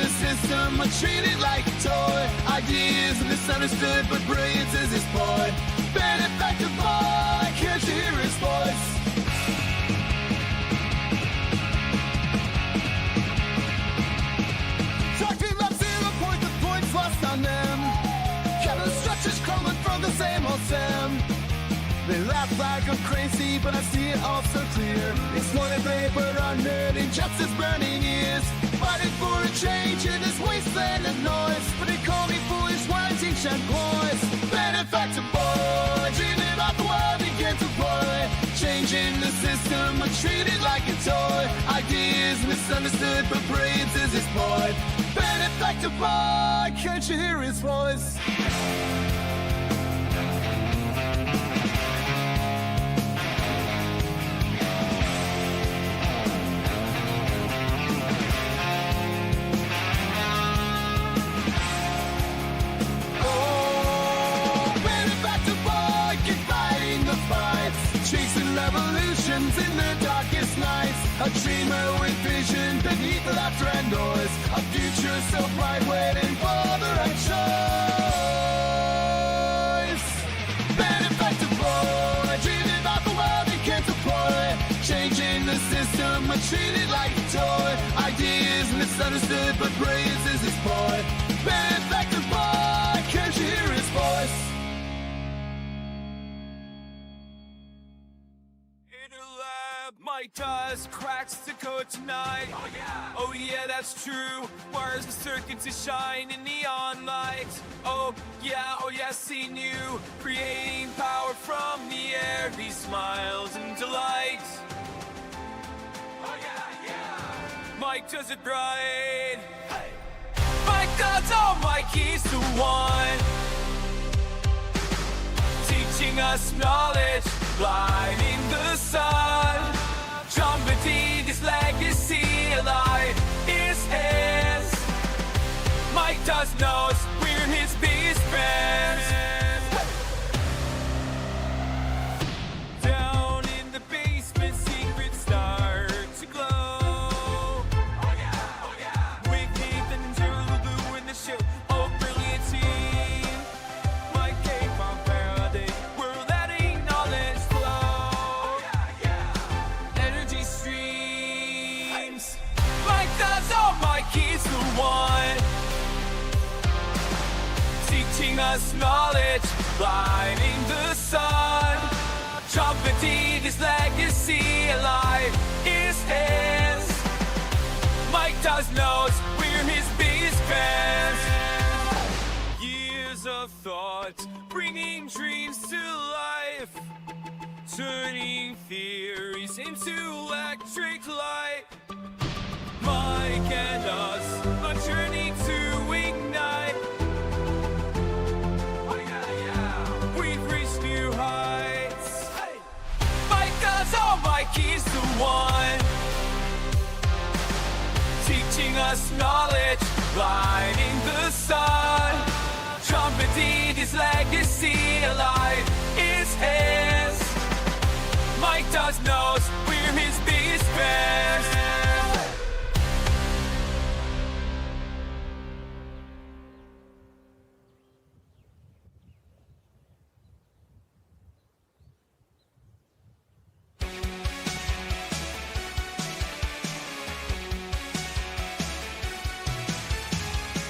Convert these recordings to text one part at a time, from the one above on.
the system are treated like a toy. Ideas are misunderstood, but brilliance is his point. Benefactor boy, can't you hear his voice? Talking about 0 point, the points lost on them. Capital structures crumbling from the same old Sam. They laugh like I'm crazy, but I see it all so clear. Exploited labor, unheard injustice, burning ears. Fighting for a change in this wasteland of noise. But they call me foolish when I teach young boys. Benefactor boy, dreaming about the world begins to play. Changing the system, but treated like a toy. Ideas misunderstood, but brilliance is his point. Benefactor boy, can't you hear his voice? Chasing revolutions in the darkest nights. A dreamer with vision beneath the laughter and noise. A future so bright waiting for the right choice. Benefactor boy, dreaming about the world he can't deploy. Changing the system, but treated like a toy. Ideas misunderstood, but brilliance is his point. Benefactor boy, can't you hear his voice? My dust cracks the code tonight. Oh yeah, that's true. Wires and circuits that shine in neon lights. Oh yeah, seen you creating power from the air. These smiles and delight. Oh yeah. Mike does it right. Hey. Mike does all my keys to one. Teaching us knowledge, blinding the sun. Trumpeting his legacy alive is his. Mike does knows we're his biggest fans. Down in the basement, secrets start to glow. Oh yeah. With Nathan and Lulu in the show. Oh, brilliant team. Mike came from Faraday. We're letting knowledge flow. Streams. Mike does all my keys to one. Teaching us knowledge, blinding the sun. Trumpeting his legacy alive is his. Mike does knows we're his biggest fans. Years of thought, bringing dreams to life. Turning theories into electric light. Mike and us, a journey to ignite. Oh yeah. We've reached new heights. Hey. Mike does all my keys to one. Teaching us knowledge, blinding the sun. Trumpeting his legacy alive is his. Mike does knows we're his biggest fans.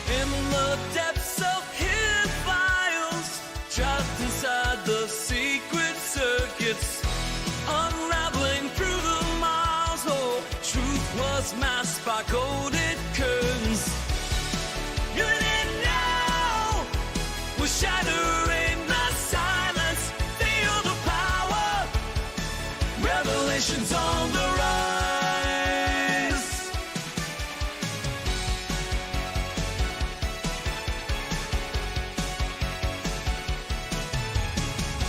In the depths of hidden files, trapped inside the secret circuits. Unraveling through the miles, oh, truth was masked by golden curtains. You didn't know, we're shattering the silence. Feel the power, revelations on the rise.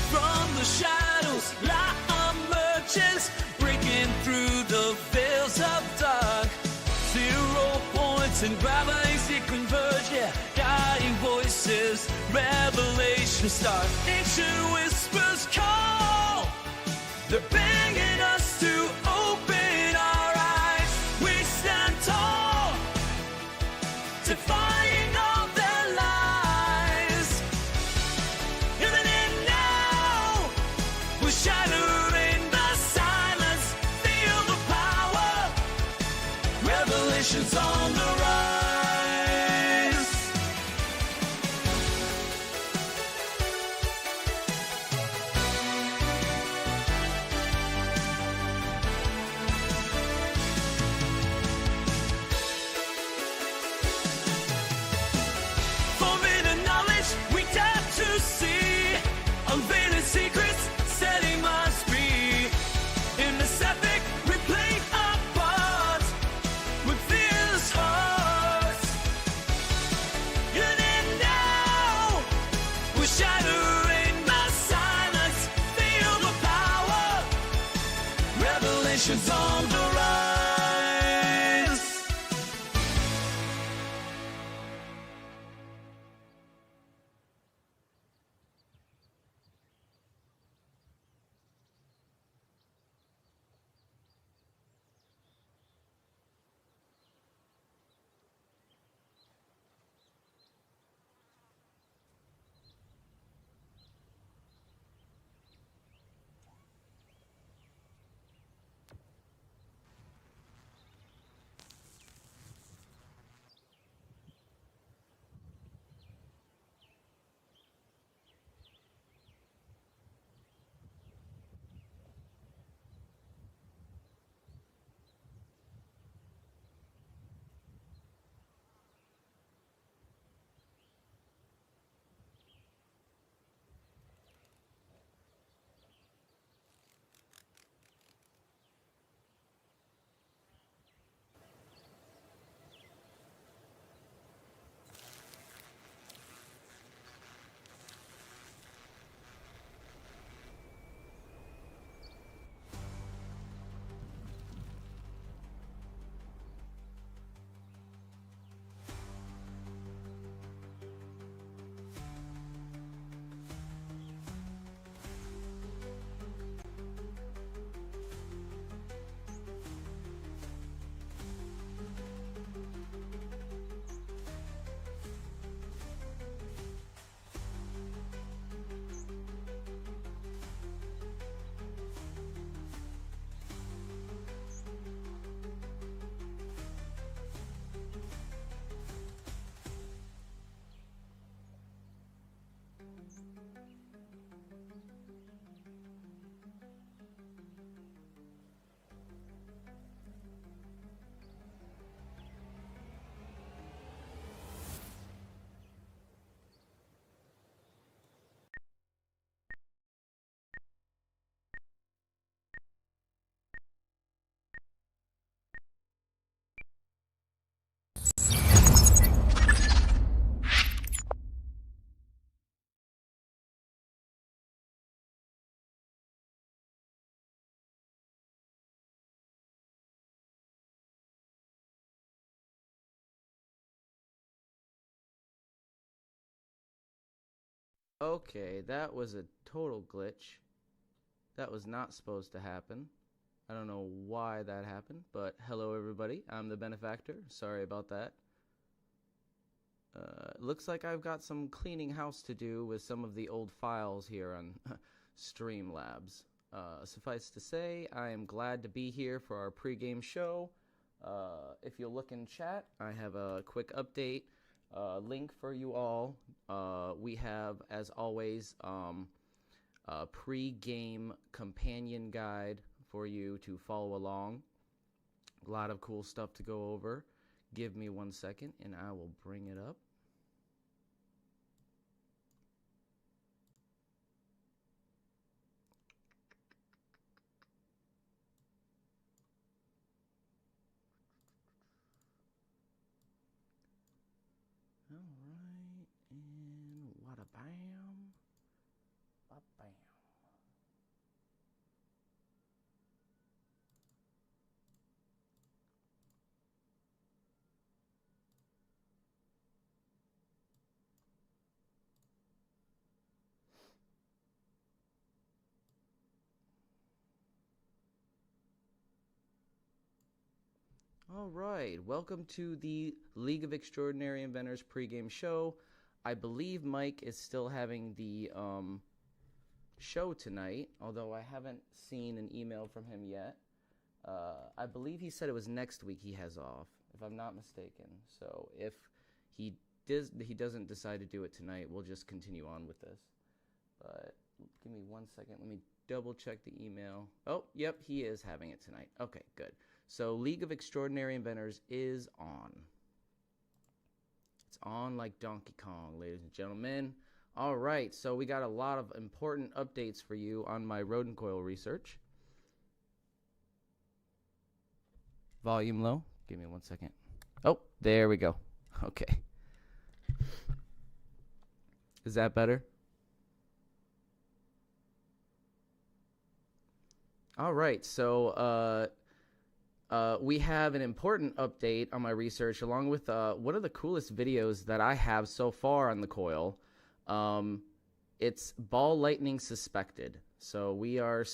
From the shadows, light breaking through the veils of dark. 0 points and gravity converge, yeah. Guiding voices, revelation start. Ancient whispers call. They're begging us to open our eyes. We stand tall, on the rise. Forbidden knowledge we dare to see, unveiling secrets, setting minds free. In this epic, we play our part with fierce hearts. And then now, we're shattering the silence. Feel the power. Revelations on the rise. Okay, that was a total glitch. That was not supposed to happen. I don't know why that happened, but hello everybody, I'm the Benefactor. Sorry about that. Looks like I've got some cleaning house to do with some of the old files here on Streamlabs. Suffice to say, I am glad to be here for our pregame show. If you look in chat, I have a quick update link for you all. We have, as always, a pre-game companion guide for you to follow along. A lot of cool stuff to go over. Give me 1 second and I will bring it up. Alright, and wada bam. Ba-bam. Alright, welcome to the League of Extraordinary Inventors pregame show. I believe Mike is still having the show tonight, although I haven't seen an email from him yet. I believe he said it was next week he has off. if I'm not mistaken. So if he doesn't decide to do it tonight, we'll just continue on with this. But give me 1 second. Let me double check the email. Oh, yep, he is having it tonight. Okay, good. So League of Extraordinary Inventors is on. It's on like Donkey Kong, ladies and gentlemen. All right, so we got a lot of important updates for you on my rodent coil research. Volume low. Give me 1 second. Oh, there we go. Okay. Is that better? All right, so we have an important update on my research, along with one of the coolest videos that I have so far on the coil. It's ball lightning suspected. So we are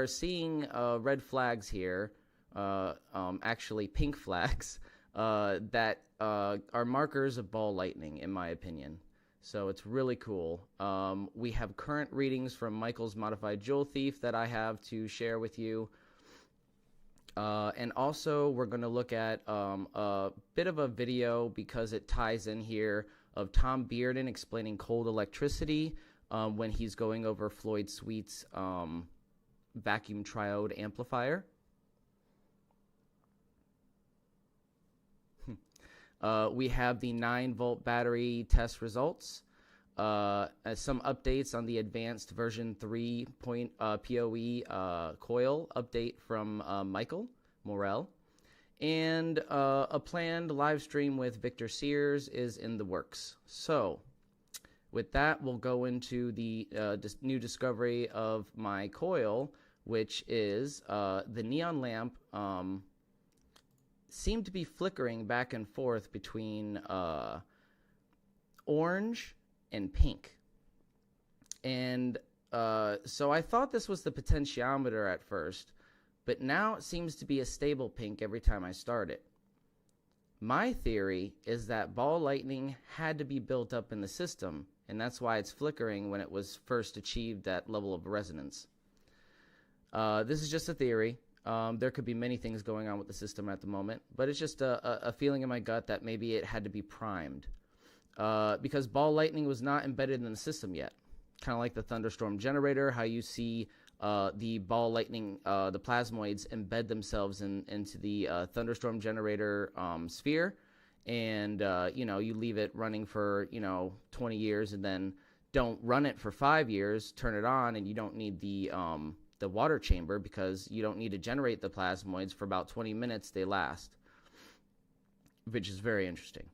seeing red flags here, actually pink flags, that are markers of ball lightning, in my opinion. So it's really cool. We have current readings from Michael's Modified Jewel Thief that I have to share with you. And also we're going to look at a bit of a video, because it ties in here, of Tom Bearden explaining cold electricity when he's going over Floyd Sweet's vacuum triode amplifier. We have the 9-volt battery test results, some updates on the advanced version 3 PoE coil update from Michael Morell, and a planned live stream with Victor Sears is in the works. So with that, we'll go into the new discovery of my coil, which is the neon lamp seemed to be flickering back and forth between orange and pink. And so I thought this was the potentiometer at first, but now it seems to be a stable pink every time I start it. My theory is that ball lightning had to be built up in the system, and that's why it's flickering when it was first achieved that level of resonance. This is just a theory. There could be many things going on with the system at the moment, but it's just a feeling in my gut that maybe it had to be primed. Because ball lightning was not embedded in the system yet. Kind of like the thunderstorm generator, how you see the ball lightning, the plasmoids embed themselves into the thunderstorm generator sphere, and you leave it running for 20 years, and then don't run it for 5 years, turn it on, and you don't need the water chamber, because you don't need to generate the plasmoids. For about 20 minutes they last, which is very interesting.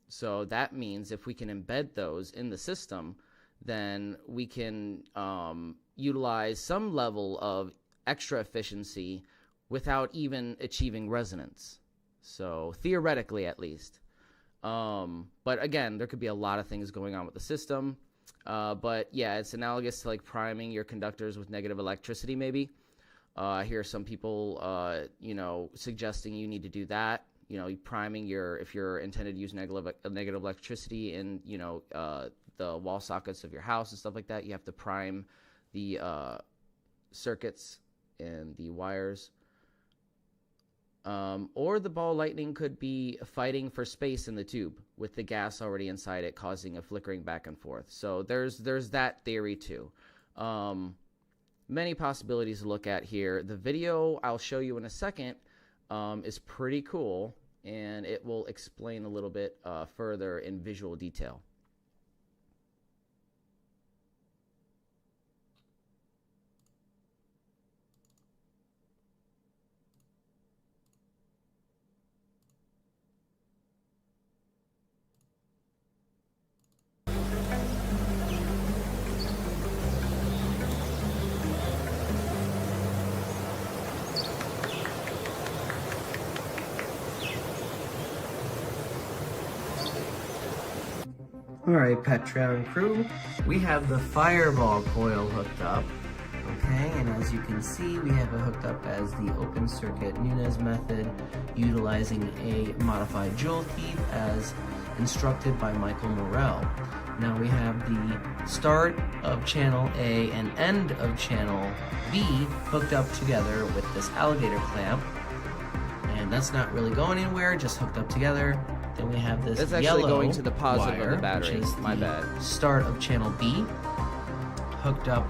So that means if we can embed those in the system, then we can utilize some level of extra efficiency without even achieving resonance. So theoretically, at least. But again, there could be a lot of things going on with the system. But yeah, it's analogous to like priming your conductors with negative electricity, maybe. I hear some people, suggesting you need to do that. Priming if you're intended to use negative electricity in, the wall sockets of your house and stuff like that, you have to prime the circuits and the wires. Or the ball lightning could be fighting for space in the tube with the gas already inside it, causing a flickering back and forth. So there's that theory too. Many possibilities to look at here. The video I'll show you in a second is pretty cool, and it will explain a little bit further in visual detail. Alright, Patreon crew, we have the Fireball coil hooked up, okay, and as you can see, we have it hooked up as the open circuit Nunez method, utilizing a modified Jewel Thief as instructed by Michael Morell. Now we have the start of channel A and end of channel B hooked up together with this alligator clamp, and and that's not really going anywhere, just hooked up together. Then we have this That's actually yellow going to the positive wire, of the battery. which is My the bad. start of channel B, hooked up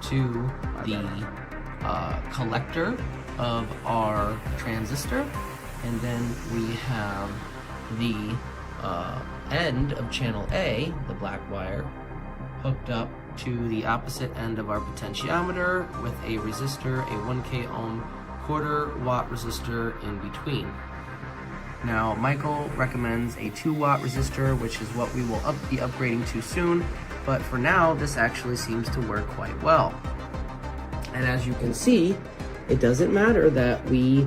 to the collector of our transistor, and then we have the end of channel A, the black wire, hooked up to the opposite end of our potentiometer with a resistor, a 1K ohm quarter watt resistor in between. Now, Michael recommends a 2-watt resistor, which is what we will be upgrading to soon, but for now, this actually seems to work quite well. And as you can see, it doesn't matter that we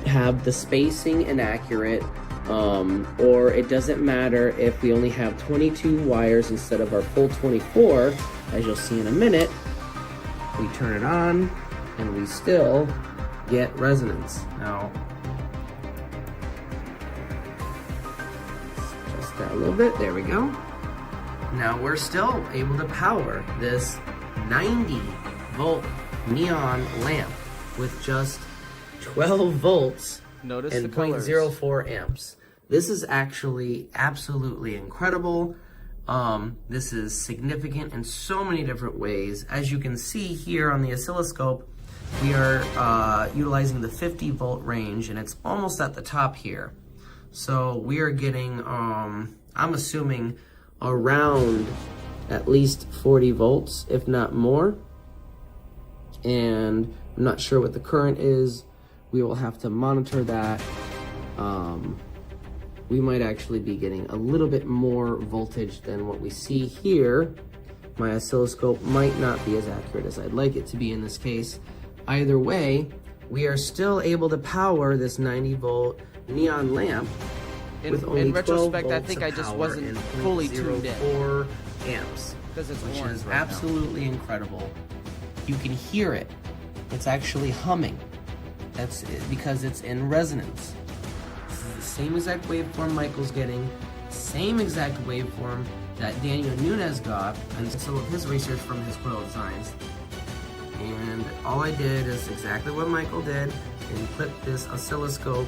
have the spacing inaccurate, or it doesn't matter if we only have 22 wires instead of our full 24, as you'll see in a minute. We turn it on, and we still get resonance. Now, adjust that a little bit, there we go. Now we're still able to power this 90-volt neon lamp with just 12 volts Notice and the colors. 0.04 amps. This is actually absolutely incredible. This is significant in so many different ways. As you can see here on the oscilloscope, we are utilizing the 50-volt range, and it's almost at the top here. So we are getting, I'm assuming, around at least 40 volts, if not more. And I'm not sure what the current is. We will have to monitor that. We might actually be getting a little bit more voltage than what we see here. My oscilloscope might not be as accurate as I'd like it to be in this case. Either way, we are still able to power this 90-volt neon lamp with only in 12 retrospect, I volts think of I just power wasn't and fully tuned in. 0.04 amps, Because it's which orange is right now. absolutely incredible. You can hear it. It's actually humming. That's because it's in resonance. This is the same exact waveform Michael's getting, same exact waveform that Daniel Nunes got, and some of his research from his coil designs. And all I did is exactly what Michael did, and clipped this oscilloscope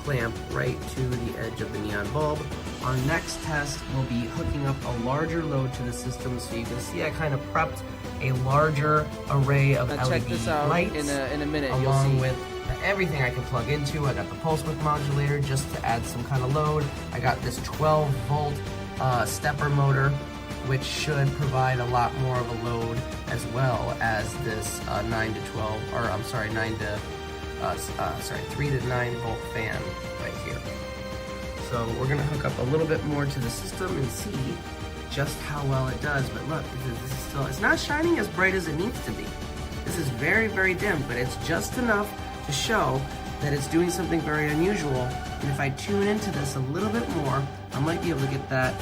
clamp right to the edge of the neon bulb. Our next test will be hooking up a larger load to the system, so you can see I kind of prepped a larger array of Now LED check this out. lights In a minute, you'll along see. with everything I can plug into. I got the pulse width modulator just to add some kind of load. I got this 12-volt stepper motor, which should provide a lot more of a load, as well as this 3 to 9 volt fan right here. So we're gonna hook up a little bit more to the system and see just how well it does. But look, this is still, it's not shining as bright as it needs to be. This is very, very dim, but it's just enough to show that it's doing something very unusual. And if I tune into this a little bit more, I might be able to get that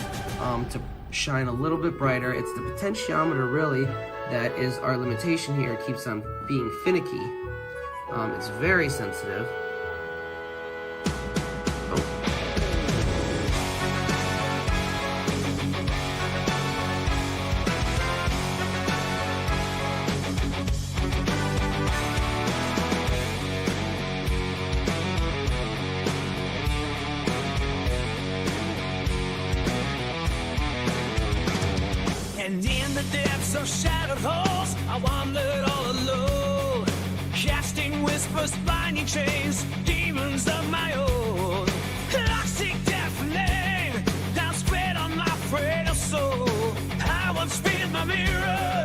to shine a little bit brighter. It's the potentiometer really that is our limitation here. It keeps on being finicky. It's very sensitive. Oh. And in the depths of shattered halls, I wandered all alone, casting whispers, blinding chains, demons of my own. I seek deafening, down spread on my frail soul. I once spin my mirror,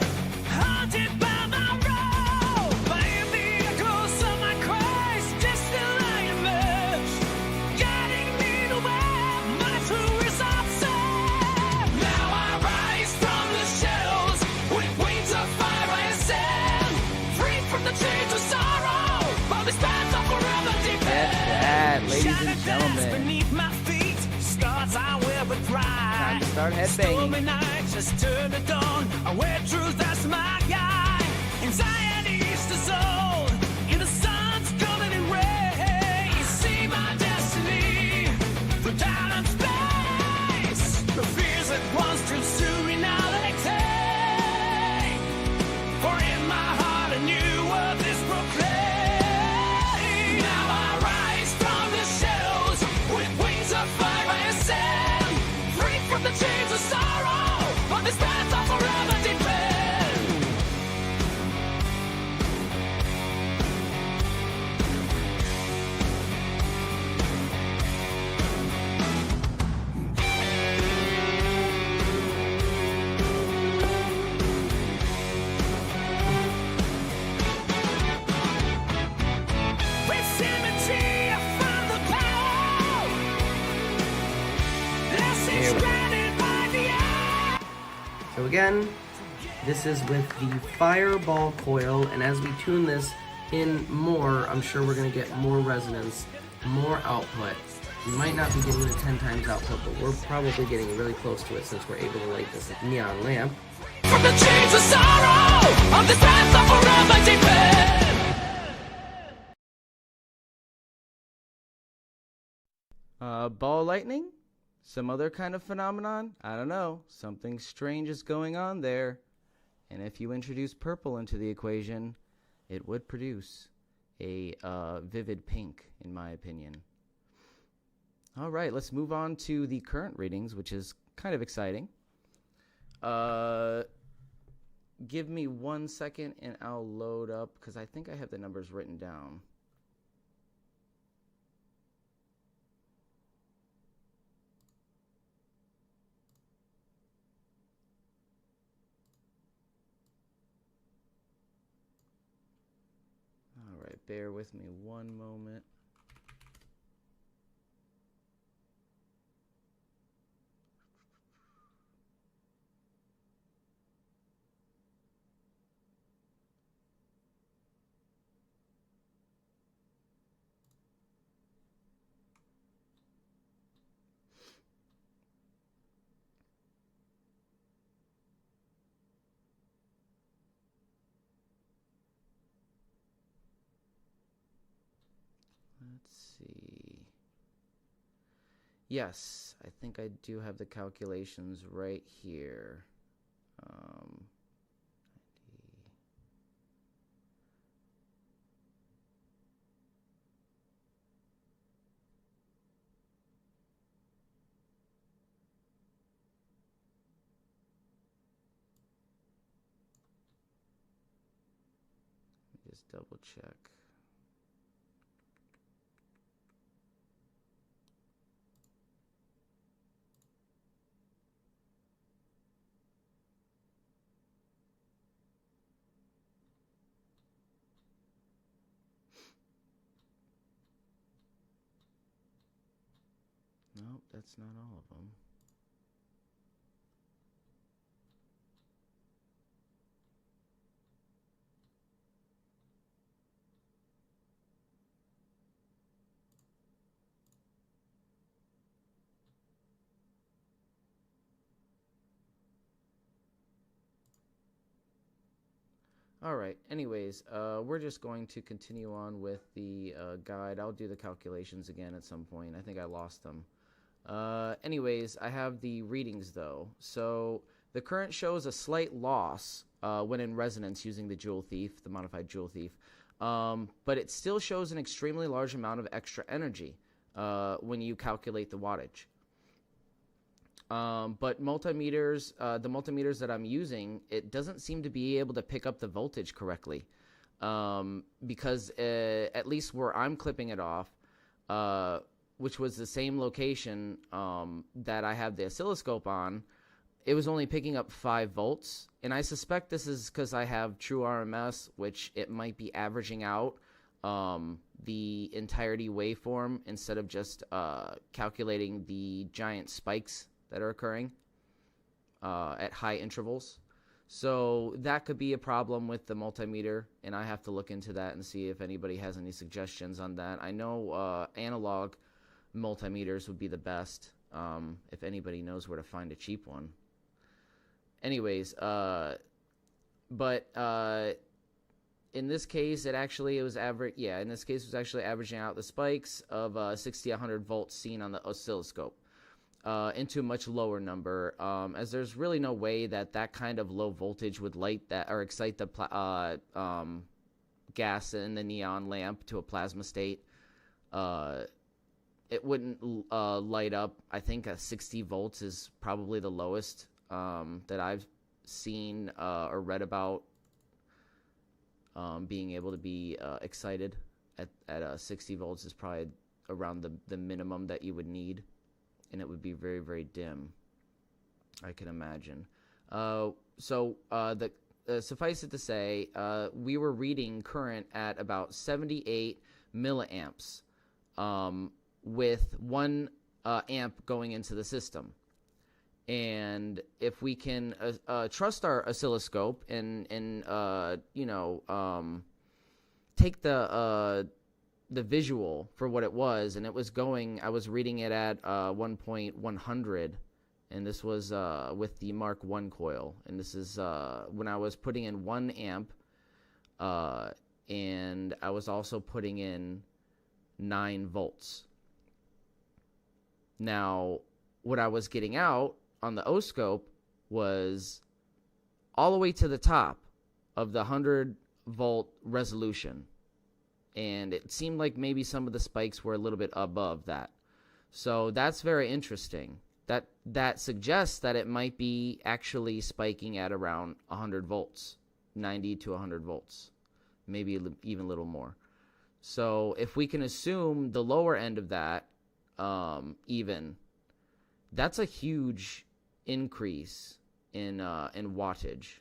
haunted by my role. But in the echoes of my cries, just still I emerge, guiding me to where my true results are. Now I rise from the shadows with wings of fire and sand, free from the chains of sorrow, but this path of forever That's that, ladies Shattered and glass gentlemen. beneath my feet, stars I wear but dry. Time to start headbanging. Stormy nights just turn to dawn. I wear truth as my guide. Anxiety's dissolved in the sun's golden ray. You see my destiny through time and space. The fears that once too soon now they take. For in my heart a new world is proclaimed. Now I rise There we go. So again, this is with the Fireball coil, and as we tune this in more, I'm sure we're going to get more resonance, more output. We might not be getting the 10 times output, but we're probably getting really close to it since we're able to light this neon lamp. From the chains of sorrow of this path of forever deepen. Ball lightning? Some other kind of phenomenon? I don't know. Something strange is going on there. And if you introduce purple into the equation, it would produce a vivid pink, in my opinion. All right, let's move on to the current readings, which is kind of exciting. Give me 1 second and I'll load up, because I think I have the numbers written down. All right, bear with me one moment. Let's see. Yes, I think I do have the calculations right here. Let me just double check. Nope, that's not all of them. All right, anyways, we're just going to continue on with the guide. I'll do the calculations again at some point. I think I lost them. Anyways, I have the readings though. So the current shows a slight loss when in resonance using the Jewel Thief, the modified Jewel Thief. But it still shows an extremely large amount of extra energy when you calculate the wattage. But multimeters, the multimeters that I'm using, it doesn't seem to be able to pick up the voltage correctly. Because at least where I'm clipping it off, which was the same location that I have the oscilloscope on, it was only picking up 5 volts. And I suspect this is because I have true RMS, which it might be averaging out the entirety waveform instead of just calculating the giant spikes that are occurring at high intervals. So that could be a problem with the multimeter, and I have to look into that and see if anybody has any suggestions on that. I know analog multimeters would be the best if anybody knows where to find a cheap one. Anyways, but in this case, it was average. Yeah, in this case, it was actually averaging out the spikes of 60 100 volts seen on the oscilloscope into a much lower number, as there's really no way that kind of low voltage would light that or excite the gas in the neon lamp to a plasma state. It wouldn't light up. I think 60 volts is probably the lowest that I've seen or read about being able to be excited at 60 volts is probably around the minimum that you would need, and it would be very, very dim, I can imagine. Suffice it to say, we were reading current at about 78 milliamps with 1 amp going into the system. And if we can trust our oscilloscope and take the visual for what it was, and it was going, I was reading it at 1.100, and this was with the Mark 1 coil, and this is when I was putting in 1 amp, and I was also putting in 9 volts. Now, what I was getting out on the O-scope was all the way to the top of the 100-volt resolution. And it seemed like maybe some of the spikes were a little bit above that. So that's very interesting. That suggests that it might be actually spiking at around 100 volts, 90 to 100 volts, maybe even a little more. So if we can assume the lower end of that, even, that's a huge increase in wattage.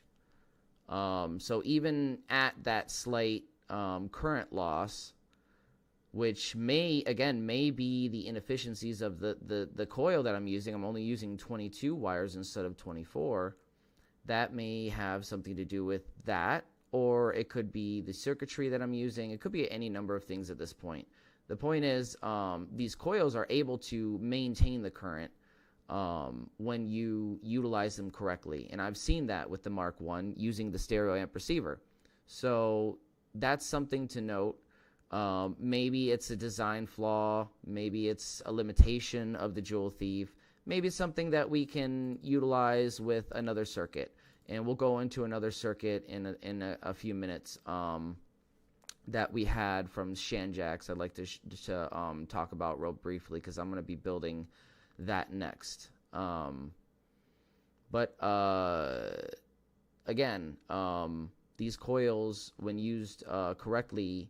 So even at that slight current loss, which may be the inefficiencies of the coil that I'm using. I'm only using 22 wires instead of 24. That may have something to do with that, or it could be the circuitry that I'm using. It could be any number of things at this point. The point is, these coils are able to maintain the current when you utilize them correctly. And I've seen that with the Mark 1 using the stereo amp receiver. So that's something to note. Maybe it's a design flaw. Maybe it's a limitation of the Joule Thief. Maybe it's something that we can utilize with another circuit. And we'll go into another circuit in a few minutes that we had from Shanjax. I'd like to talk about real briefly because I'm going to be building that next. But again, these coils, when used correctly,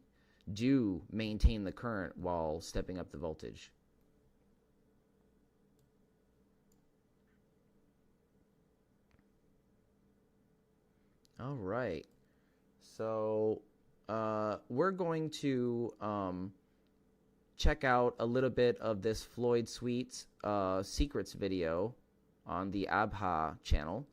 do maintain the current while stepping up the voltage. All right. So we're going to check out a little bit of this Floyd Sweets secrets video on the Abha channel.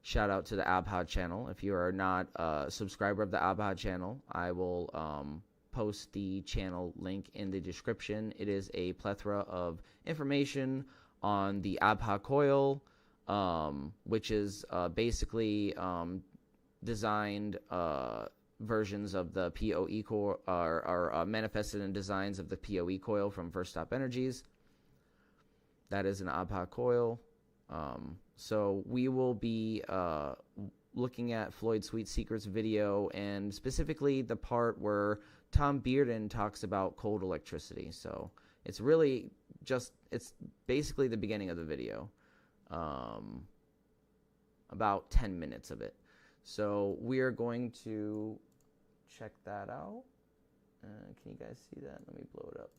Shout out to the Abha channel. If you are not a subscriber of the Abha channel, I will post the channel link in the description. It is a plethora of information on the Abha coil, which is basically designed versions of the PoE coil, are manifested in designs of the PoE coil from First Stop Energies. That is an Abha coil. So we will be looking at Floyd Sweet Secrets video, and specifically the part where Tom Bearden talks about cold electricity. So it's really just, it's basically the beginning of the video, about 10 minutes of it. So we are going to check that out. Can you guys see that? Let me blow it up.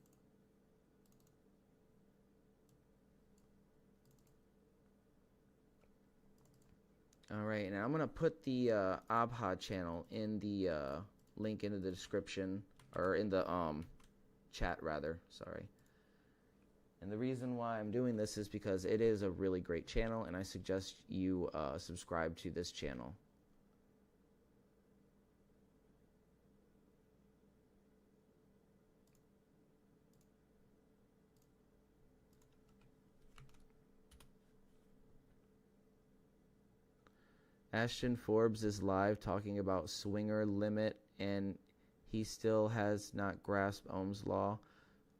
All right, and I'm going to put the Abha channel in the link in the description, or in the chat rather, sorry. And the reason why I'm doing this is because it is a really great channel, and I suggest you subscribe to this channel. Ashton Forbes is live talking about swinger limit, and he still has not grasped Ohm's law.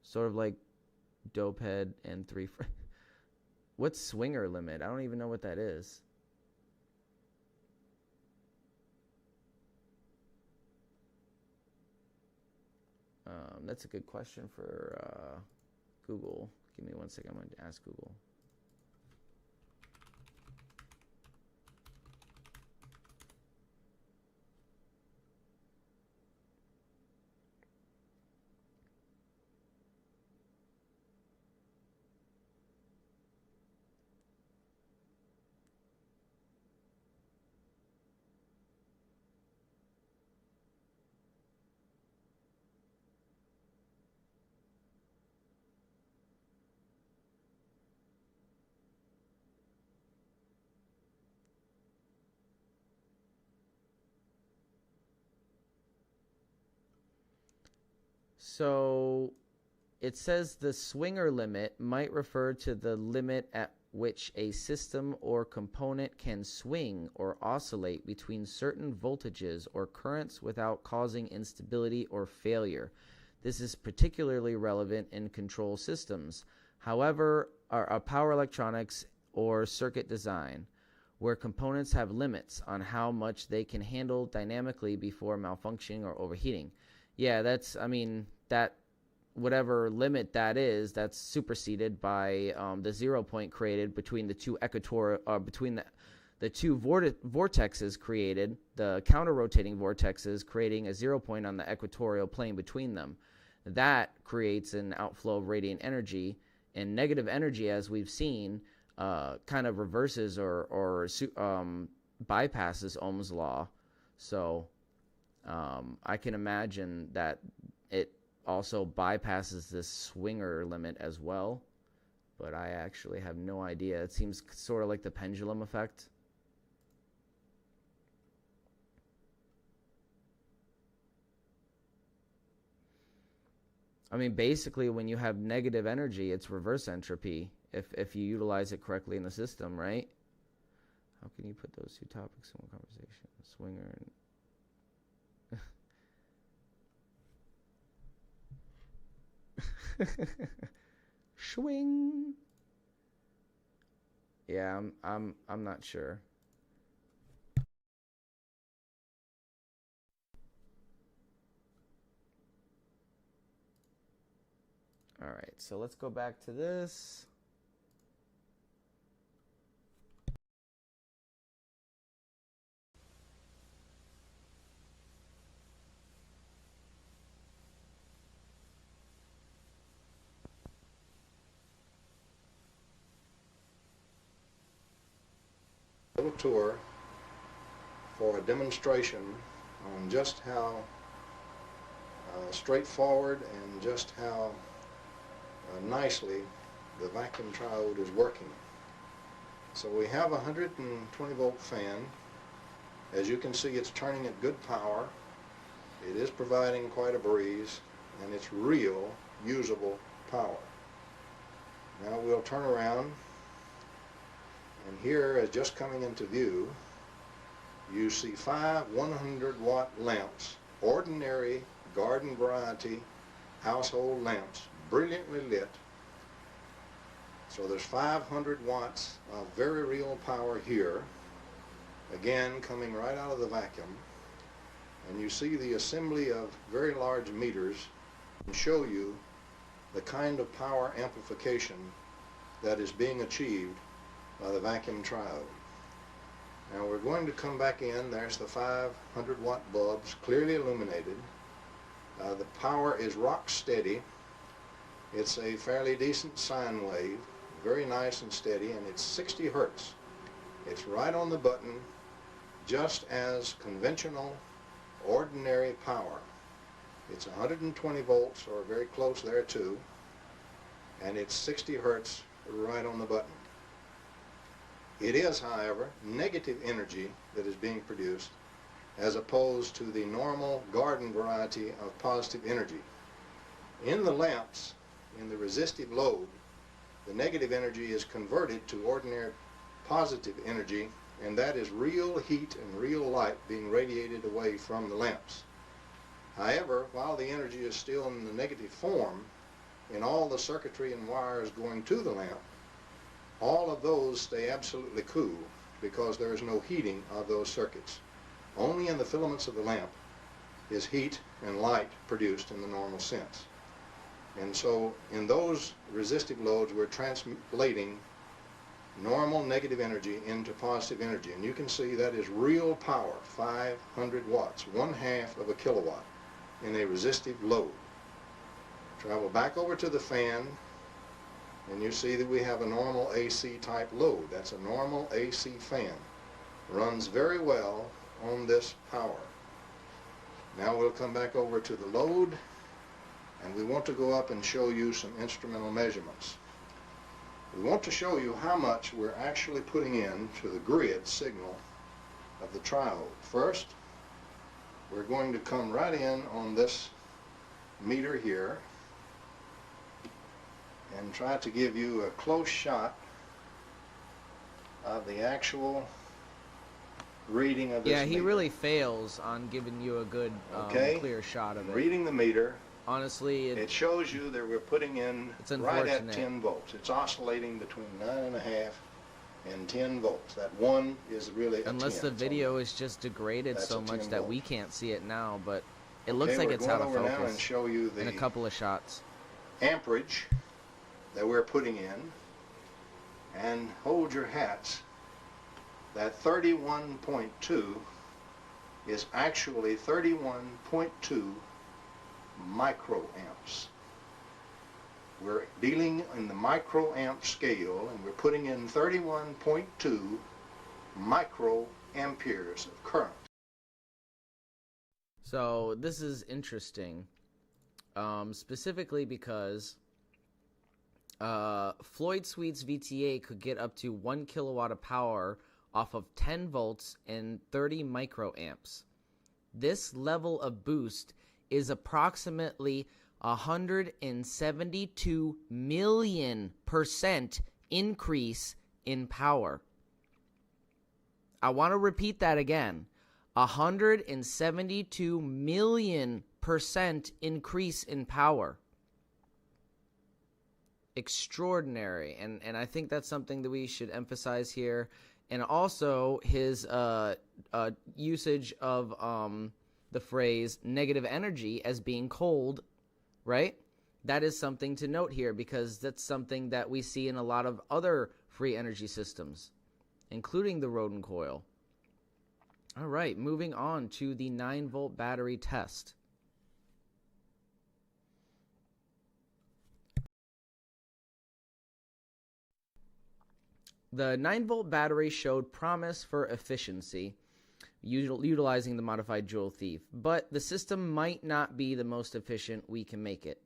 Sort of like Dopehead and What's swinger limit? I don't even know what that is. That's a good question for Google. Give me 1 second. I'm going to ask Google. So it says the swinger limit might refer to the limit at which a system or component can swing or oscillate between certain voltages or currents without causing instability or failure. This is particularly relevant in control systems, however, power electronics or circuit design, where components have limits on how much they can handle dynamically before malfunctioning or overheating. Yeah, that's, I mean, that whatever limit that is, that's superseded by the 0 point created between the two between the two vortexes created, the counter-rotating vortexes, creating a 0 point on the equatorial plane between them. That creates an outflow of radiant energy, and negative energy, as we've seen, kind of reverses or bypasses Ohm's law. So I can imagine that it also bypasses this swinger limit as well, but I actually have no idea. It seems sort of like the pendulum effect. I mean, basically, when you have negative energy, it's reverse entropy if you utilize it correctly in the system, right? How can you put those two topics in one conversation? Swinger and swing. Yeah, I'm not sure. All right, so let's go back to this. Little tour for a demonstration on just how straightforward and just how nicely the vacuum triode is working. So we have a 120 volt fan. As you can see, it's turning at good power. It is providing quite a breeze, and it's real usable power. Now we'll turn around, and here, as just coming into view, you see 5 100-watt lamps, ordinary garden variety household lamps, brilliantly lit. So there's 500 watts of very real power here, again coming right out of the vacuum. And you see the assembly of very large meters and show you the kind of power amplification that is being achieved by the vacuum triode. Now we're going to come back in. There's the 500 watt bulbs clearly illuminated. The power is rock steady. It's a fairly decent sine wave, very nice and steady, and it's 60 hertz. It's right on the button, just as conventional, ordinary power. It's 120 volts, or very close there too, and it's 60 hertz right on the button. It is, however, negative energy that is being produced, as opposed to the normal garden variety of positive energy. In the lamps, in the resistive load, the negative energy is converted to ordinary positive energy, and that is real heat and real light being radiated away from the lamps. However, while the energy is still in the negative form, in all the circuitry and wires going to the lamp, all of those stay absolutely cool because there is no heating of those circuits. Only in the filaments of the lamp is heat and light produced in the normal sense. And so in those resistive loads, we're translating normal negative energy into positive energy. And you can see that is real power, 500 watts, 1/2 of a kilowatt in a resistive load. Travel back over to the fan, and you see that we have a normal AC type load. That's a normal AC fan. Runs very well on this power. Now we'll come back over to the load, and we want to go up and show you some instrumental measurements. We want to show you how much we're actually putting in to the grid signal of the triode. First, we're going to come right in on this meter here and try to give you a close shot of the actual reading of this Yeah, he meter. really fails on giving you a good, Okay. clear shot of it. Reading the meter, Honestly, it shows you that we're putting in It's right at unfortunate. 10 volts. It's oscillating between 9.5 and 10 volts. That 1 is really a 10. unless the It's video is just degraded That's so a much 10 that volt. we can't see it now, but it Okay, looks like we're it's going out of over now and focus show you in a the couple of shots. amperage that we're putting in, and hold your hats. That 31.2 is actually 31.2 microamps. We're dealing in the microamp scale, and we're putting in 31.2 microamperes of current. So this is interesting, specifically because Floyd Sweet's VTA could get up to 1 kilowatt of power off of 10 volts and 30 microamps. This level of boost is approximately 172 million% increase in power. I want to repeat that again. 172 million% increase in power. Extraordinary. And I think that's something that we should emphasize here. And also his usage of the phrase negative energy as being cold, right? That is something to note here, because that's something that we see in a lot of other free energy systems, including the Rodin coil. All right, moving on to the 9-volt battery test. The 9-volt battery showed promise for efficiency, utilizing the modified Joule Thief, but the system might not be the most efficient we can make it.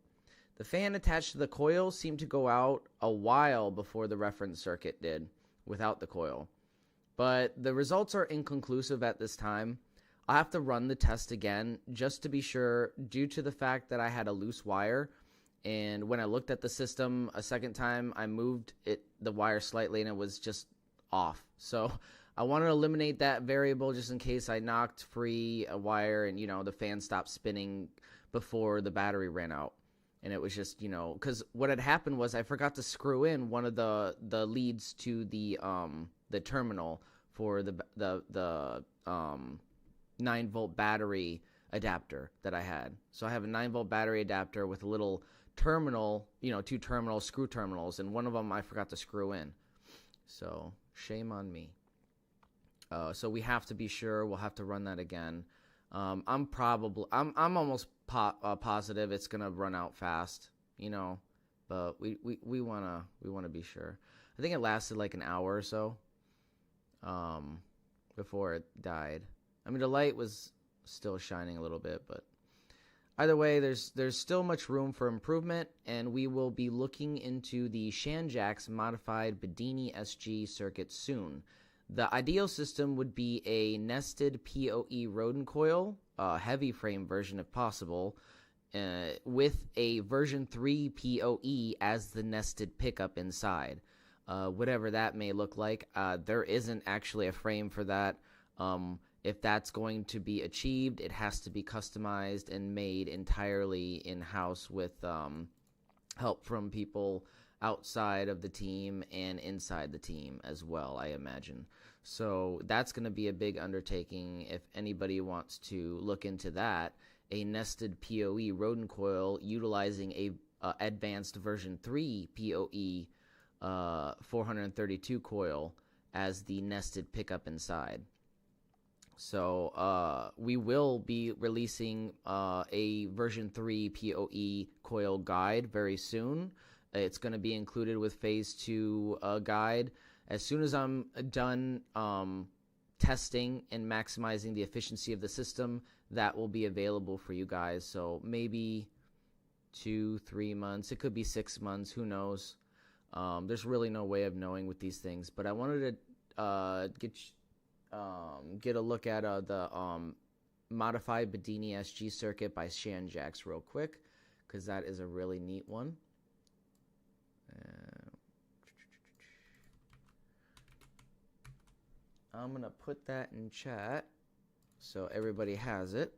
The fan attached to the coil seemed to go out a while before the reference circuit did, without the coil. But the results are inconclusive at this time. I'll have to run the test again just to be sure, due to the fact that I had a loose wire, and when I looked at the system a second time, I moved the wire slightly and it was just off. So I want to eliminate that variable just in case I knocked free a wire and, the fan stopped spinning before the battery ran out. And it was just, because what had happened was I forgot to screw in one of the leads to the terminal for the 9-volt battery adapter that I had. So I have a 9-volt battery adapter with a little terminal, 2 terminals, screw terminals, and one of them I forgot to screw in. So shame on me. So we have to be sure. We'll have to run that again. I'm almost positive it's gonna run out fast, but we wanna be sure. I think it lasted like an hour or so before it died. I mean, the light was still shining a little bit, but either way, there's still much room for improvement, and we will be looking into the Shanjack's modified Bedini SG circuit soon. The ideal system would be a nested PoE Rodin coil, a heavy frame version if possible, with a version 3 PoE as the nested pickup inside. Whatever that may look like, there isn't actually a frame for that. If that's going to be achieved, it has to be customized and made entirely in-house with help from people outside of the team and inside the team as well, I imagine. So that's going to be a big undertaking if anybody wants to look into that. A nested PoE Rodin coil utilizing a advanced version 3 PoE 432 coil as the nested pickup inside. So we will be releasing a version 3 PoE coil guide very soon. It's going to be included with Phase 2 guide. As soon as I'm done testing and maximizing the efficiency of the system, that will be available for you guys. So maybe 2-3 months. It could be 6 months. Who knows? There's really no way of knowing with these things. But I wanted to get a look at the modified Bedini SG circuit by Shanjax real quick. because that is a really neat one. I'm going to put that in chat so everybody has it.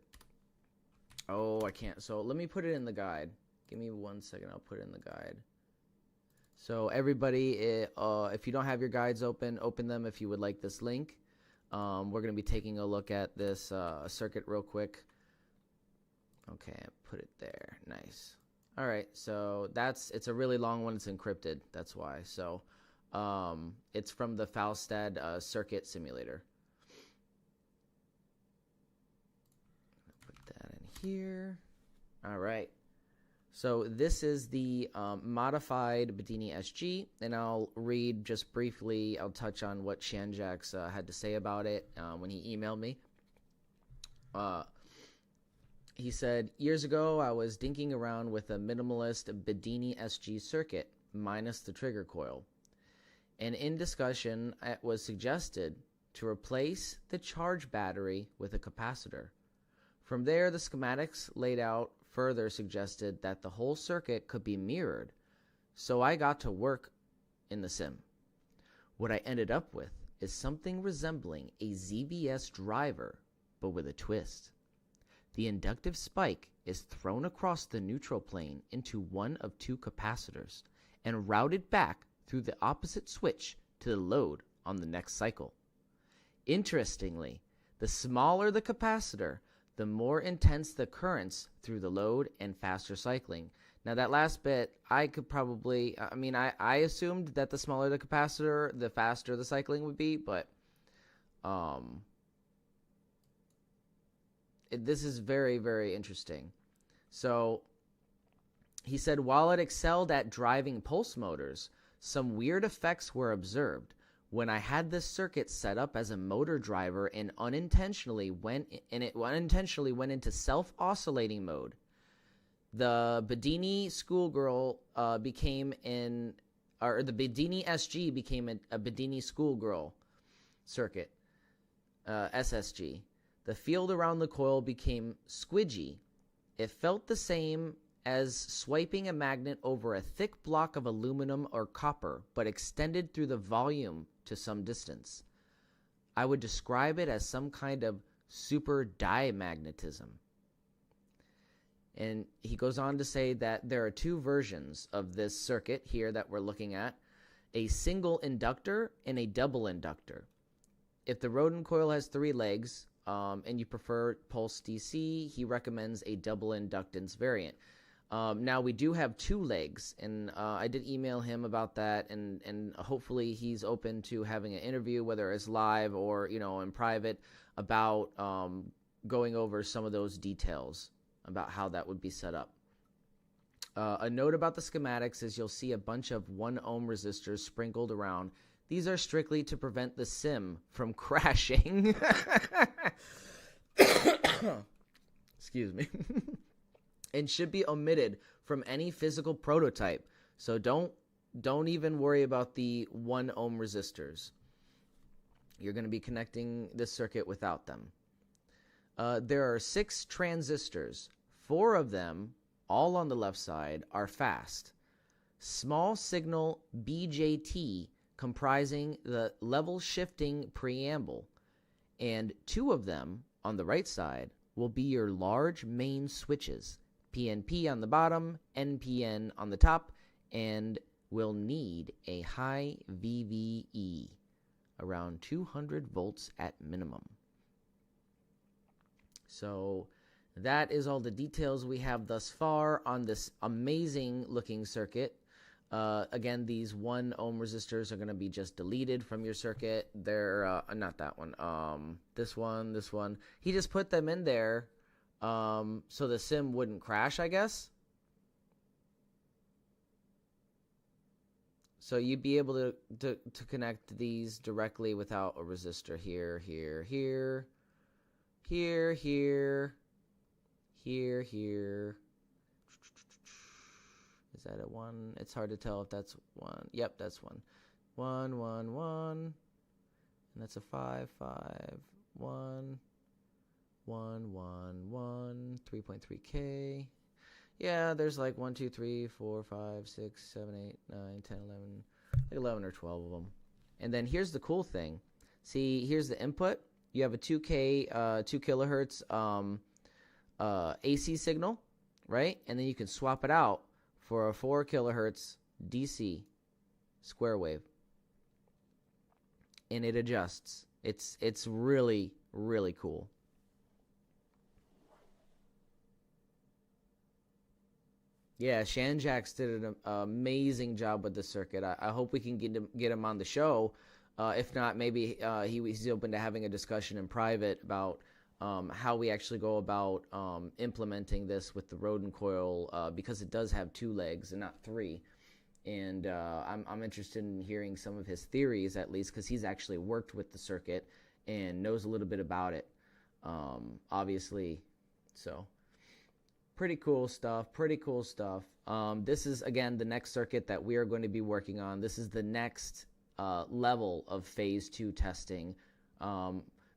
Oh, I can't. So let me put it in the guide. Give me 1 second. I'll put it in the guide. So everybody, if you don't have your guides open, open them if you would like this link. We're going to be taking a look at this circuit real quick. Okay, put it there. Nice. All right, so it's a really long one. It's encrypted. That's why. So it's from the Falstad circuit simulator. Put that in here. All right. So this is the modified Bedini SG, and I'll read just briefly. I'll touch on what Shanjax had to say about it when he emailed me. He said, years ago, I was dinking around with a minimalist Bedini SG circuit, minus the trigger coil. And in discussion, it was suggested to replace the charge battery with a capacitor. From there, the schematics laid out further suggested that the whole circuit could be mirrored, so I got to work in the sim. What I ended up with is something resembling a ZBS driver, but with a twist. The inductive spike is thrown across the neutral plane into one of two capacitors and routed back through the opposite switch to the load on the next cycle. Interestingly, the smaller the capacitor, the more intense the currents through the load and faster cycling. Now that last bit, I could probably, I assumed that the smaller the capacitor, the faster the cycling would be, but this is very, very interesting. So he said, while it excelled at driving pulse motors, some weird effects were observed. When I had this circuit set up as a motor driver and unintentionally went into self-oscillating mode, the Bedini schoolgirl the Bedini SG became a Bedini schoolgirl circuit, SSG. The field around the coil became squidgy. It felt the same as swiping a magnet over a thick block of aluminum or copper, but extended through the volume to some distance. I would describe it as some kind of super diamagnetism. And he goes on to say that there are two versions of this circuit here that we're looking at, a single inductor and a double inductor. If the rodent coil has 3 legs and you prefer pulse DC, he recommends a double inductance variant. Now we do have 2 legs, and I did email him about that, and hopefully he's open to having an interview, whether it's live or in private, about going over some of those details about how that would be set up. A note about the schematics is you'll see a bunch of 1 ohm resistors sprinkled around. These are strictly to prevent the sim from crashing. Excuse me. And should be omitted from any physical prototype. So don't even worry about the 1 ohm resistors. You're going to be connecting this circuit without them. There are 6 transistors. 4 of them, all on the left side, are fast. Small signal BJT comprising the level shifting preamble. And 2 of them, on the right side, will be your large main switches. PNP on the bottom, NPN on the top, and will need a high VVE, around 200 volts at minimum. So that is all the details we have thus far on this amazing looking circuit. Again, these 1 ohm resistors are going to be just deleted from your circuit. They're not that one. This one. He just put them in there so the sim wouldn't crash, I guess. So you'd be able to connect these directly without a resistor here. Is that a 1? It's hard to tell if that's 1. Yep, that's 1. 1, 1, 1. And that's a 5, 5, 1. 1, 1, 1. 3.3K. Yeah, there's like 1, 2, 3, 4, 5, 6, 7, 8, 9, 10, 11, like 11 or 12 of them. And then here's the cool thing. See, here's the input. You have a 2K, 2 kilohertz AC signal, right? And then you can swap it out for a 4 kilohertz DC square wave. And it adjusts. It's really, really cool. Yeah, Shanjax did an amazing job with the circuit. I hope we can get him on the show. If not, maybe he's open to having a discussion in private about how we actually go about implementing this with the Rodin coil, because it does have 2 legs and not 3. And I'm interested in hearing some of his theories, at least, because he's actually worked with the circuit and knows a little bit about it, obviously. So pretty cool stuff. This is, again, the next circuit that we are going to be working on. This is the next level of phase 2 testing,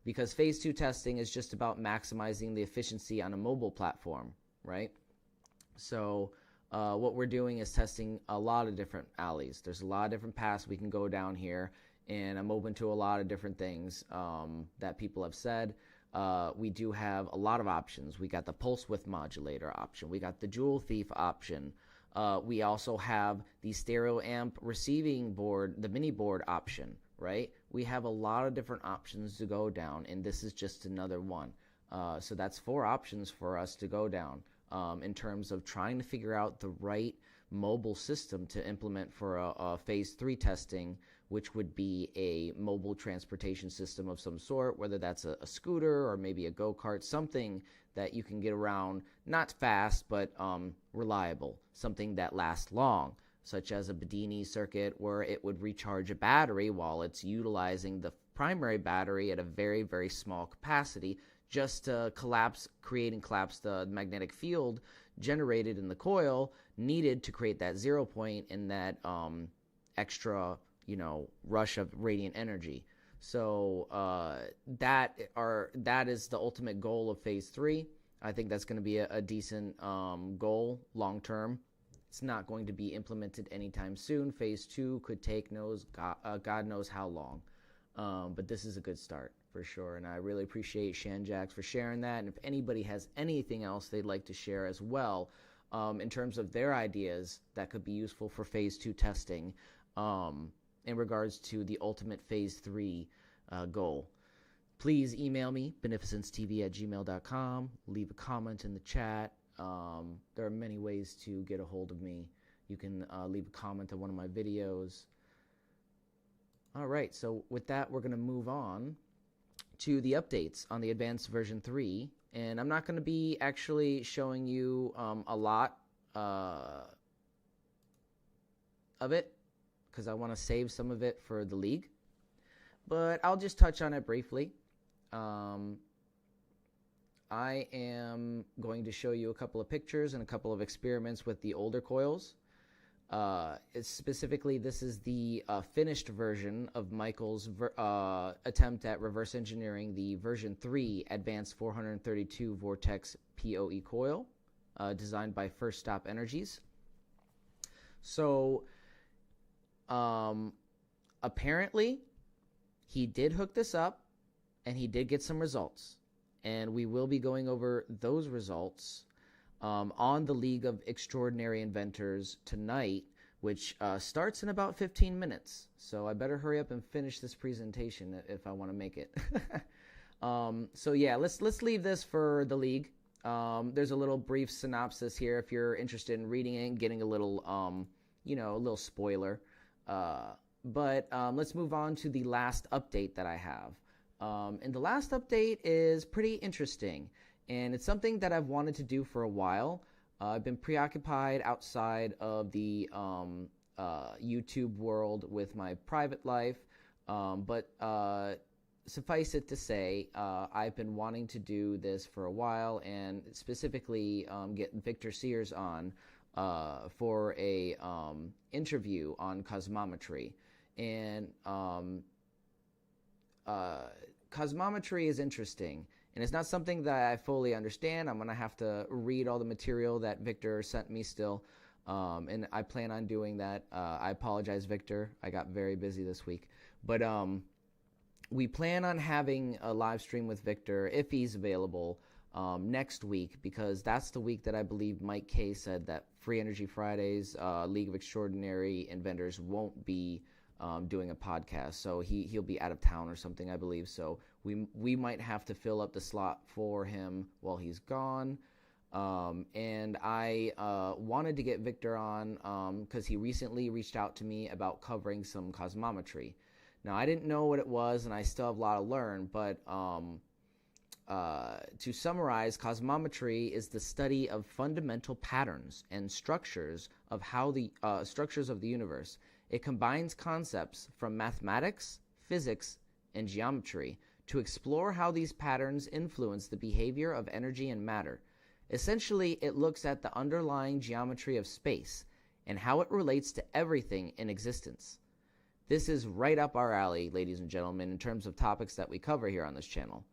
because phase 2 testing is just about maximizing the efficiency on a mobile platform, right? So what we're doing is testing a lot of different alleys. There's a lot of different paths we can go down here, and I'm open to a lot of different things that people have said. We do have a lot of options. We got the pulse width modulator option. We got the jewel thief option. We also have the stereo amp receiving board, the mini board option, right? We have a lot of different options to go down, and this is just another one. So that's 4 options for us to go down in terms of trying to figure out the right mobile system to implement for a phase 3 testing, which would be a mobile transportation system of some sort, whether that's a scooter or maybe a go-kart, something that you can get around, not fast, but reliable, something that lasts long, such as a Bedini circuit where it would recharge a battery while it's utilizing the primary battery at a very, very small capacity, just to collapse the magnetic field generated in the coil needed to create that 0 point and that extra, rush of radiant energy. So that is the ultimate goal of phase 3. I think that's going to be a decent goal long term. It's not going to be implemented anytime soon. Phase 2 could take God knows how long. But this is a good start for sure, and I really appreciate Shanjax for sharing that. And if anybody has anything else they'd like to share as well in terms of their ideas that could be useful for phase 2 testing in regards to the ultimate phase 3 goal, please email me, beneficencetv@gmail.com. Leave a comment in the chat. There are many ways to get a hold of me. You can leave a comment on one of my videos. All right, so with that, we're going to move on to the updates on the advanced version 3. And I'm not going to be actually showing you a lot of it because I want to save some of it for the league. But I'll just touch on it briefly. I am going to show you a couple of pictures and a couple of experiments with the older coils. Specifically, this is the finished version of Michael's attempt at reverse engineering the version 3 advanced 432 vortex PoE coil designed by First Stop Energies. So apparently he did hook this up and he did get some results, and we will be going over those results on the League of Extraordinary Inventors tonight, which starts in about 15 minutes. So I better hurry up and finish this presentation if I want to make it. So yeah, let's leave this for the League. There's a little brief synopsis here if you're interested in reading it and getting a little, a little spoiler. But let's move on to the last update that I have. And the last update is pretty interesting. And it's something that I've wanted to do for a while. I've been preoccupied outside of the YouTube world with my private life. But suffice it to say, I've been wanting to do this for a while, and specifically get Victor Sears on for a interview on cosmometry. And cosmometry is interesting. And it's not something that I fully understand. I'm going to have to read all the material that Victor sent me still. And I plan on doing that. I apologize, Victor. I got very busy this week. But we plan on having a live stream with Victor, if he's available, next week, because that's the week that I believe Mike K said that Free Energy Fridays, League of Extraordinary Inventors won't be doing a podcast. So he'll be out of town or something, I believe. So we might have to fill up the slot for him while he's gone. And I wanted to get Victor on because he recently reached out to me about covering some cosmometry. Now, I didn't know what it was, and I still have a lot to learn, but to summarize, cosmometry is the study of fundamental patterns and structures of how the structures of the universe. It combines concepts from mathematics, physics, and geometry to explore how these patterns influence the behavior of energy and matter. Essentially, it looks at the underlying geometry of space and how it relates to everything in existence. This is right up our alley, ladies and gentlemen, in terms of topics that we cover here on this channel.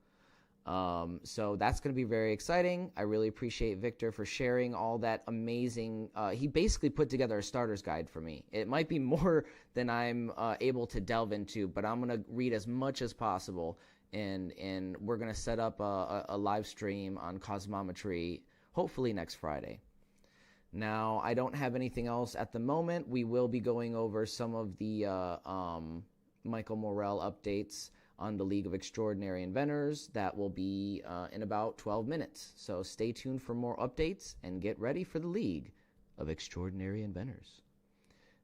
So that's going to be very exciting. I really appreciate Victor for sharing all that amazing. He basically put together a starter's guide for me. It might be more than I'm able to delve into, but I'm going to read as much as possible. And we're going to set up a live stream on cosmometry, hopefully next Friday. Now, I don't have anything else at the moment. We will be going over some of the Michael Morrell updates on the League of Extraordinary Inventors. That will be in about 12 minutes. So stay tuned for more updates and get ready for the League of Extraordinary Inventors.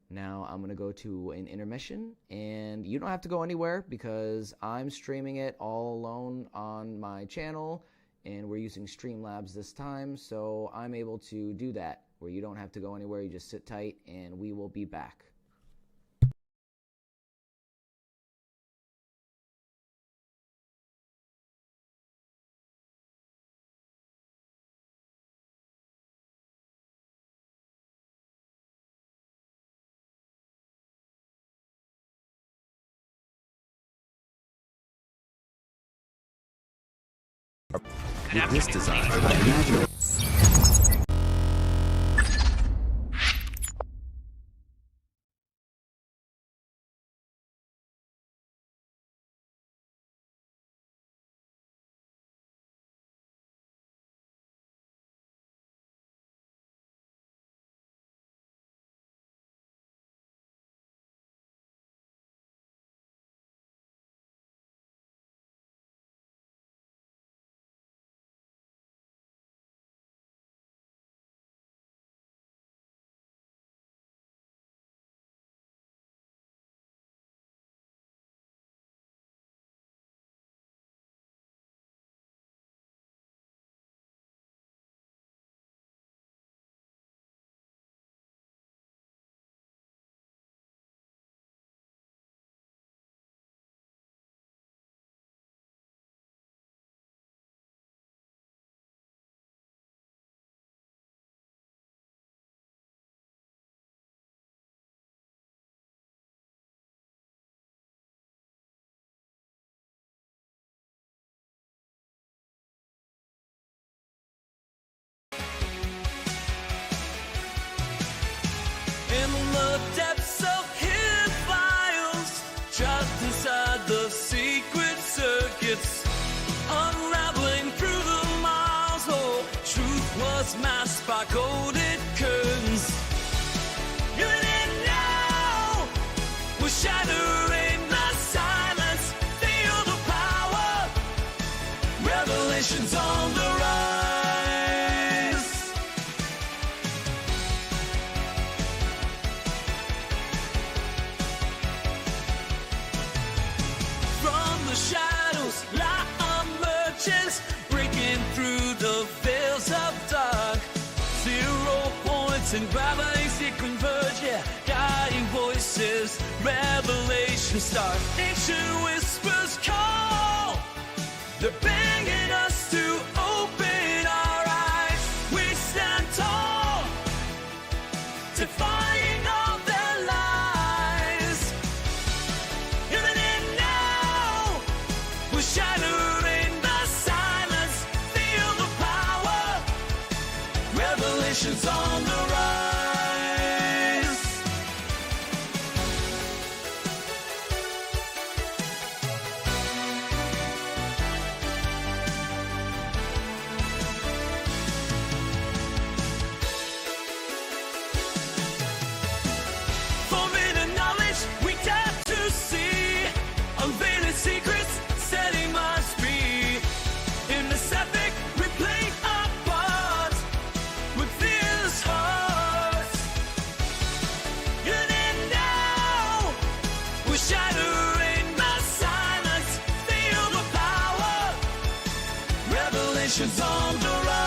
Now I'm going to go to an intermission, and you don't have to go anywhere because I'm streaming it all alone on my channel, and we're using Streamlabs this time, so I'm able to do that where you don't have to go anywhere. You just sit tight, and we will be back. With this design, imagine. In the depths of hidden files, trapped inside the secret circuits, unraveling through the miles. Oh, truth was masked by golden curtains. You didn't know, we're shattering the silence. Feel the power, revelations on the rise. Shadows, light emerges, breaking through the veils of dark. 0 points and gravity converge, yeah. Guiding voices, revelation start. Ancient whispers call, they're begging us to open our eyes. We stand tall, defying all their lies. Even in now, we're shattering the silence. Revelations on the rise. Forbidden knowledge we dare to see, unveiling secrets, setting minds free. In this epic, we play our part with fearless hearts. In and now, we're shattering the silence. Feel the power. Revelations on the rise.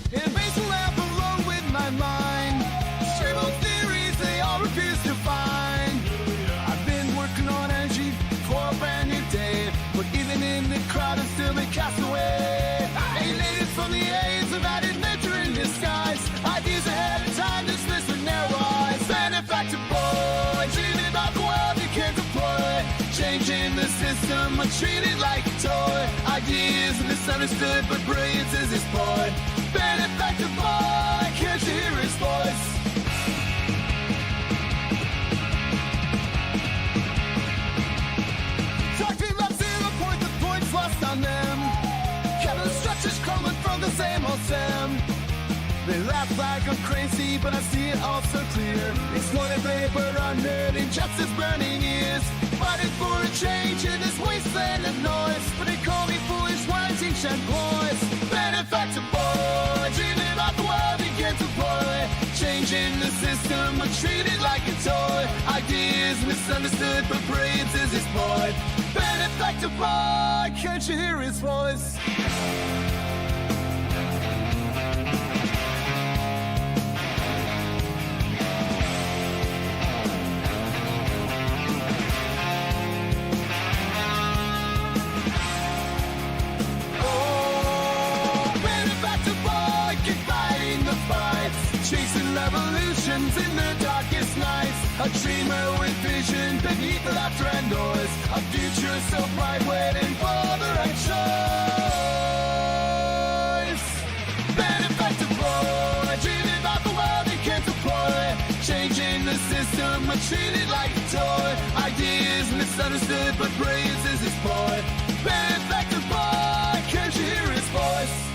Invasive lab alone with my mind. Stable theories, they all refuse to find. I've been working on energy for a brand new day, but even in the crowd, I'm still a castaway. Alienated from the A's of added nature in disguise. Ideas ahead of time, dismissed with narrow eyes. Benefactor boy, dreaming about the world you can't deploy. Changing the system, I'm treated like a toy. Ideas misunderstood, but brilliance is his boy. Benefactor boy, can't you hear his voice? Talking about 0 point, the points lost on them. Kevin structures crumbling from the same old Sam. They laugh like I'm crazy, but I see it all so clear. Exploited labor, unheard injustice, burning ears. Fighting for a change in this wasteland of noise. But they call me foolish, rising shed boys. Benefactor boy, dreaming about the world he can't deploy. Changing the system, but treated like a toy. Ideas misunderstood, but brilliance is his boy. Benefactor boy, can't you hear his voice? Chasing revolutions in the darkest nights. A dreamer with vision beneath the laughter and noise. A future so bright waiting for the right choice. Benefactor boy, dreaming about the world he can't deploy. Changing the system, but treated like a toy. Ideas misunderstood, but brilliance is his boy. Benefactor boy, can't you hear his voice?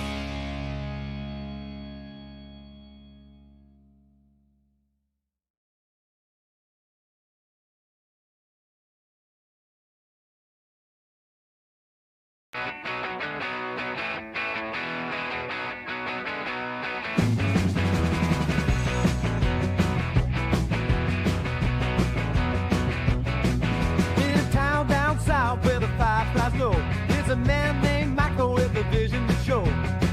There's a man named Michael with a vision to show.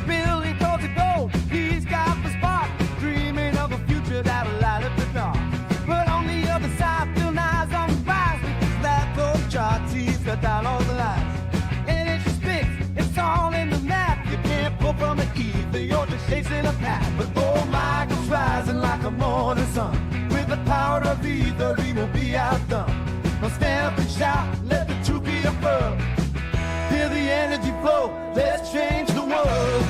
Building towards the goal, he's got the spark, dreaming of a future that'll light up the dark. But on the other side, Bill Nye's on the rise with his lab coat charts. He's cut down all the lies, and it's just fixed. It's all in the map. You can't pull from the ether, you're just chasing a path. But oh, Michael's rising like a morning sun. With the power of ether, he won't be outdone. Now stand up and shout, let the truth be affirmed. Feel the energy flow, let's change the world.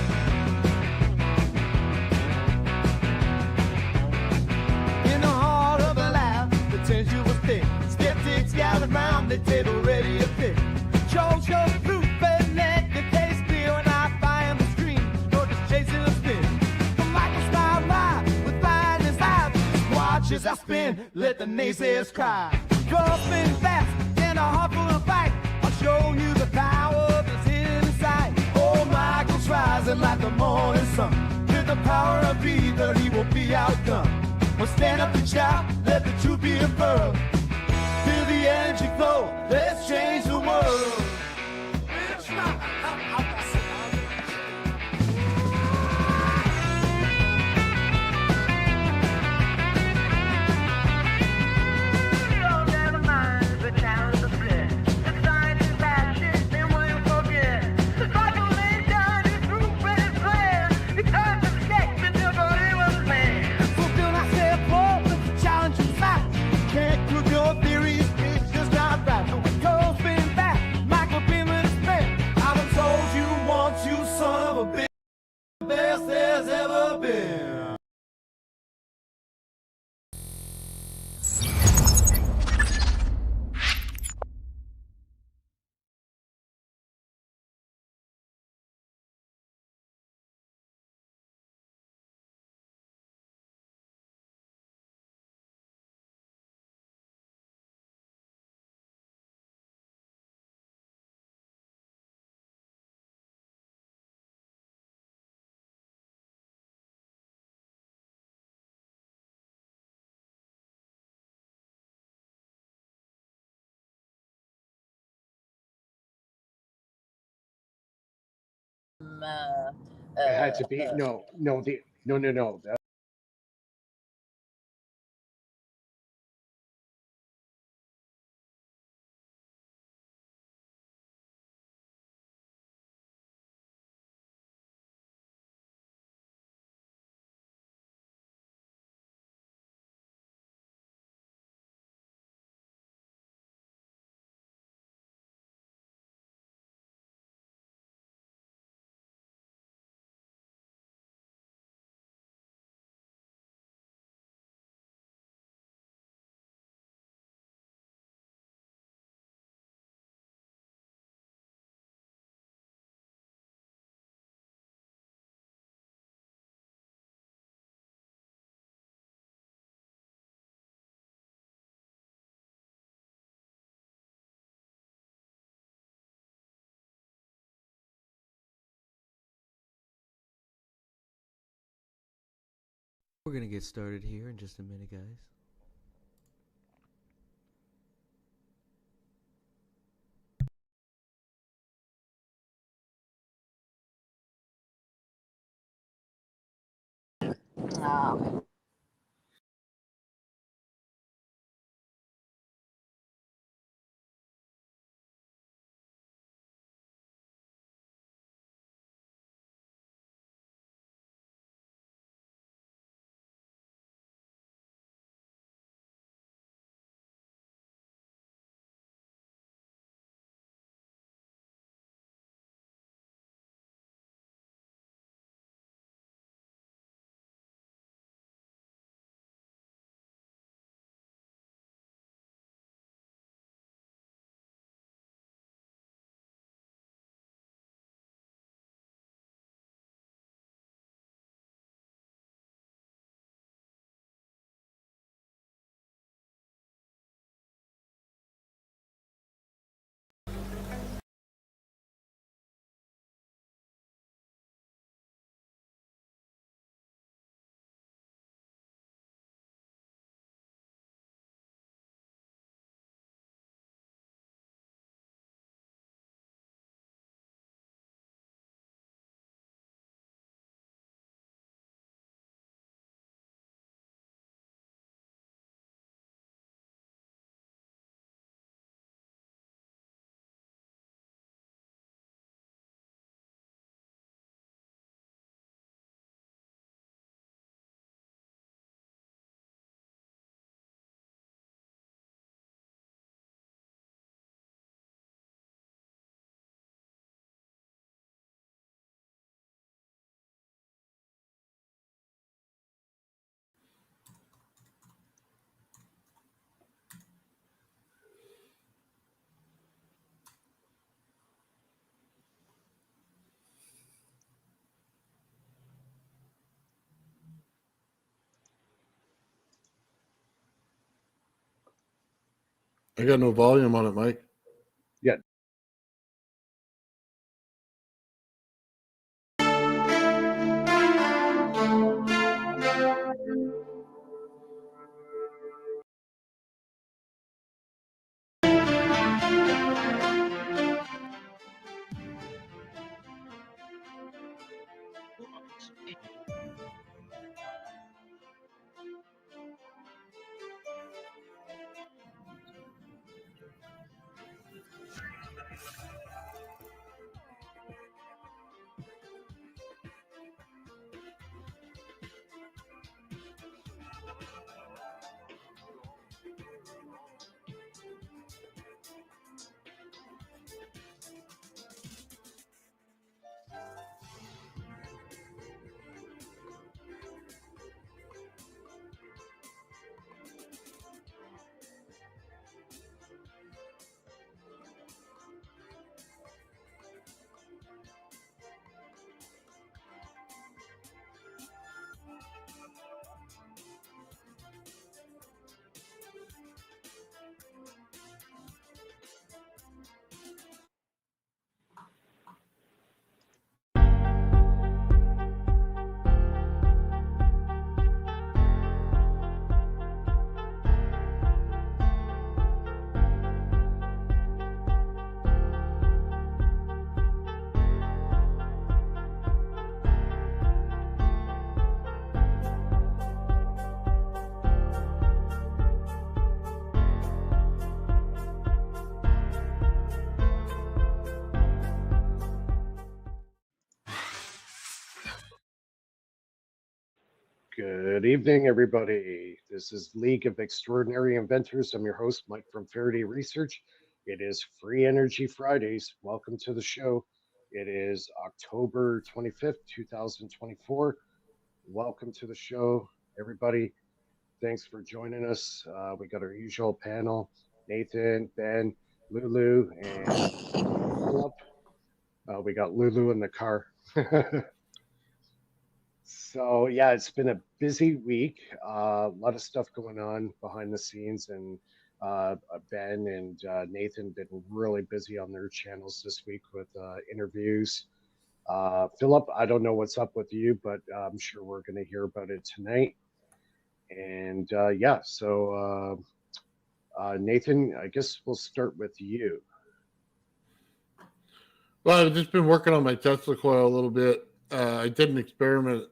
In the heart of the lab, the tension was thick. Skeptics gathered round the table ready to pick. Show proof, but let the case clear. And I find the stream, or just chasing a spin. But Michael smiled wide, with fire in his eyes. Watch as I spin, let the naysayers cry. Go spin fast, in a heart full of fight. I'll show you the power that's hidden inside. Oh, Michael's rising like the morning sun. With the power of ether, he won't be outdone. Well, stand up and shout, let the truth be affirmed. Feel the energy magic flow. Let's change the world. Fulfill myself, oh, with the challenge inside. Can't prove your theories, it's just not right. No control, spin back, microbeam and spin. I done told you once, you son of a bitch, the best there's ever been. It had to be no. We're gonna get started here in just a minute, guys. I got no volume on it, Mike. Yeah. Good evening, everybody. This is League of Extraordinary Inventors. I'm your host, Mike from Faraday Research. It is Free Energy Fridays. Welcome to the show. It is October 25th, 2024. Welcome to the show, everybody. Thanks for joining us. We got our usual panel, Nathan, Ben, Lulu, and Philip. We got Lulu in the car. So yeah, it's been a busy week. A lot of stuff going on behind the scenes, and Ben and Nathan been really busy on their channels this week with interviews. Philip, I don't know what's up with you, but I'm sure we're going to hear about it tonight. And yeah, so Nathan, I guess we'll start with you. Well, I've just been working on my Tesla coil a little bit. I did an experiment.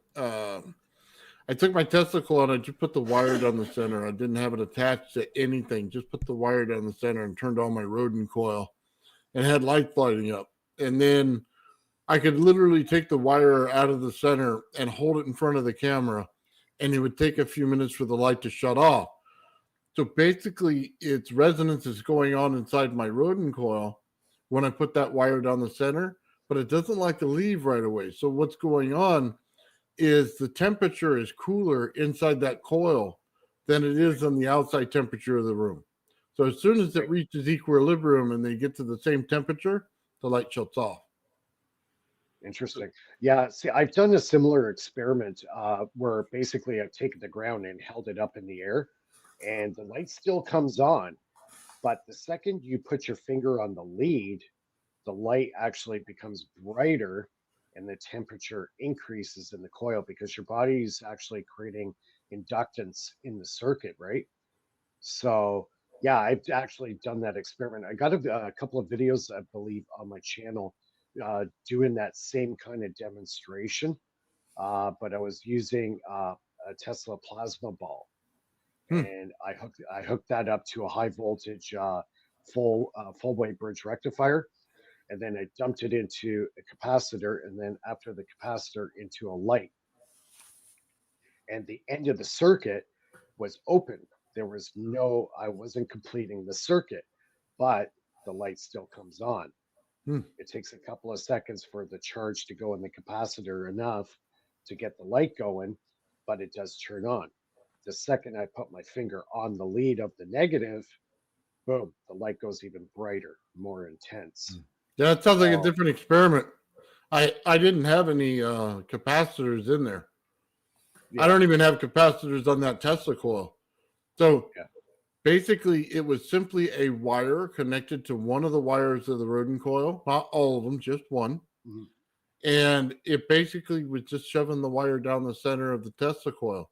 I took my Tesla coil and I just put the wire down the center. I didn't have it attached to anything. Just put the wire down the center and turned on my Rodin coil and had lights lighting up. And then I could literally take the wire out of the center and hold it in front of the camera, and it would take a few minutes for the light to shut off. So basically, its resonance is going on inside my Rodin coil when I put that wire down the center, but it doesn't like to leave right away. So what's going on is the temperature is cooler inside that coil than it is on the outside temperature of the room. So as soon as it reaches equilibrium and they get to the same temperature, the light shuts off. Interesting. Yeah, see, I've done a similar experiment where basically I've taken the ground and held it up in the air, and the light still comes on. But the second you put your finger on the lead, the light actually becomes brighter and the temperature increases in the coil because your body is actually creating inductance in the circuit, right? So, yeah, I've actually done that experiment. I got a couple of videos, I believe, on my channel doing that same kind of demonstration, but I was using a Tesla plasma ball, and I hooked that up to a high voltage full weight bridge rectifier, and then I dumped it into a capacitor, and then after the capacitor into a light. And the end of the circuit was open. There was no, I wasn't completing the circuit, but the light still comes on. It takes a couple of seconds for the charge to go in the capacitor enough to get the light going, but it does turn on. The second I put my finger on the lead of the negative, boom, the light goes even brighter, more intense. Yeah, that sounds like a different experiment. I didn't have any capacitors in there. Yeah. I don't even have capacitors on that Tesla coil. So basically, it was simply a wire connected to one of the wires of the Rodin coil, not all of them, just one. Mm-hmm. And it basically was just shoving the wire down the center of the Tesla coil.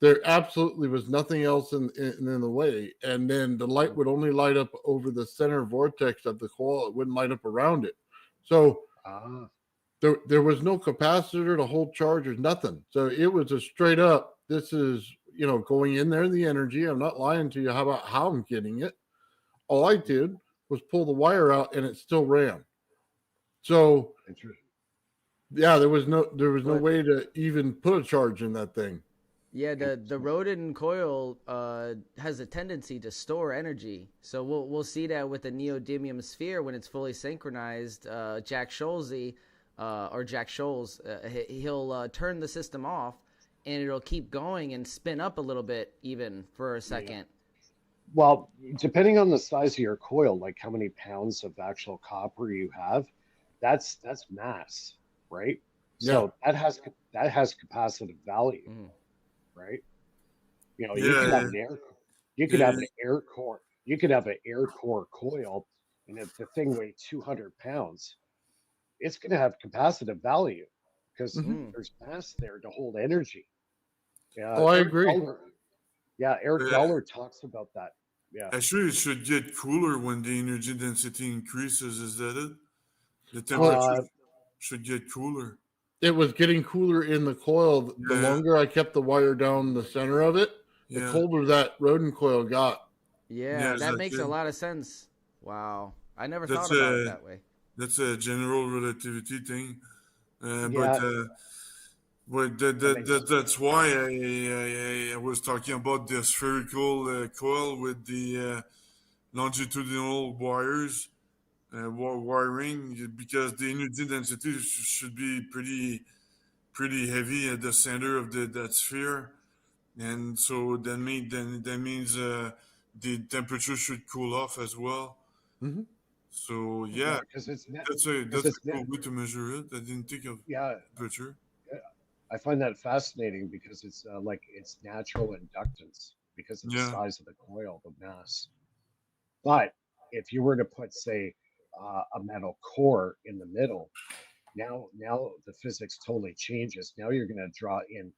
There absolutely was nothing else in the way. And then the light would only light up over the center vortex of the coil. It wouldn't light up around it. So there was no capacitor to hold charge or nothing. So it was a straight up, this is, going in there, the energy. I'm not lying to you about how I'm getting it. All I did was pull the wire out and it still ran. So yeah, there was no way to even put a charge in that thing. Yeah, the Rodin coil has a tendency to store energy, so we'll see that with the neodymium sphere when it's fully synchronized. Jack Scholes, he'll turn the system off, and it'll keep going and spin up a little bit even for a second. Yeah. Well, depending on the size of your coil, like how many pounds of actual copper you have, that's mass, right? Yeah. So that has capacitive value. Right? You could have an air, have an air core, you could have an air core coil, and if the thing weighs 200 pounds, it's going to have capacitive value because there's mass there to hold energy. I agree. Eric Dollar talks about that. Yeah. Actually, it should get cooler when the energy density increases. Is that it? The temperature should get cooler. It was getting cooler in the coil. The longer I kept the wire down the center of it, the colder that Rodin coil got. Yeah, that makes a lot of sense. Wow. I never thought about it that way. That's a general relativity thing. But But that's why I was talking about the spherical coil with the longitudinal wires, wiring, because the energy density should be pretty heavy at the center of that sphere, and so that means the temperature should cool off as well. Mm-hmm. So Yeah, yeah, because that's a cool way to measure it. I didn't think of yeah, temperature. I find that fascinating because it's like it's natural inductance because of the Yeah. size of the coil, the mass. But if you were to put, say, a metal core in the middle, now the physics totally changes. Now you're going to draw in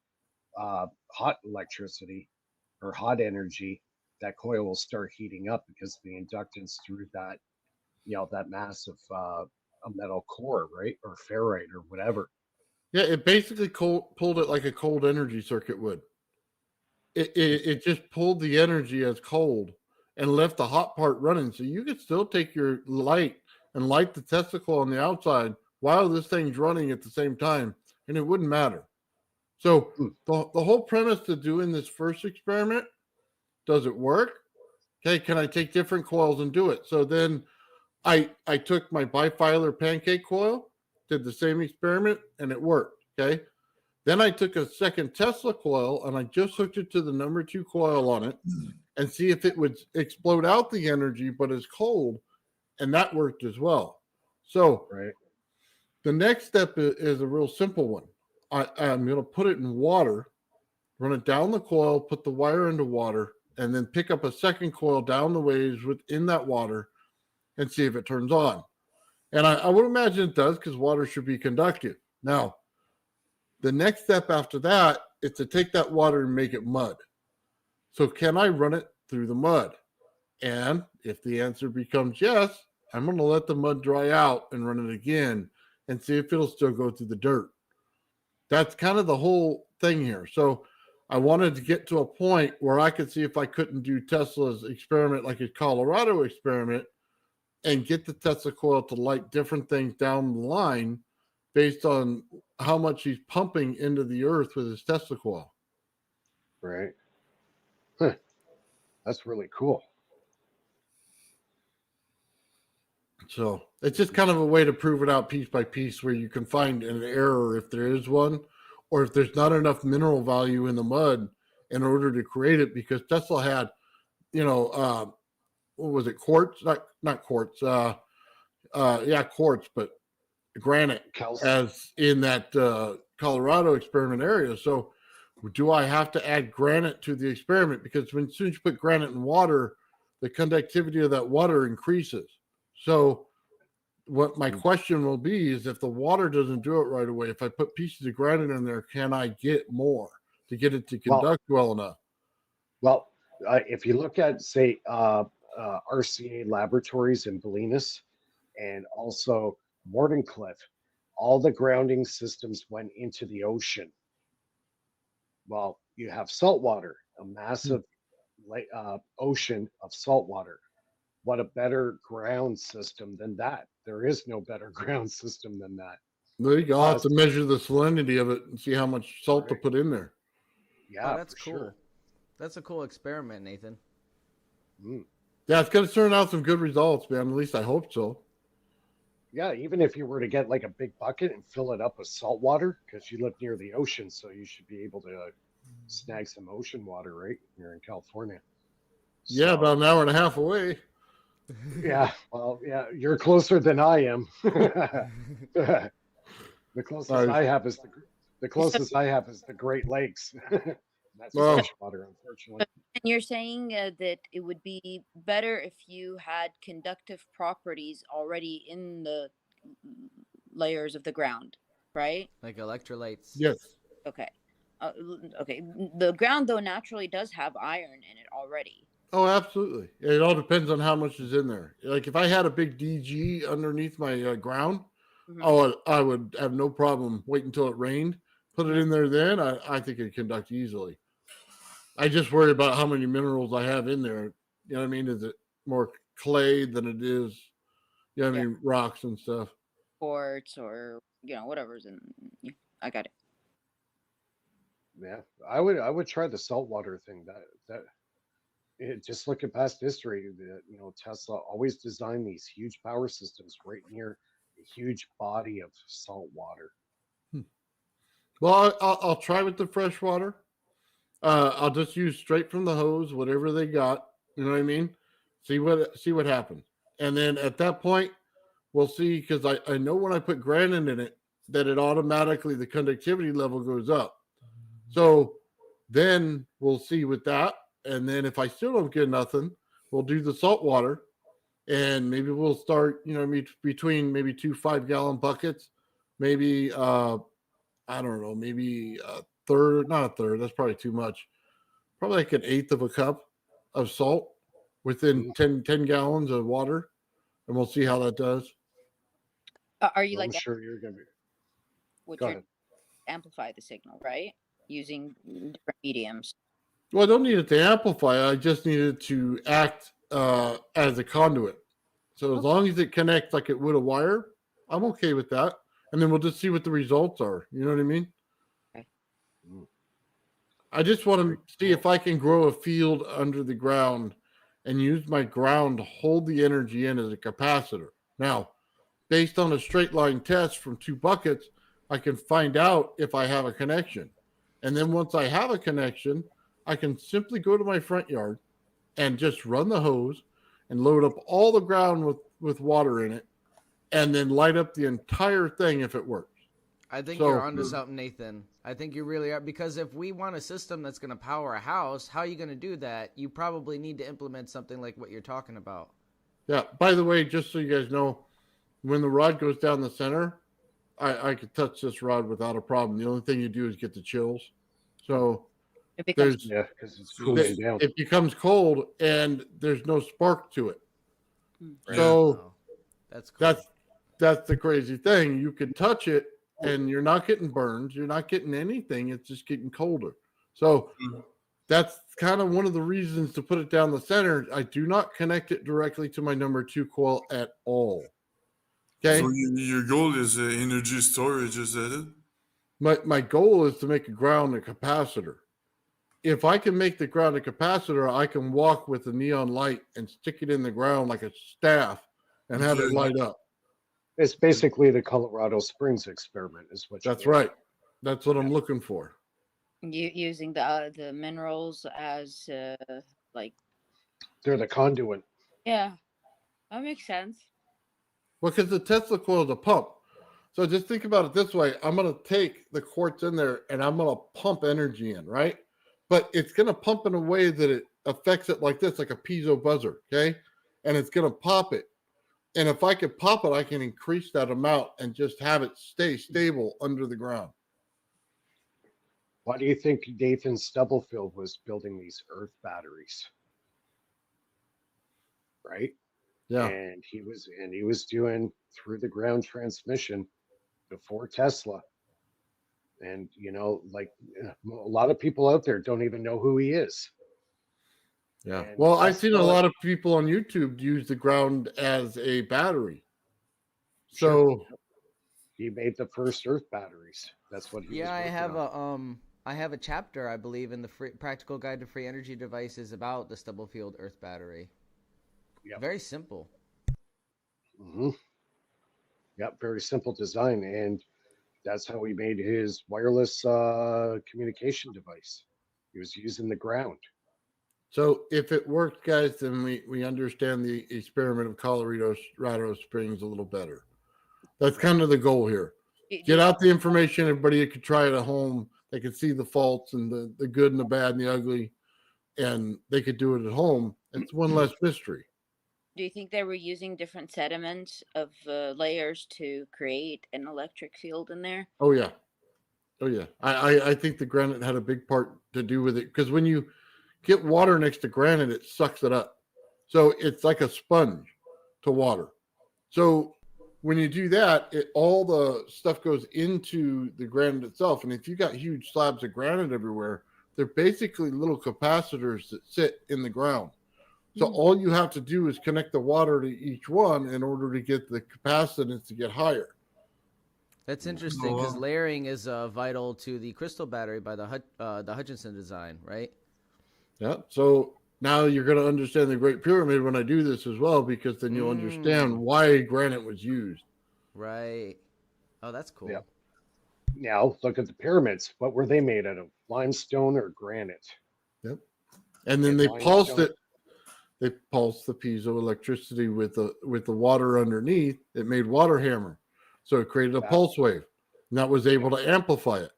hot electricity or hot energy. That coil will start heating up because of the inductance through that, that mass of a metal core, right, or ferrite or whatever. Yeah, it basically pulled it like a cold energy circuit would. It just pulled the energy as cold and left the hot part running. So you could still take your light and light the testicle on the outside while this thing's running at the same time, and it wouldn't matter. So Hmm. the whole premise to doing this first experiment, does it work? Okay, can I take different coils and do it? So then I took my bifilar pancake coil, did the same experiment, and it worked. Okay. Then I took a second Tesla coil and I just hooked it to the number 2 coil on it and see if it would explode out the energy, but it's cold, and that worked as well. So Right. the next step is a real simple one. I'm going to put it in water, run it down the coil, put the wire into water, and then pick up a second coil down the waves within that water and see if it turns on. And I would imagine it does because water should be conductive. Now, the next step after that is to take that water and make it mud. So can I run it through the mud? And if the answer becomes yes, I'm going to let the mud dry out and run it again and see if it'll still go through the dirt. That's kind of the whole thing here. So I wanted to get to a point where I could see if I couldn't do Tesla's experiment like a Colorado experiment and get the Tesla coil to light different things down the line based on how much he's pumping into the earth with his Tesla coil. Right. Huh. That's really cool. So it's just kind of a way to prove it out piece by piece where you can find an error if there is one, or if there's not enough mineral value in the mud in order to create it, because Tesla had, what was it? Quartz, not quartz. Quartz, but granite as in that Colorado experiment area. So do I have to add granite to the experiment? Because as soon as you put granite in water, the conductivity of that water increases. So what my question will be is, if the water doesn't do it right away, if I put pieces of granite in there, can I get more to get it to conduct well enough? Well, if you look at, say, RCA Laboratories in Bolinas and also Mordencliff, all the grounding systems went into the ocean. Well, you have salt water, a massive ocean of salt water. What a better ground system than that. There is no better ground system than that. There you go. I'll have to measure the salinity of it and see how much salt to put in there. Yeah, that's cool. Sure. That's a cool experiment, Nathan. Yeah, it's going to turn out some good results, man. At least I hope so. Yeah, even if you were to get like a big bucket and fill it up with salt water, because you live near the ocean, so you should be able to snag some ocean water, right? You're in California. Yeah, about an hour and a half away. Yeah, well, yeah, you're closer than I am. The closest I have is the Great Lakes. That's fresh water, unfortunately. And you're saying that it would be better if you had conductive properties already in the layers of the ground, right? Like electrolytes. Yes. Okay. Okay. The ground, though, naturally does have iron in it already. Oh, absolutely. It all depends on how much is in there. Like if I had a big DG underneath my ground, I would have no problem waiting until it rained, put it in there then. I think it'd conduct easily. I just worry about how many minerals I have in there. You know what I mean? Is it more clay than it is, I mean, rocks and stuff? Quartz or, whatever's in. I got it. Yeah, I would try the saltwater thing. Just looking past history, Tesla always designed these huge power systems right near a huge body of salt water. Well, I'll try with the fresh water. I'll just use straight from the hose, whatever they got. You know what I mean? See what happens, and then at that point, we'll see, because I know when I put granite in it that it automatically, the conductivity level goes up. So then we'll see with that, and then if I still don't get nothing, we'll do the salt water, and maybe we'll start, between maybe 2 5-gallon buckets, maybe I don't know, maybe a third, not a third, that's probably too much. Probably like an eighth of a cup of salt within 10 gallons of water, and we'll see how that does. Are you I'm like sure you're gonna be. what Go you're ahead. amplify the signal, right? Using different mediums. Well, I don't need it to amplify. I just need it to act as a conduit. So as long as it connects like it would a wire, I'm okay with that. And then we'll just see what the results are. You know what I mean? Okay. I just want Very to see if I can grow a field under the ground and use my ground to hold the energy in as a capacitor. Now, based on a straight line test from 2 buckets, I can find out if I have a connection. And then once I have a connection, I can simply go to my front yard and just run the hose and load up all the ground with water in it, and then light up the entire thing if it works. I think So- you're onto something, Nathan. I think you really are, because if we want a system that's going to power a house, how are you going to do that? You probably need to implement something like what you're talking about. Yeah. By the way, just so you guys know, when the rod goes down the center, I could touch this rod without a problem. The only thing you do is get the chills. So It becomes Yeah, because it's cooling down. it becomes cold and there's no spark to it. Hmm. So Oh, that's cool. that's the crazy thing. You can touch it and you're not getting burns. You're not getting anything. It's just getting colder. So that's kind of one of the reasons to put it down the center. I do not connect it directly to my number 2 coil at all. Okay. So your goal is energy storage, is that it? My goal is to make a ground a capacitor. If I can make the ground a capacitor, I can walk with a neon light and stick it in the ground like a staff and have it light up. It's basically the Colorado Springs experiment, is what. That's right. That's what I'm looking for. using the minerals as like They're the conduit. yeah, that makes sense. Well, because the Tesla coil is a pump. So just think about it this way. I'm going to take the quartz in there and I'm going to pump energy in, right? But it's going to pump in a way that it affects it like this, like a piezo buzzer, okay? And it's going to pop it. And if I could pop it, I can increase that amount and just have it stay stable under the ground. Why do you think Nathan Stubblefield was building these earth batteries? Right? Yeah. And he was doing through the ground transmission before Tesla. And like a lot of people out there don't even know who he is. Yeah. And Well, I've seen a Tesla- lot of people on YouTube use the ground as a battery. Sure. So He made the first earth batteries. That's what he was Yeah, I working have on. I have a chapter, I believe, in the Practical Guide to Free Energy Devices about the Stubblefield Earth Battery. Yep. Very simple. Mm-hmm. Yep, very simple design, and that's how he made his wireless communication device. He was using the ground. So if it works, guys, then we understand the experiment of Colorado Springs a little better. That's kind of the goal here. Get out the information. Everybody could try it at home. They could see the faults and the good and the bad and the ugly, and they could do it at home. It's one less mystery. Do you think they were using different sediments of layers to create an electric field in there? Oh yeah. Oh yeah. I think the granite had a big part to do with it, because when you get water next to granite, it sucks it up. So it's like a sponge to water. So when you do that, all the stuff goes into the granite itself. And if you got huge slabs of granite everywhere, they're basically little capacitors that sit in the ground. So all you have to do is connect the water to each one in order to get the capacitance to get higher. That's interesting because layering is vital to the crystal battery by the Hutchinson design, right? Yeah. So now you're going to understand the Great Pyramid when I do this as well, because then you'll understand why granite was used. Right. Oh, that's cool. Yeah. Now look at the pyramids. What were they made out of? Limestone or granite? Yep. And then they pulsed it. They pulsed the piezoelectricity with the water underneath. It made water hammer, so it created a pulse wave, and that was able to amplify it.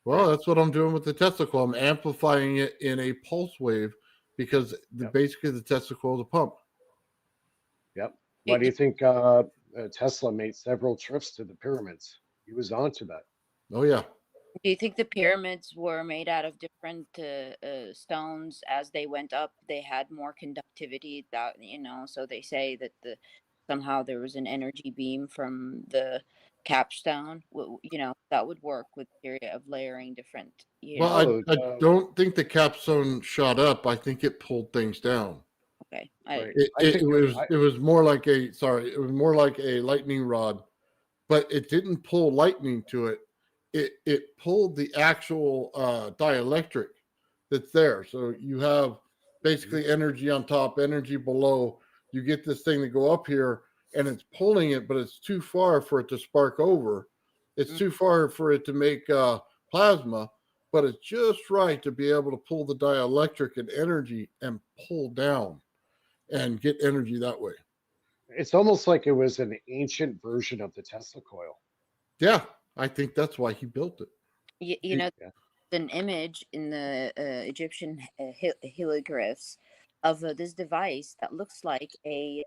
Well, that's what I'm doing with the Tesla coil. I'm amplifying it in a pulse wave because basically the Tesla coil is a pump. Yep. Why do you think Tesla made several trips to the pyramids? He was onto that. Oh yeah. Do you think the pyramids were made out of different stones as they went up? They had more conductivity, that so they say that somehow there was an energy beam from the capstone. That would work with theory of layering different. Well, I don't think the capstone shot up. I think it pulled things down. Okay. It was more like a lightning rod, but it didn't pull lightning to it. It pulled the actual dielectric that's there. So you have basically energy on top, energy below. You get this thing to go up here, and it's pulling it, but it's too far for it to spark over. It's too far for it to make plasma, but it's just right to be able to pull the dielectric and energy and pull down and get energy that way. It's almost like it was an ancient version of the Tesla coil. Yeah, I think that's why he built it. An image in the Egyptian hieroglyphs of this device that looks like a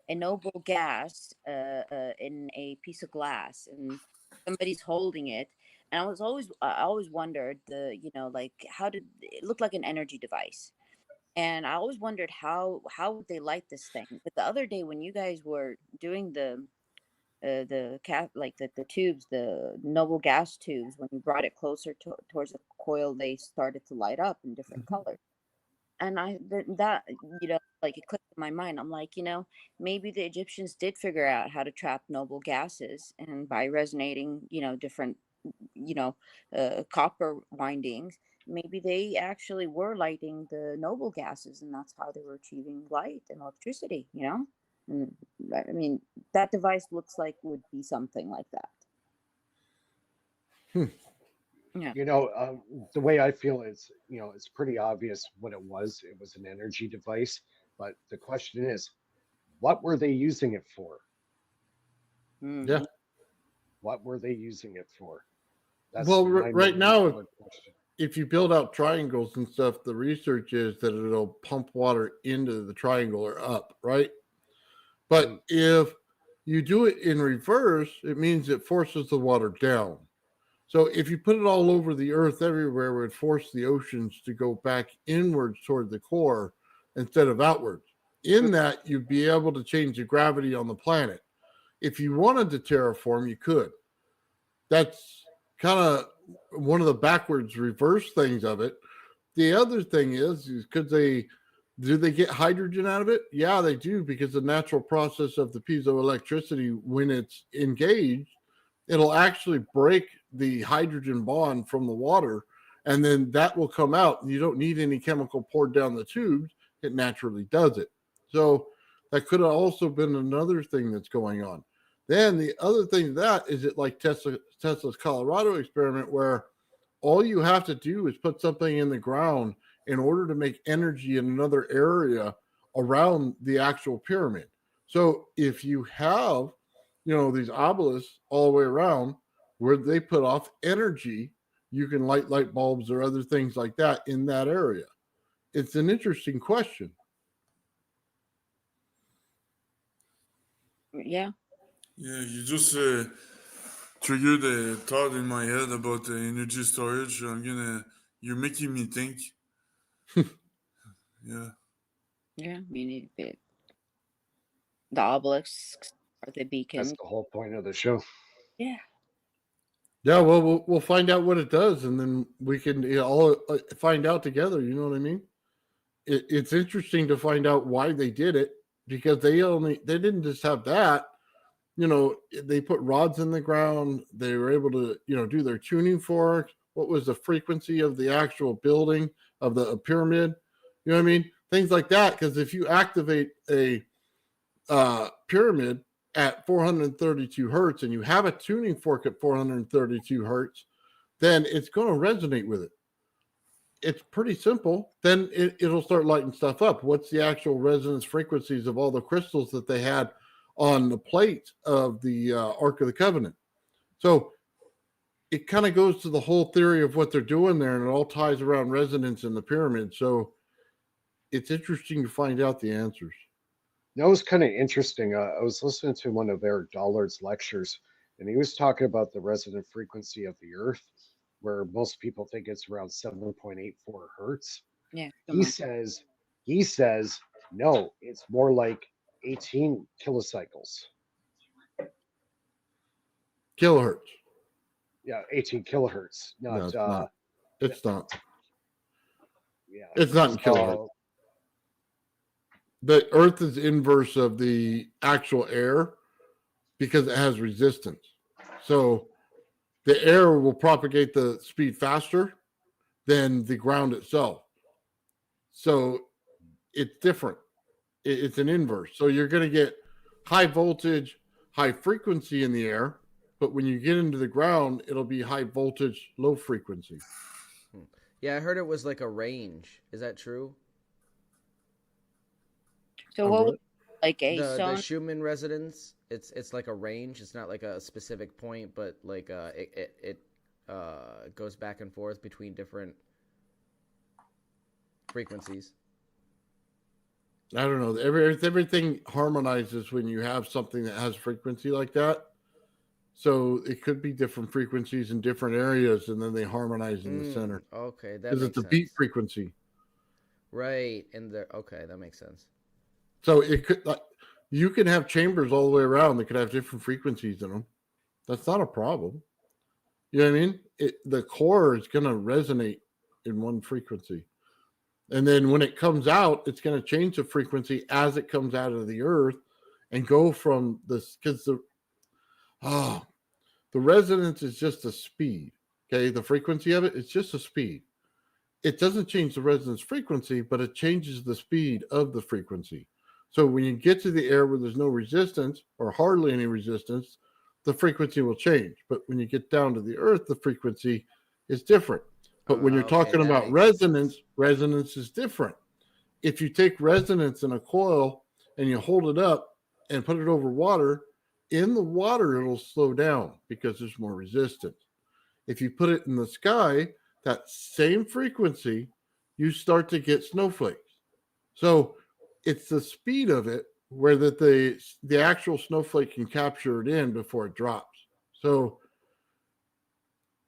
noble gas in a piece of glass, and somebody's holding it. And I always wondered how did it look like an energy device? And I always wondered how would they light this thing. But the other day when you guys were doing the tubes, the noble gas tubes, when you brought it closer towards the coil, they started to light up in different colors. And it clicked in my mind. I'm like, maybe the Egyptians did figure out how to trap noble gases, and by resonating, different, copper windings, maybe they actually were lighting the noble gases, and that's how they were achieving light and electricity, And I mean, that device looks like would be something like that. Yeah. The way I feel is, it's pretty obvious what it was. It was an energy device, but the question is, what were they using it for? Yeah. What were they using it for? That's right now, if you build out triangles and stuff, the research is that it'll pump water into the triangle or up, right? But if you do it in reverse, it means it forces the water down. So if you put it all over the earth everywhere, it would force the oceans to go back inwards toward the core instead of outwards. In that, you'd be able to change the gravity on the planet. If you wanted to terraform, you could. That's kind of one of the backwards reverse things of it. The other thing is because do they get hydrogen out of it? Yeah, they do, because the natural process of the piezoelectricity, when it's engaged, it'll actually break the hydrogen bond from the water, and then that will come out. You don't need any chemical poured down the tubes. It naturally does it. So that could have also been another thing that's going on. Then the other thing that is it like Tesla's Colorado experiment, where all you have to do is put something in the ground in order to make energy in another area around the actual pyramid. So if you have, these obelisks all the way around where they put off energy, you can light bulbs or other things like that in that area. It's an interesting question. Yeah. Yeah, you just triggered a thought in my head about the energy storage. You're making me think. Yeah. Yeah, we need it. The obelisks are the beacons. That's the whole point of the show. Yeah. Yeah, well, we'll find out what it does, and then we can all find out together. You know what I mean? It's interesting to find out why they did it, because they didn't just have that. they put rods in the ground. They were able to, do their tuning forks. What was the frequency of the actual building of the pyramid? You know what I mean? Things like that. Because if you activate a pyramid at 432 hertz and you have a tuning fork at 432 hertz, then it's going to resonate with it. It's pretty simple. Then it'll start lighting stuff up. What's the actual resonance frequencies of all the crystals that they had on the plate of the Ark of the Covenant? So it kind of goes to the whole theory of what they're doing there, and it all ties around resonance in the pyramid. So it's interesting to find out the answers. That was kind of interesting. I was listening to one of Eric Dollard's lectures, and he was talking about the resonant frequency of the Earth, where most people think it's around 7.84 hertz. Yeah. He says, no, it's more like 18 kilocycles. Kilohertz. Yeah, 18 kilohertz. Not. No, it's not. It's not. Yeah. It's not in kilohertz. The Earth is inverse of the actual air because it has resistance. So the air will propagate the speed faster than the ground itself. So it's different. It's an inverse. So you're going to get high voltage, high frequency in the air, but when you get into the ground, it'll be high voltage, low frequency. Yeah, I heard it was like a range. Is that true? So what would, like the Schumann resonance? It's like a range. It's not like a specific point, but like it goes back and forth between different frequencies. I don't know. Everything harmonizes when you have something that has frequency like that. So it could be different frequencies in different areas, and then they harmonize in the center. Okay, that because makes it's a beat frequency. Right, and okay, that makes sense. So it could, you can have chambers all the way around that could have different frequencies in them. That's not a problem. You know what I mean? The core is going to resonate in one frequency. And then when it comes out, it's going to change the frequency as it comes out of the earth and go from this, because the resonance is just a speed. Okay. The frequency of it, it's just a speed. It doesn't change the resonance frequency, but it changes the speed of the frequency. So when you get to the air where there's no resistance or hardly any resistance, the frequency will change. But when you get down to the earth, the frequency is different. But when you're talking about resonance, resonance is different. If you take resonance in a coil and you hold it up and put it over water, in the water, it'll slow down because there's more resistance. If you put it in the sky, that same frequency, you start to get snowflakes. So it's the speed of it where that the actual snowflake can capture it in before it drops. So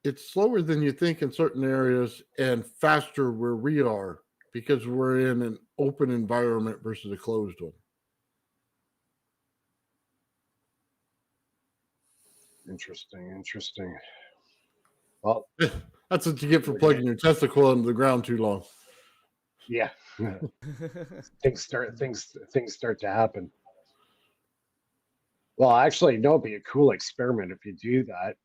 it's slower than you think in certain areas and faster where we are because we're in an open environment versus a closed one. Interesting. Well, that's what you get for plugging your Tesla coil into the ground too long. Yeah. things start to happen. Well, actually, no, it'd be a cool experiment if you do that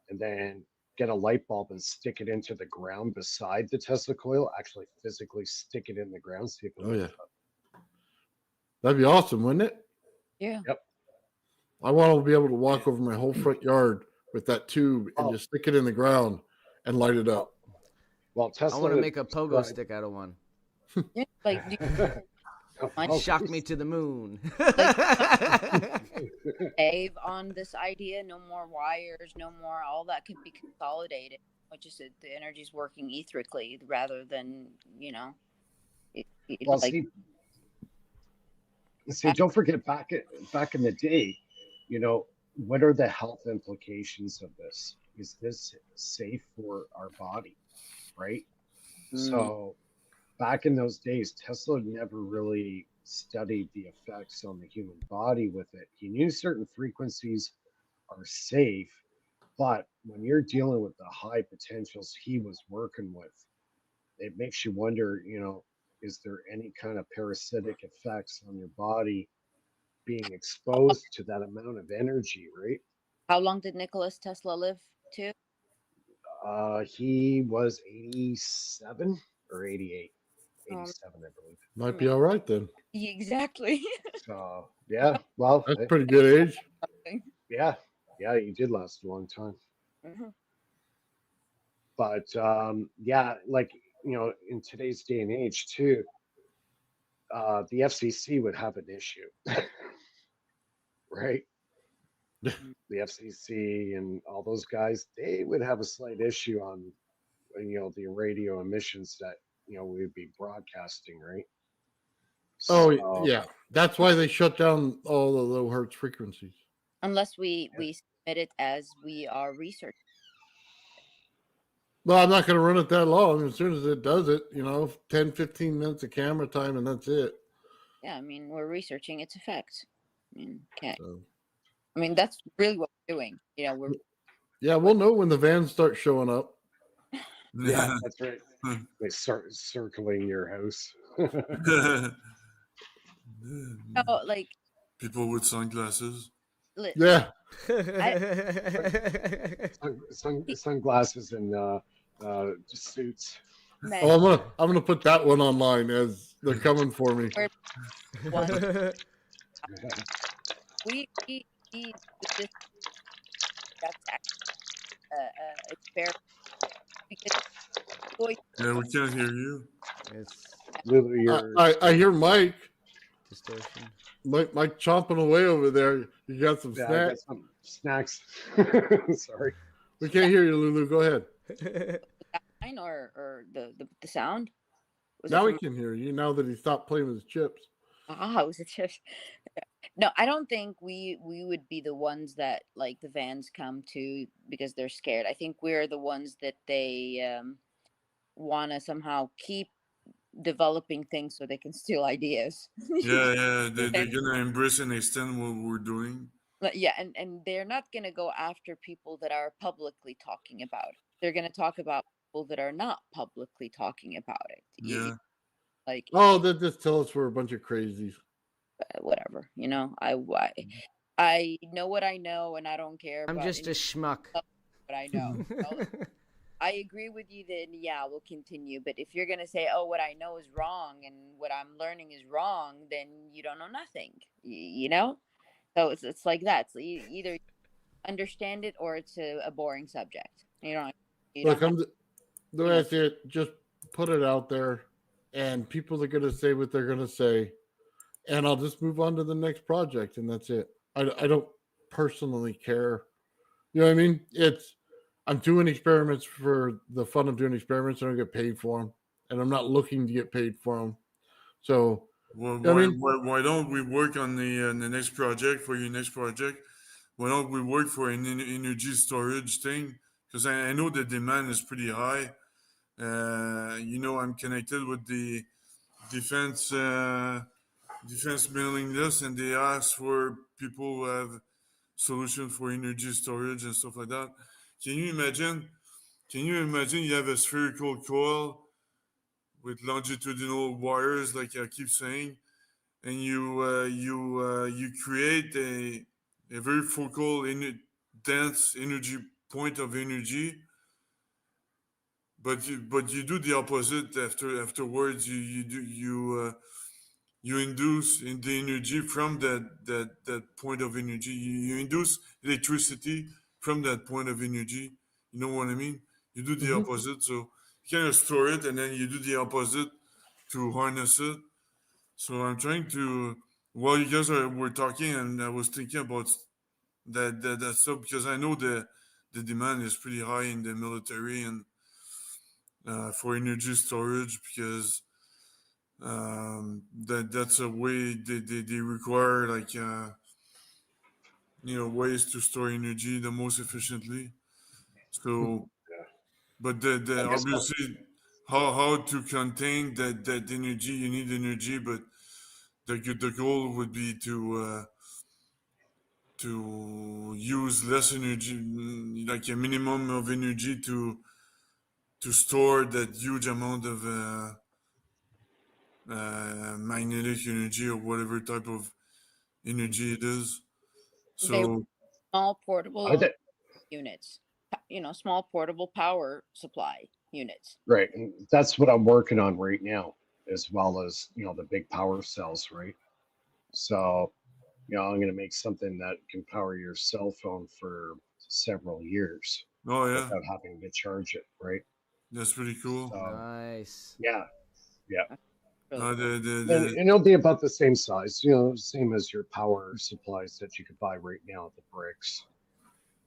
and then get a light bulb and stick it into the ground beside the Tesla coil, actually physically stick it in the ground, see if it lights up. That'd be awesome, wouldn't it? Yeah. Yep. I want to be able to walk over my whole front yard with that tube and just stick it in the ground and light it up. Well, Tesla, I want to make a pogo stick out of one. Yeah, like shock me to the moon. Dave, on this idea, no more wires, no more, all that can be consolidated. Which is the energy's working etherically rather than, well, like, see, don't forget back in the day, what are the health implications of this? Is this safe for our body, right? So back in those days, Tesla never really studied the effects on the human body with it. He knew certain frequencies are safe, but when you're dealing with the high potentials he was working with, it makes you wonder, is there any kind of parasitic effects on your body being exposed to that amount of energy, right? How long did Nicholas Tesla live to? He was 87 or 88. Um, 87, I believe. Might be all right then. Exactly. So yeah, well, That's pretty good age. yeah, he did last a long time. Mhm. But yeah, like in today's day and age too, the FCC would have an issue, right? The FCC and all those guys, they would have a slight issue on the radio emissions that we'd be broadcasting, right? Oh So, yeah, that's why they shut down all the low hertz frequencies. Unless we submit it as we are researching. Well, I'm not going to run it that long. As soon as it does it, 10, 15 minutes of camera time, and that's it. Yeah, I mean, we're researching its effects. I mean, okay. So, I mean, that's really what we're doing. We're yeah, we'll know when the vans start showing up. yeah, that's right. They start circling your house. like People with sunglasses. Yeah. Sunglasses and suits. Oh, I'm gonna put that one online as they're coming for me. we this that's experiment because Yeah, we can't hear you. I hear Mike. Distortion. Mike chomping away over there. You got some Yeah, snacks? I got some snacks. Sorry. We can't hear you, Lulu. Go ahead. Mine or the sound? Now we can hear you. Now that he stopped playing with his chips. Was it chips? No, I don't think we would be the ones that like the vans come to because they're scared. I think we're the ones that they want to somehow keep developing things so they can steal ideas. Yeah, they're gonna embrace and extend what we're doing. Yeah, and they're not gonna go after people that are publicly talking about it. They're gonna talk about people that are not publicly talking about it. Yeah. Like, oh, they just tell us we're a bunch of crazies. Whatever, I know what I know, and I don't care. I'm just a schmuck. But I know. I agree with you. Then yeah, we'll continue. But if you're gonna say, "Oh, what I know is wrong," and what I'm learning is wrong, then you don't know nothing. So it's like that. So you either understand it or it's a boring subject. Look, the way I see it, just put it out there, and people are going to say what they're going to say, and I'll just move on to the next project, and that's it. I don't personally care. You know what I mean? I'm doing experiments for the fun of doing experiments. I don't get paid for them, and I'm not looking to get paid for them. So, well, why, why don't we work on the next project for your next project? Why don't we work for an energy storage thing? Because I know the demand is pretty high. I'm connected with the defense mailing list, and they ask for people who have solution for energy storage and stuff like that. Can you imagine you have a spherical coil with longitudinal wires, like I keep saying, and you create a very focal, dense energy point of energy, but you do the opposite afterwards. You induce in the energy from that point of energy. You induce electricity from that point of energy. You know what I mean? You do the opposite. So you kind of store it, and then you do the opposite to harness it. So I'm trying to. While you guys were talking, and I was thinking about that stuff, because I know the demand is pretty high in the military and for energy storage, because that's a way they require, like ways to store energy the most efficiently. So but the obviously how to contain that energy, you need energy, but the goal would be to use less energy, like a minimum of energy to store that huge amount of magnetic energy or whatever type of energy it is. They So small portable I think units, small portable power supply units. right, and that's what I'm working on right now, as well as the big power cells, right? So I'm going to make something that can power your cell phone for several years oh yeah, without having to charge it, right? that's pretty cool. So Nice. yeah, yeah. Really cool. And it'll be about the same size, same as your power supplies that you could buy right now at the bricks.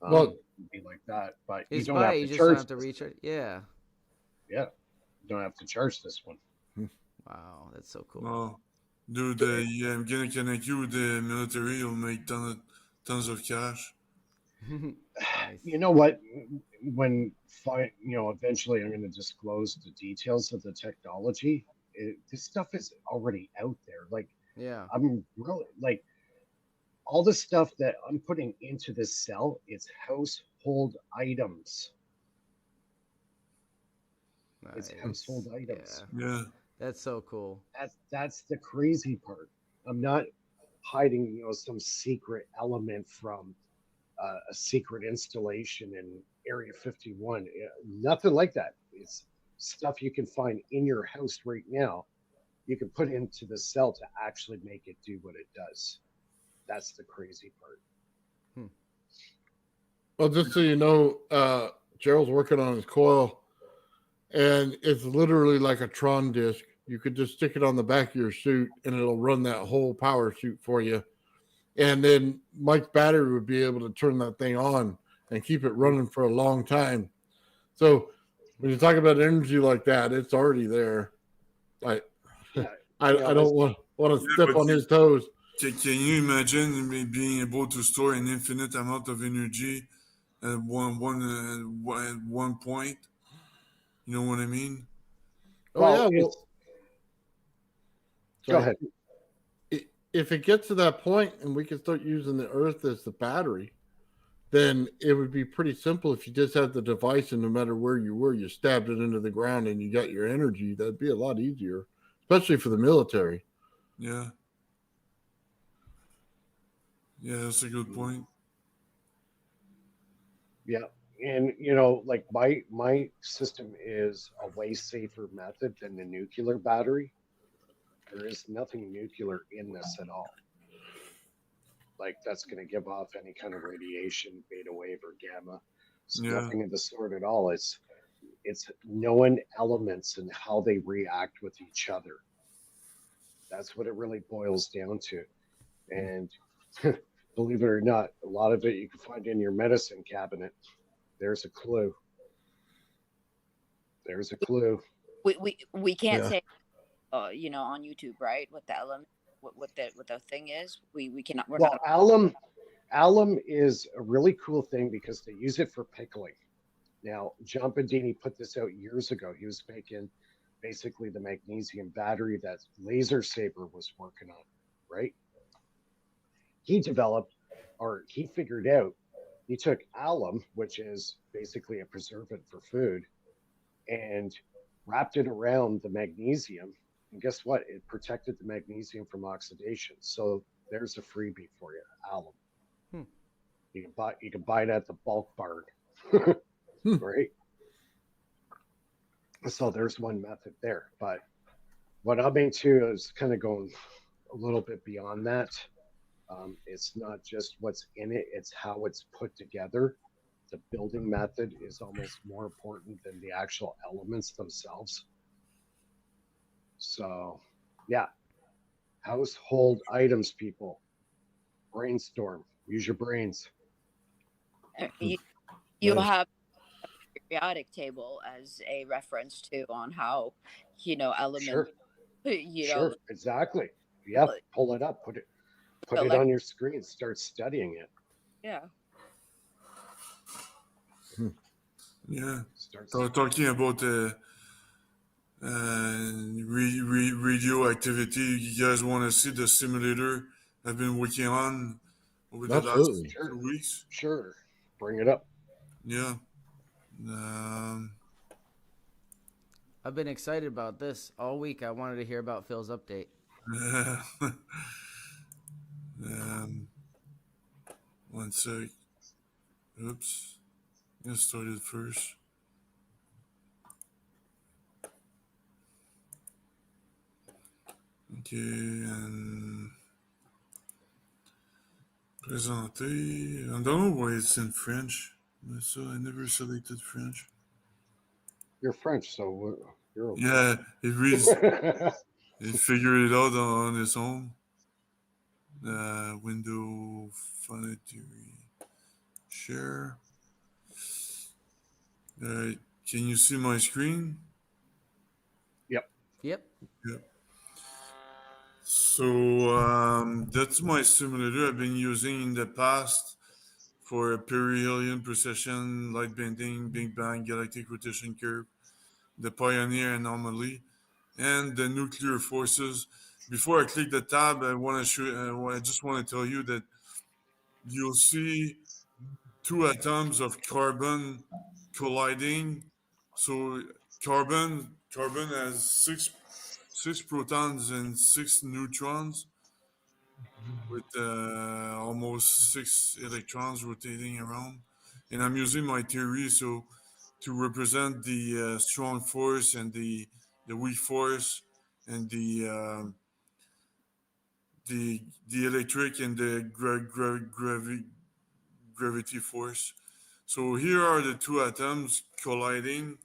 Well, It'd be like that, but you It's don't buy have it, to you just don't charge have to this. recharge. Yeah. Yeah, you don't have to charge this one. Wow, that's so cool. Oh, dude, yeah, I'm gonna connect you with the military. You'll make tons of cash. Nice. You know what? When eventually I'm going to disclose the details of the technology. This stuff is already out there. Like Yeah. I'm really like all the stuff that I'm putting into this cell. It's household items. It's household Nice. items. Yeah. Yeah, That's so cool. That's the crazy part. I'm not hiding some secret element from a secret installation in Area 51. Nothing like that. It's stuff you can find in your house right now. You can put into the cell to actually make it do what it does. That's the crazy part. well, just so you know, Gerald's working on his coil, and it's literally like a Tron disc. You could just stick it on the back of your suit, and it'll run that whole power suit for you. And then Mike's battery would be able to turn that thing on and keep it running for a long time. So when you talk about energy like that, it's already there. Like Yeah, I don't want to step but on his toes. can you imagine me being able to store an infinite amount of energy at one point? You know what I mean? Oh well, yeah, it's well, go sorry. ahead. If it gets to that point and we can start using the Earth as the battery, then it would be pretty simple if you just had the device and no matter where you were, you stabbed it into the ground and you got your energy. That'd be a lot easier, especially for the military. Yeah. Yeah, that's a good point. Yeah, and like my system is a way safer method than the nuclear battery. There is nothing nuclear in this at all. Like that's going to give off any kind of radiation, beta wave or gamma. It's Yeah. nothing of the sort at all. It's knowing elements and how they react with each other. That's what it really boils down to. And believe it or not, a lot of it you can find in your medicine cabinet. There's a clue. There's a clue. We can't Yeah. say on YouTube, right? What the element, what the thing is. We cannot. We're Well, not. alum is a really cool thing because they use it for pickling. Now, John Bedini put this out years ago. He was making basically the magnesium battery that Laser Saber was working on, right? He developed, or he figured out, he took alum, which is basically a preservative for food, and wrapped it around the magnesium. And guess what? It protected the magnesium from oxidation. So there's a freebie for you, alum. You can buy it at the bulk barn, right? So there's one method there. But what I'm into is kind of going a little bit beyond that. It's not just what's in it; it's how it's put together. The building method is almost more important than the actual elements themselves. So, yeah, household items, people. Brainstorm. Use your brains. You Nice. have a periodic table as a reference to on how element Sure, you sure, know exactly. Yeah, like, pull it up, put it elect- on your screen, start studying it. yeah. Yeah. Start. So talking about radioactivity, you guys want to see the simulator I've been working on over the last Absolutely. Sure, 2 weeks? sure. Bring it up. Yeah. Um, I've been excited about this all week. I wanted to hear about Phil's update. Um, One sec. Oops. I started first. Okay, and présenter. I don't know why it's in French. So I never selected French. You're French, so you're okay. Yeah, it reads. It figured it out on its own. Window Faraday share. Uh, can you see my screen? Yep. Yep. Yep. So that's my simulator I've been using in the past for a perihelion precession, light bending, Big Bang, galactic rotation curve, the Pioneer anomaly, and the nuclear forces. Before I click the tab, I want to show. I just want to tell you that you'll see two atoms of carbon colliding. So carbon has six protons and six neutrons, with almost six electrons rotating around. And I'm using my theory to represent the strong force and the weak force, and the electric and the gravity force. So here are the two atoms colliding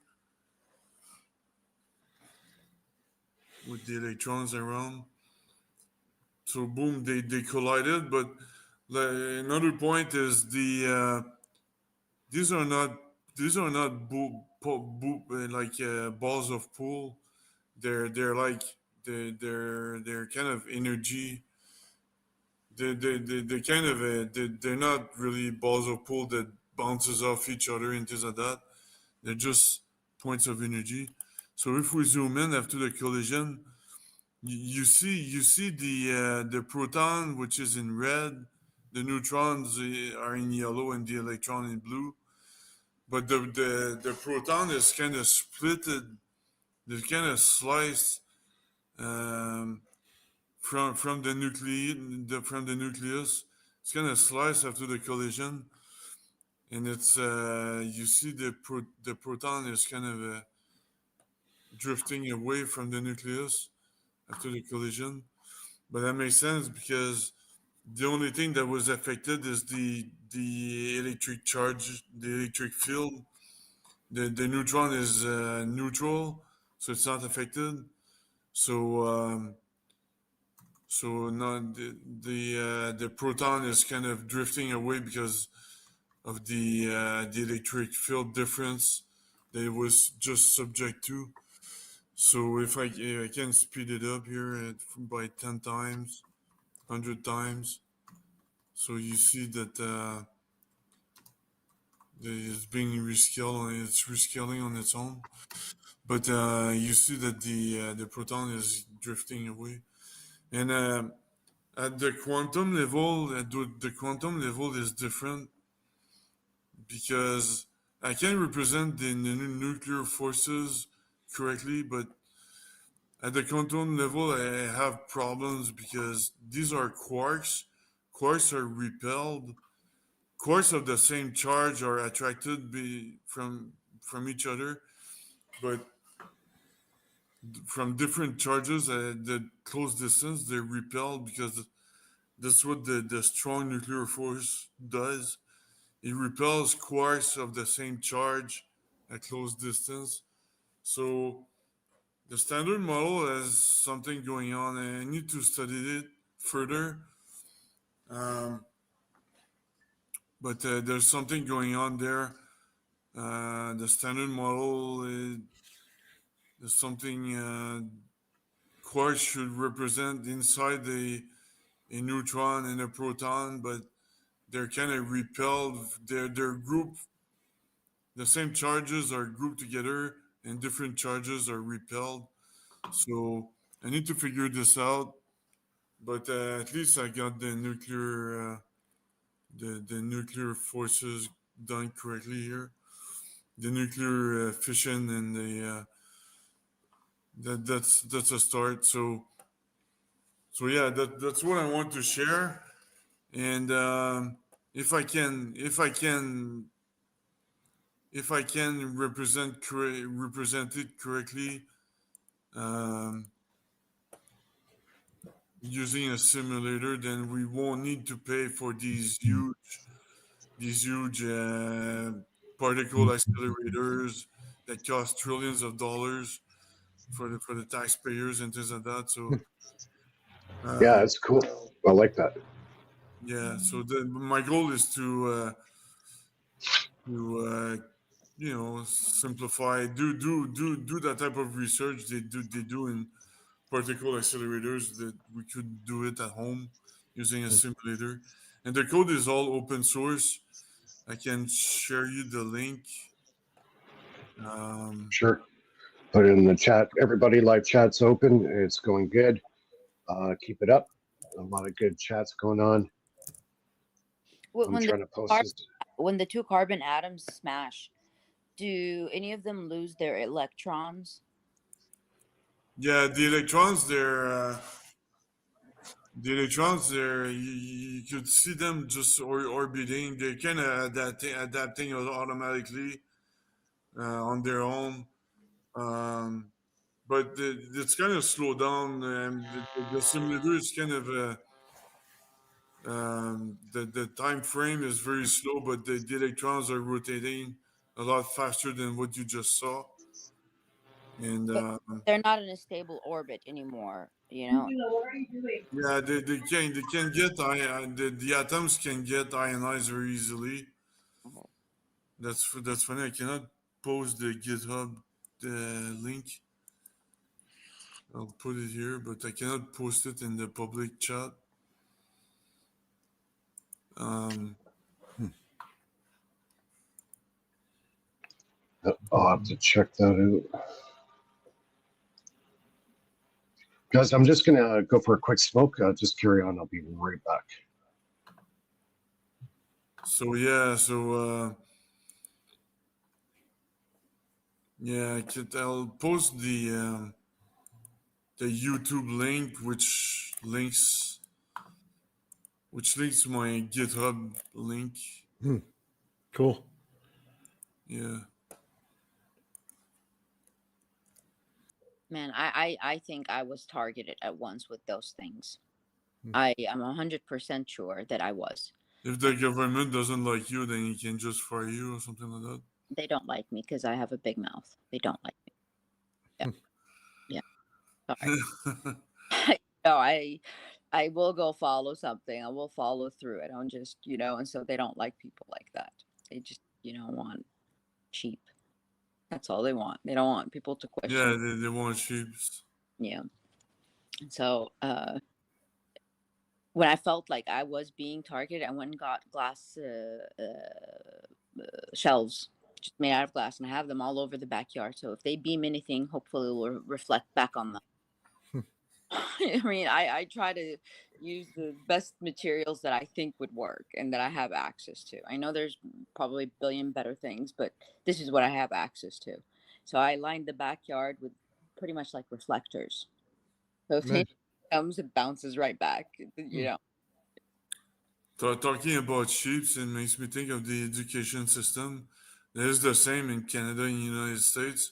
with the electrons around. So boom, they collided. But another point is these are not like balls of pool. They're like they're kind of energy. They kind of they're not really balls of pool that bounces off each other and things like that. They're just points of energy. So if we zoom in after the collision, you see the proton, which is in red, the neutrons are in yellow, and the electron in blue. But the proton is kind of splitted. They're kind of sliced um, from the nucleus. It's kind of sliced after the collision, and it's you see the proton is kind of drifting away from the nucleus after the collision. But that makes sense because the only thing that was affected is the electric charge, the electric field. The neutron is neutral, so it's not affected. So not the proton is kind of drifting away because of the electric field difference that it was just subject to. So if I can speed it up here by 10 times, 100 times, so you see that it's being rescaled, it's rescaling on its own. But you see that the proton is drifting away, and at the quantum level, the quantum level is different because I can represent the nuclear forces correctly, but at the quantum level, I have problems because these are quarks. Quarks are repelled. Quarks of the same charge are attracted from each other, but from different charges at the close distance, they're repelled because that's what the strong nuclear force does. It repels quarks of the same charge at close distance. So the standard model has something going on, and I need to study it further. Um, but there's something going on there. The standard model is something quarks should represent inside a neutron and a proton, but they're kind of repelled. They're grouped. The same charges are grouped together, and different charges are repelled. So I need to figure this out. But at least I got the nuclear forces done correctly here. The nuclear fission and the that's a start. So yeah, that's what I want to share. And if I can represent it correctly, um, using a simulator, then we won't need to pay for these huge particle accelerators that cost trillions of dollars for the taxpayers and things like that. So Yeah, uh, it's cool. I like that. yeah, so my goal is to simplify, do that type of research they do in particle accelerators, that we could do it at home using a simulator. And the code is all open source. I can share you the link. Sure. Put it in the chat. Everybody, live chat's open. It's going good. Keep it up. A lot of good chats going on. I'm trying to post this. When the two carbon atoms smash, do any of them lose their electrons? Yeah, the electrons, you could see them just orbiting. They're kind of adapting automatically on their own. But it's kind of slowed down. The simulator is kind of the time frame is very slow, but the electrons are rotating a lot faster than what you just saw. And But they're not in a stable orbit anymore, you know? yeah, they can get the atoms can get ionized very easily. That's funny. I cannot post the GitHub the link. I'll put it here, but I cannot post it in the public chat. I'll have to check that out. Guys, I'm just going to go for a quick smoke. Just carry on. I'll be right back. So yeah, yeah, I'll post the YouTube link, which links my GitHub link. Cool. Yeah. Man, I think I was targeted at once with those things. I am 100% sure that I was. If the government doesn't like you, then he can just fire you or something like that. They don't like me because I have a big mouth. They don't like me. Yeah. Yeah. Sorry. No, I will go follow something. I will follow through. I don't just, and so they don't like people like that. They just, want cheap. That's all they want. They don't want people to question. Yeah, they want sheeps. Yeah. So when I felt like I was being targeted, I went and got glass shelves just made out of glass, and I have them all over the backyard. So if they beam anything, hopefully it will reflect back on them. I mean, I try to use the best materials that I think would work and that I have access to. I know there's probably a billion better things, but this is what I have access to. So I lined the backyard with pretty much like reflectors. So if anything comes, it bounces right back, Talking about sheeps, it makes me think of the education system. It is the same in Canada and United States.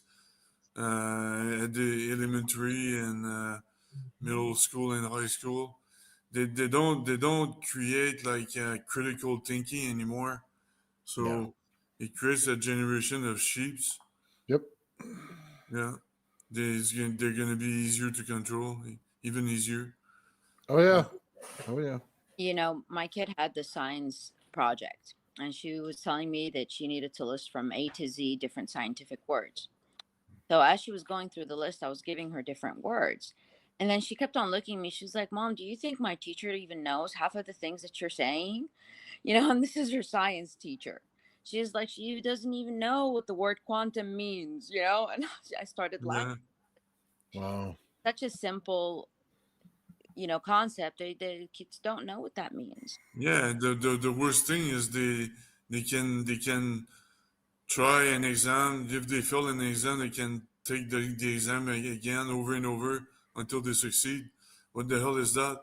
At the elementary and middle school and high school, they don't create like critical thinking anymore. So it creates a generation of sheeps. Yep. Yeah, they're gonna be easier to control, even easier. Oh yeah. Oh yeah. My kid had the science project, and she was telling me that she needed to list from A to Z different scientific words. So as she was going through the list, I was giving her different words. And then she kept on looking at me. She's like, Mom, do you think my teacher even knows half of the things that you're saying? And this is her science teacher. She's like, she doesn't even know what the word quantum means, And I started laughing. Wow. Such a simple, concept. The kids don't know what that means. Yeah, the worst thing is they can try an exam. If they fail an exam, they can take the exam again over and over until they succeed. What the hell is that?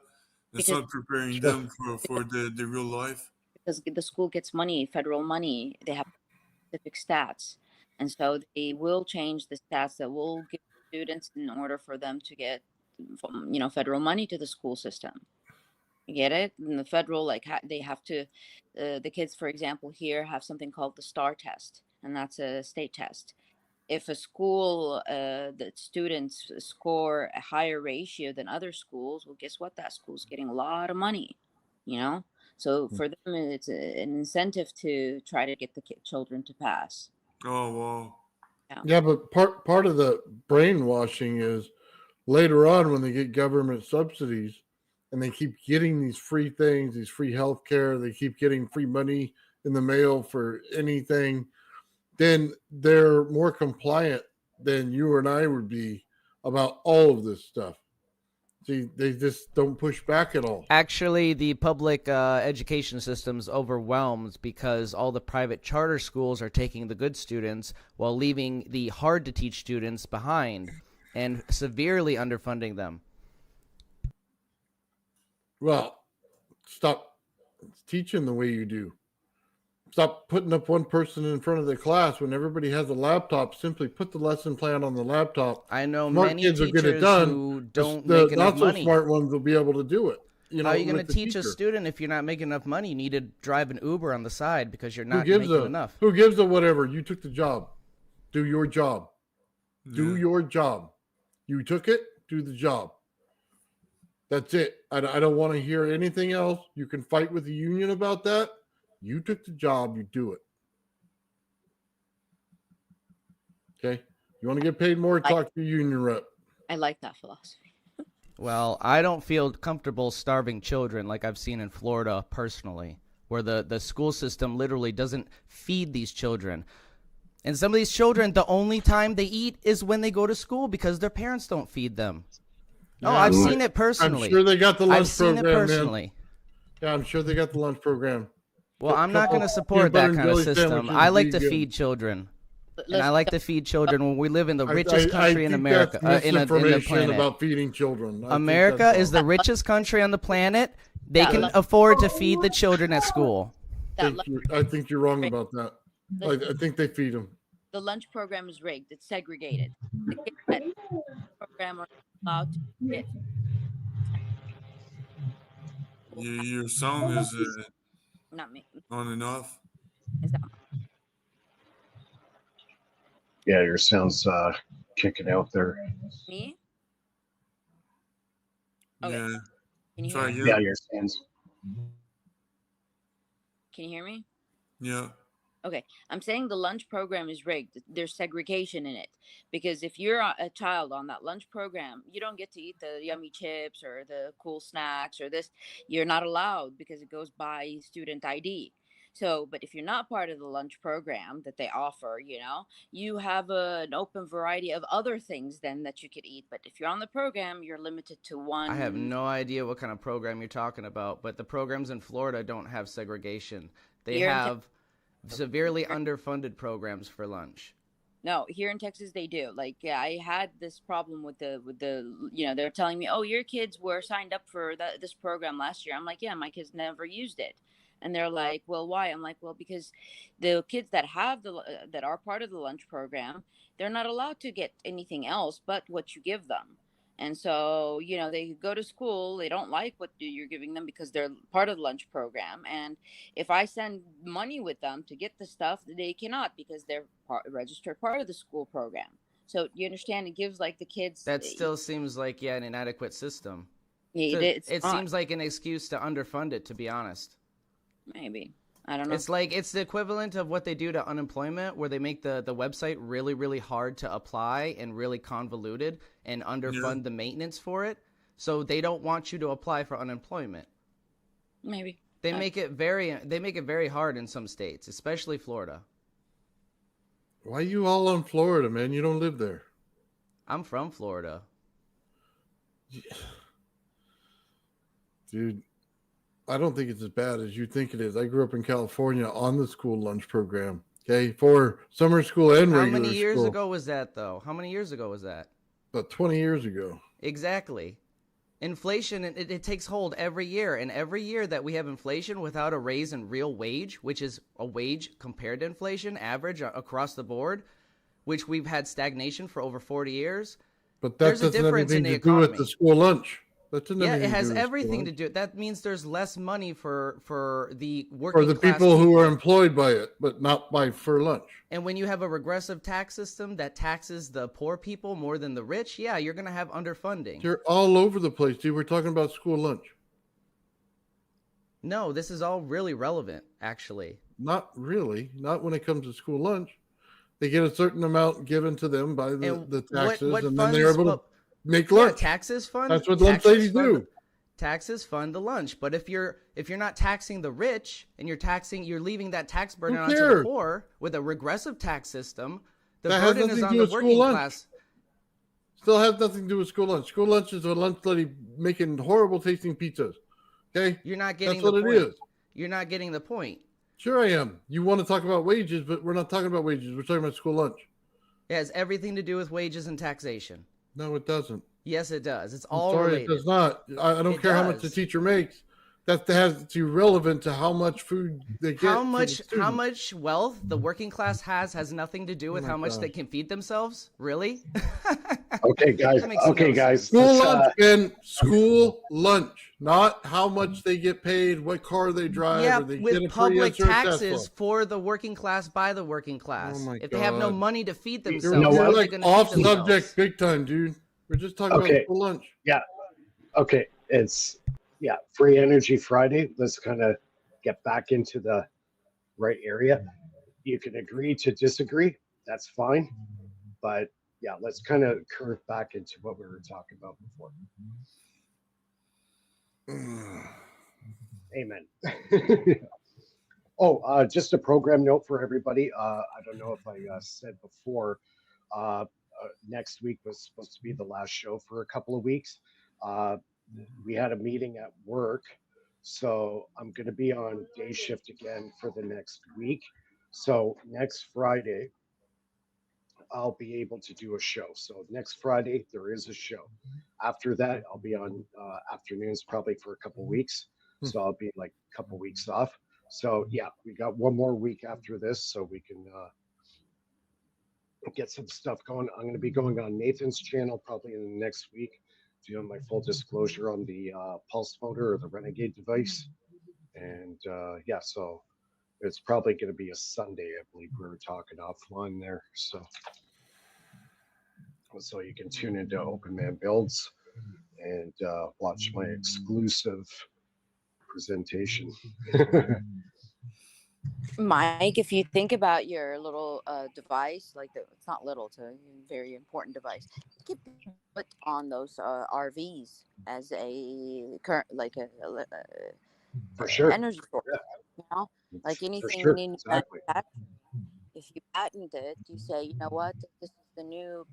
It's because not preparing them for the real life. because the school gets money, federal money. They have specific stats, and so they will change the stats that will give students in order for them to get, federal money to the school system. You get it? And the federal, like, they have to, the kids, for example, here have something called the STAR test, and that's a state test. If a school, the students score a higher ratio than other schools, well, guess what? That school's getting a lot of money, you know? So for them, it's an incentive to try to get the children to pass. Oh wow. Yeah, but part of the brainwashing is later on when they get government subsidies and they keep getting these free things, these free health care, they keep getting free money in the mail for anything, then they're more compliant than you and I would be about all of this stuff. See, they just don't push back at all. Actually, the public education system's overwhelmed because all the private charter schools are taking the good students while leaving the hard-to-teach students behind and severely underfunding them. Well, stop teaching the way you do. Stop putting up one person in front of the class when everybody has a laptop. Simply put the lesson plan on the laptop. I know Smart many kids will get it teachers done. who don't The make enough not so money. smart ones will be able to do it. How are you going with to the teach a teacher. student if you're not making enough money? You need to drive an Uber on the side because you're Who not gives making a enough. Who gives a whatever? You took the job. Do your job. Do Yeah. your job. You took it. Do the job. That's it. I don't want to hear anything else. You can fight with the union about that. You took the job. You do it. Okay. You want to get paid more? Talk to your union rep. I like that philosophy. Well, I don't feel comfortable starving children like I've seen in Florida personally, where the school system literally doesn't feed these children. And some of these children, the only time they eat is when they go to school because their parents don't feed them. No, I've seen it personally. I'm sure they got the lunch I've seen program. it personally. Man. Yeah, I'm sure they got the lunch program. Well, I'm not going to support that kind of system. I like to feed children. And I like to feed children when we live in the richest country in America, in the planet. About feeding children. America is the richest country on the planet. They can afford to feed the children at school. I think you're wrong about that. I think they feed them. The lunch program is rigged. It's segregated. The kids that program are allowed to get. Your sound is Not me. on and off. Is that Yeah, your sound's kicking out there. me? Okay. Yeah. Can you Try hear me? again. Yeah, your sound's. Can you hear me? Yeah. Okay, I'm saying the lunch program is rigged. There's segregation in it because if you're a child on that lunch program, you don't get to eat the yummy chips or the cool snacks or this. You're not allowed because it goes by student ID. So, but if you're not part of the lunch program that they offer, you have an open variety of other things then that you could eat. But if you're on the program, you're limited to one. I have no idea what kind of program you're talking about, but the programs in Florida don't have segregation. They have severely underfunded programs for lunch. No, here in Texas they do. Like, yeah, I had this problem with the they're telling me, oh, your kids were signed up for this program last year. I'm like, yeah, my kids never used it. And they're like, well, why? I'm like, well, because the kids that have that are part of the lunch program, they're not allowed to get anything else but what you give them. And so, they go to school, they don't like what you're giving them because they're part of the lunch program. And if I send money with them to get the stuff, they cannot because they're registered part of the school program. So you understand, it gives like the kids. That still seems like, an inadequate system. Yeah, it seems like an excuse to underfund it, to be honest. Maybe. I don't know. It's like it's the equivalent of what they do to unemployment, where they make the website really, really hard to apply and really convoluted and underfund the maintenance for it. So they don't want you to apply for unemployment. Maybe. They make it very hard in some states, especially Florida. Why are you all on Florida, man? You don't live there. I'm from Florida. Dude, I don't think it's as bad as you think it is. I grew up in California on the school lunch program. Okay, for summer school and regular school. How many years ago was that, though? How many years ago was that? About 20 years ago. Exactly. Inflation, it takes hold every year. And every year that we have inflation without a raise in real wage, which is a wage compared to inflation, average across the board, which we've had stagnation for over 40 years. But that There's a doesn't have difference in anything the to do with economy. the school lunch. That doesn't have Yeah, it anything to has do with school everything lunch. to do. That means there's less money for the For working the class people who are employed by it, but not by for lunch. And when you have a regressive tax system that taxes the poor people more than the rich, yeah, you're going to have underfunding. You're all over the place, dude. We're talking about school lunch. No, this is all really relevant, actually. Not really. Not when it comes to school lunch. They get a certain amount given to them by the taxes, what and then they're funds, able to make yeah, lunch. taxes fund. That's what lunch ladies do. Taxes fund the lunch, but if you're not taxing the rich and you're leaving that tax burden onto the poor with a regressive tax system, the burden is on the working class. Still has nothing to do with school lunch. School lunch is a lunch lady making horrible tasting pizzas. Okay, you're not getting that's the what point. it is. You're not getting the point. Sure, I am. You want to talk about wages, but we're not talking about wages. We're talking about school lunch. It has everything to do with wages and taxation. No, it doesn't. Yes, it does. It's I'm all sorry, related. it does not. I don't care how much the teacher makes. It's irrelevant to how much food they get. How much wealth the working class has nothing to do with how much gosh. they can feed themselves? Really? Okay, guys. Okay, guys. School lunch and school lunch, not how much they get paid, what car they drive, Yeah, or they get with a public Prius or a taxes Tesla. for the working class by the working class. Oh my if they have no God. money to feed You're, themselves, how are they like going to off feed themselves? subject big time, dude. We're just talking about school lunch. Yeah. Okay. It's Free Energy Friday. Let's kind of get back into the right area. You can agree to disagree. That's fine. But yeah, let's kind of curve back into what we were talking about before. Amen. Just a program note for everybody. I don't know if I said before, next week was supposed to be the last show for a couple of weeks. We had a meeting at work, so I'm going to be on day shift again for the next week. So next Friday, I'll be able to do a show. So next Friday, there is a show. After that, I'll be on afternoons probably for a couple of weeks. So I'll be like a couple of weeks off. So yeah, we got one more week after this, so we can get some stuff going. I'm going to be going on Nathan's channel probably in the next week, doing my full disclosure on the pulse motor or the Renegade device. And so it's probably going to be a Sunday, I believe we were talking offline there. So you can tune into Open Man Builds and watch my exclusive presentation. Mike, if you think about your little device, it's not little, it's a very important device. It could be put on those RVs as a current, for sure, energy source. Yeah. You know, like anything sure. you need to Exactly. manufacture. If you patent it, you say, you know what, this is the new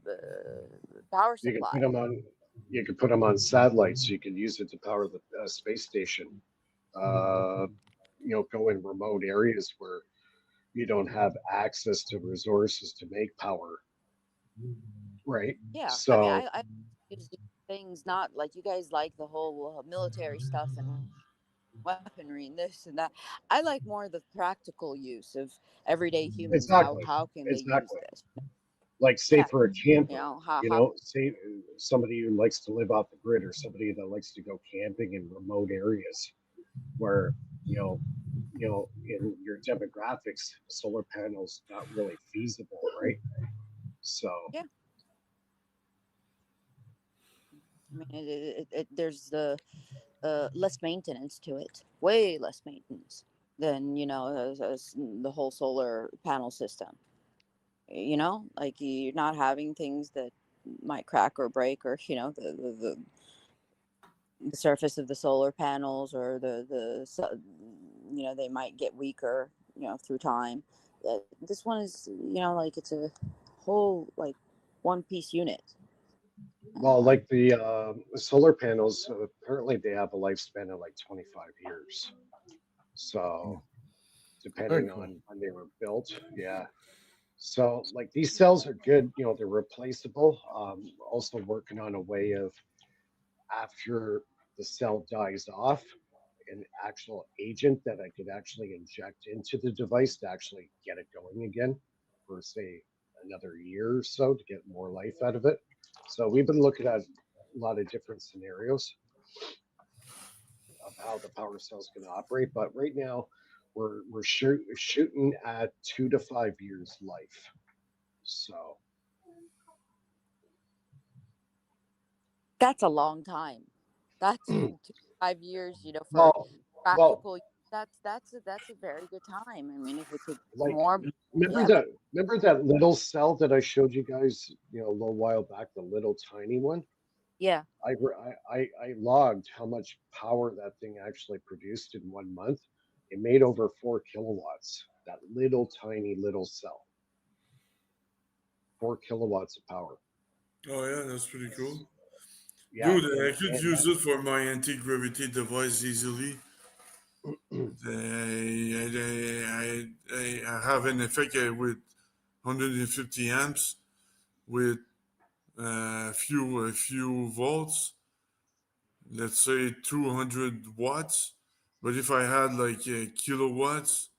power You can supply. put them on. You can put them on satellites. You can use it to power the space station. Go in remote areas where you don't have access to resources to make power. Right. Yeah. So I use these things, not like you guys like the whole military stuff and weaponry and this and that. I like more the practical use of everyday humans. Exactly. How can they use this? Like say for a camper, how say somebody who likes to live off the grid or somebody that likes to go camping in remote areas where, in your demographics, solar panels not really feasible, right? So yeah. I mean, there's the less maintenance to it, way less maintenance than the whole solar panel system. Like you're not having things that might crack or break, or the surface of the solar panels, or they might get weaker through time. This one is it's a whole one piece unit. well, like the solar panels, apparently they have a lifespan of like 25 years. So depending on when they were built, yeah. So like these cells are good, they're replaceable. Also working on a way of after the cell dies off, an actual agent that I could actually inject into the device to actually get it going again for, say, another year or so to get more life out of it. So we've been looking at a lot of different scenarios of how the power cell is going to operate. But right now, we're shooting at 2 to 5 years life. So That's a long time. That's 5 years, you know, for well, well, practical. That's a very good time. I mean, if it could like more, remember yeah, that remember that little cell that I showed you guys, a little while back, the little tiny one. yeah. I logged how much power that thing actually produced in 1 month. It made over 4 kilowatts. That little tiny little cell, 4 kilowatts of power. Oh yeah, that's pretty cool. Yeah, Dude, I could and use it for my anti-gravity device easily. I have an effect with 150 amps with a few volts, let's say 200 watts. But if I had like kilowatts,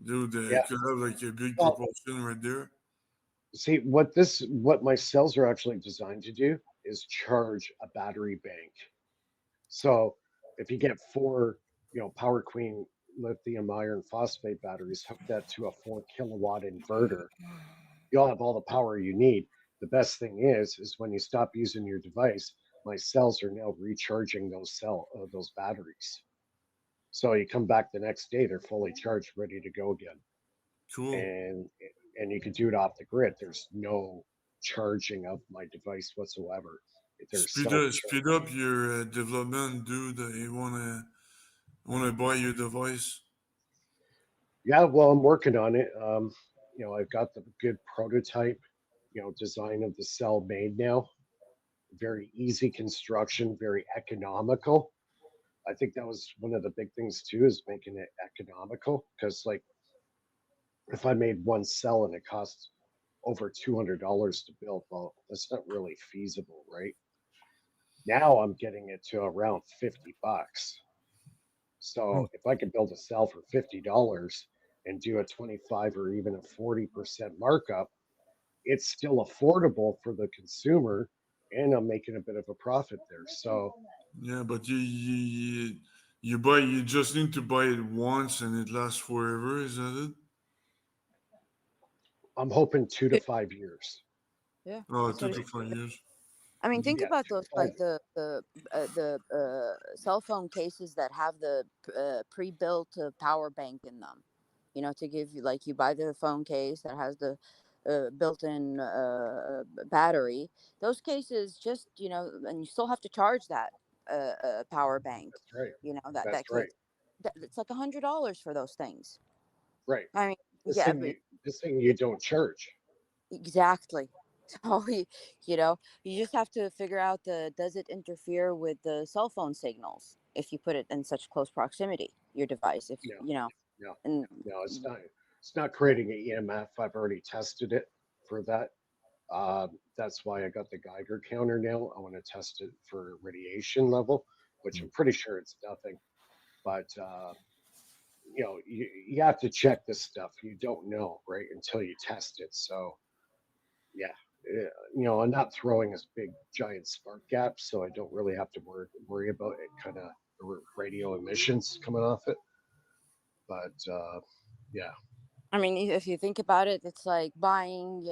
dude, I yeah. could have like a big Well, proportion right there. see what my cells are actually designed to do is charge a battery bank. So if you get four, Power Queen lithium iron phosphate batteries, hook that to a 4 kilowatt inverter, you'll have all the power you need. The best thing is when you stop using your device, my cells are now recharging those batteries. So you come back the next day, they're fully charged, ready to go again, Cool. and and you can do it off the grid. There's no charging of my device whatsoever. They're Speed self-charging. up your development, dude. I wanna buy your device. Yeah, well, I'm working on it. I've got the good prototype, design of the cell made now. Very easy construction, very economical. I think that was one of the big things too, is making it economical. Because like, if I made one cell and it costs over $200 to build, well, that's not really feasible, right? Now I'm getting it to around $50. So if I could build a cell for $50 and do a 25 or even a 40% markup, it's still affordable for the consumer, and I'm making a bit of a profit there. So Yeah, but you just need to buy it once and it lasts forever. Is that it? I'm hoping 2 to 5 years. Yeah, Oh, that's two what it to five years. I mean, think Yeah, about two to those five. like the cell phone cases that have the pre-built power bank in them. You know, to give you like you buy the phone case that has the built-in battery. Those cases just and you still have to charge that power bank. That's right. You know that That's case. right. It's like $100 for those things. Right. I mean, This yeah, thing but you this thing you don't charge. exactly. So you just have to figure out the does it interfere with the cell phone signals if you put it in such close proximity, your device, if No, no, and no. It's not creating an EMF. I've already tested it for that. That's why I got the Geiger counter now. I want to test it for radiation level, which I'm pretty sure it's nothing. But you have to check this stuff. You don't know, right, until you test it. So yeah, I'm not throwing this big giant spark gap, so I don't really have to worry about it kind of radio emissions coming off it. But yeah, I mean, if you think about it, it's like buying.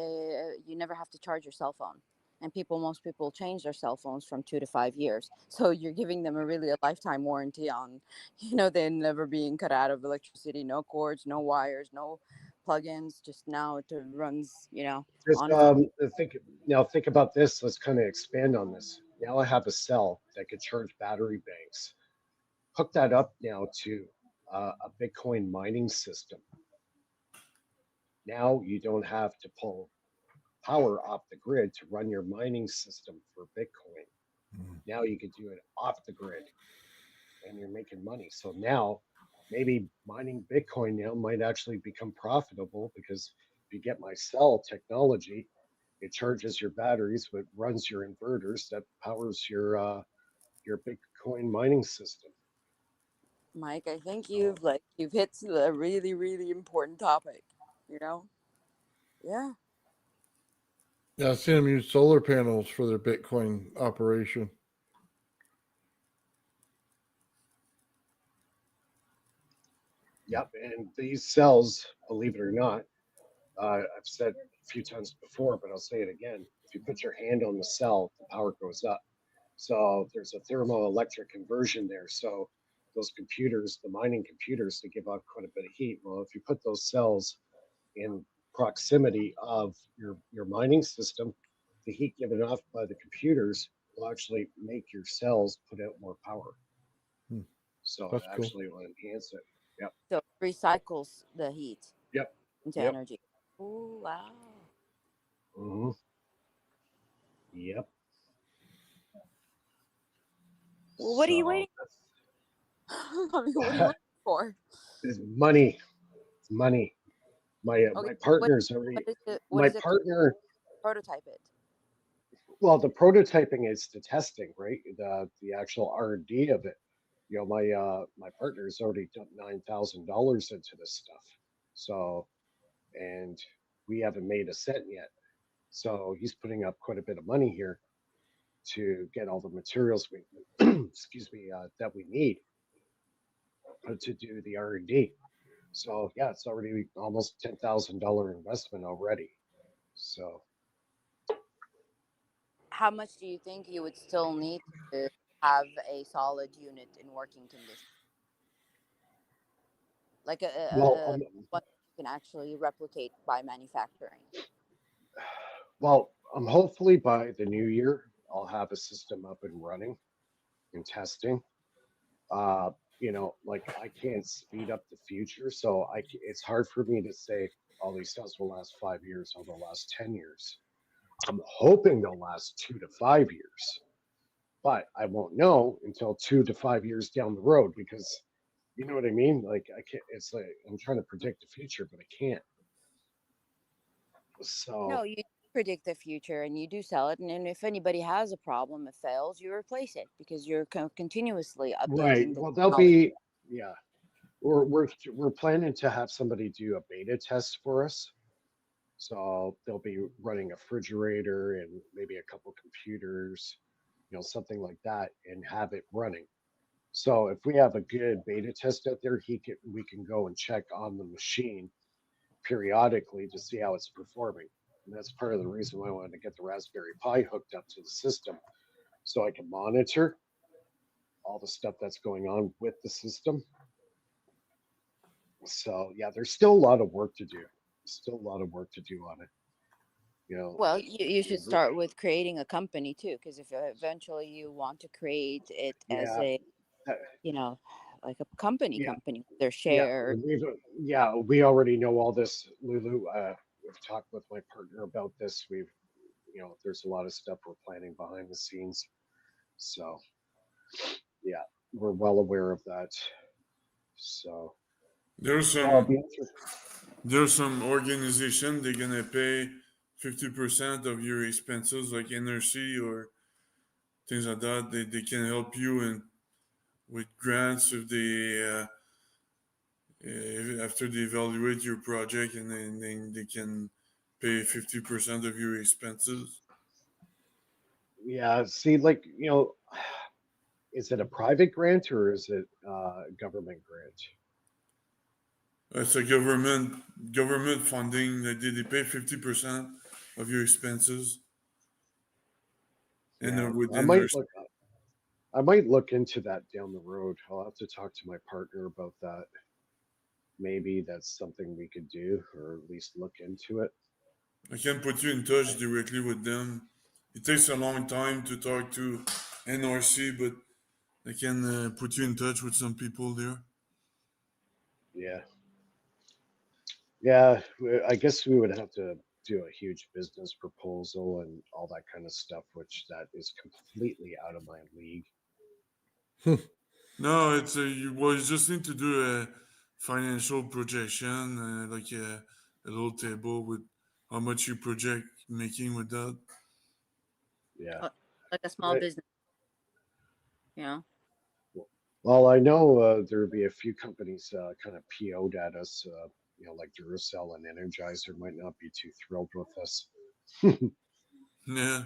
You never have to charge your cell phone, and most people change their cell phones from 2 to 5 years. So you're giving them really a lifetime warranty on, they never being cut out of electricity, no cords, no wires, no plugins. Just now it runs, just on its own. think about this. Let's kind of expand on this. Now I have a cell that could charge battery banks. Hook that up now to a Bitcoin mining system. Now you don't have to pull power off the grid to run your mining system for Bitcoin. Now you can do it off the grid, and you're making money. So now maybe mining Bitcoin now might actually become profitable, because if you get my cell technology, it charges your batteries, but runs your inverters that powers your your Bitcoin mining system. Mike, I think you've hit a really, really important topic. You know? Yeah. Yeah, I've seen them use solar panels for their Bitcoin operation. Yep, and these cells, believe it or not, I've said a few times before, but I'll say it again. If you put your hand on the cell, the power goes up. So there's a thermoelectric conversion there. So those computers, the mining computers, they give off quite a bit of heat. Well, if you put those cells in proximity of your mining system, the heat given off by the computers will actually make your cells put out more power. So That's it cool. actually will enhance it. Yep. So it recycles the heat Yep. into Yep. energy. Oh wow. Mm-hmm. Yep. Well, what are you So waiting? I mean, what are you waiting for? it's money. It's money. My Okay, my partner's already what my is it? partner. Prototype it. Well, the prototyping is the testing, right? The actual R&D of it. You know, my partner's already dumped $9,000 into this stuff. So, and we haven't made a cent yet. So he's putting up quite a bit of money here to get all the materials we, excuse me, that we need to do the R&D. So yeah, it's already almost $10,000 investment already. So How much do you think you would still need to have a solid unit in working condition? Like well, what you can actually replicate by manufacturing. hopefully by the new year I'll have a system up and running and testing. Uh, you know, like I can't speed up the future, so it's hard for me to say all these cells will last 5 years or they'll last 10 years. I'm hoping they'll last 2 to 5 years, but I won't know until 2 to 5 years down the road because you know what I mean. Like I can't. It's like I'm trying to predict the future, but I can't. No, So you predict the future and you do sell it, and then if anybody has a problem, it fails, you replace it because you're continuously right. updating the Well, there'll technology. be yeah. We're planning to have somebody do a beta test for us. So they'll be running a refrigerator and maybe a couple computers, you know, something like that, and have it running. So if we have a good beta test out there, we can go and check on the machine periodically to see how it's performing. And that's part of the reason why I wanted to get the Raspberry Pi hooked up to the system so I can monitor all the stuff that's going on with the system. So yeah, there's still a lot of work to do. Still a lot of work to do on it. You know, Well, you should start with creating a company too, because if eventually you want to create it as yeah, a, that- you know, like a company, yeah, their yeah. share. We already know all this, Lulu. We've talked with my partner about this. There's a lot of stuff we're planning behind the scenes. So yeah, we're well aware of that. So There's I'll some be interested. there's some organization they're gonna pay 50% of your expenses, like NRC or things like that. They can help you in with grants if after they evaluate your project, and then they can pay 50% of your expenses. Yeah, see, like, is it a private grant or is it a government grant? It's a government funding. They pay 50% of your expenses, and Yeah, within their I might look into that down the road. I'll have to talk to my partner about that. Maybe that's something we could do, or at least look into it. I can put you in touch directly with them. It takes a long time to talk to NRC, but I can put you in touch with some people there. Yeah, yeah. I guess we would have to do a huge business proposal and all that kind of stuff, which that is completely out of my league. No, you just need to do a financial projection, like a little table with how much you project making with that. Yeah, Like a small but business. You know. Well, I know there would be a few companies kind of PO'd at us, like Duracell and Energizer might not be too thrilled with us. Yeah.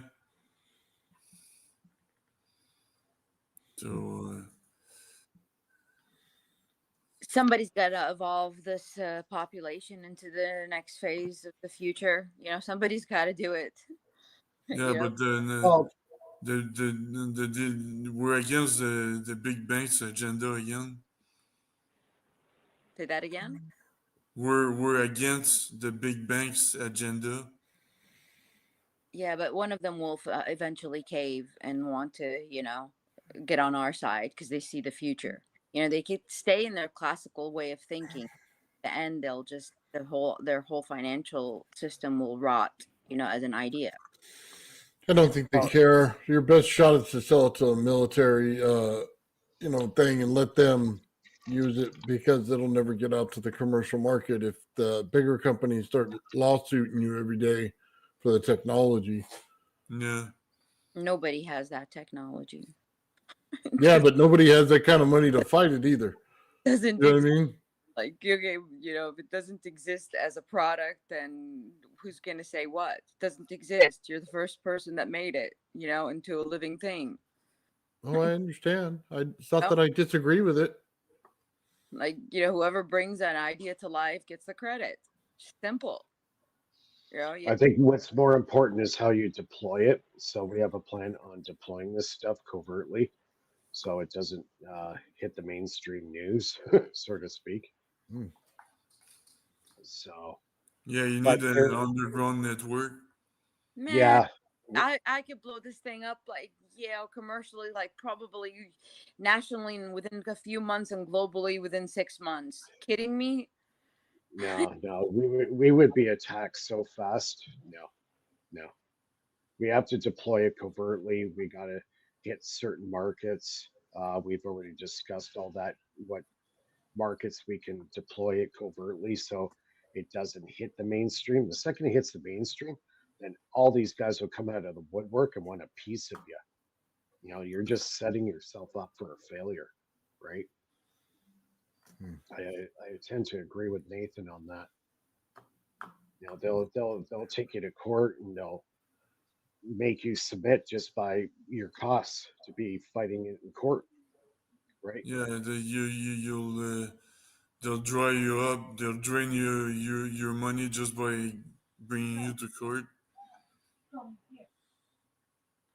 So, Somebody's got to evolve this population into the next phase of the future. You know, somebody's got to do it. yeah, You know, but then Oh, we're against the big banks agenda again. say that again. We're against the big banks agenda. Yeah, but one of them will eventually cave and want to, get on our side because they see the future. You know, they could stay in their classical way of thinking. The end, they'll just their whole financial system will rot. As an idea. I don't think they care. Your best shot is to sell it to a military, thing and let them use it because it'll never get out to the commercial market if the bigger companies start lawsuiting you every day for the technology. Yeah. Nobody has that technology. Yeah, but nobody has that kind of money to fight it either. Doesn't You know what I mean? like okay, if it doesn't exist as a product, then who's gonna say what? It doesn't exist. You're the first person that made it, into a living thing. Oh, I understand. It's not Oh, that I disagree with it. like, whoever brings an idea to life gets the credit. Simple. I think what's more important is how you deploy it. So we have a plan on deploying this stuff covertly, so it doesn't hit the mainstream news, so to speak. Hmm. So Yeah, you but need an there, underground network. Man, yeah, I could blow this thing up commercially, like probably nationally within a few months and globally within 6 months. Kidding me? no, we would be attacked so fast. No. We have to deploy it covertly. We got to hit certain markets. We've already discussed all that, what markets we can deploy it covertly so it doesn't hit the mainstream. The second it hits the mainstream, then all these guys will come out of the woodwork and want a piece of you. You're just setting yourself up for a failure, right? I tend to agree with Nathan on that. They'll take you to court and they'll make you submit just by your costs to be fighting it in court, right? Yeah, you'll they'll dry you up. They'll drain your money just by bringing you to court.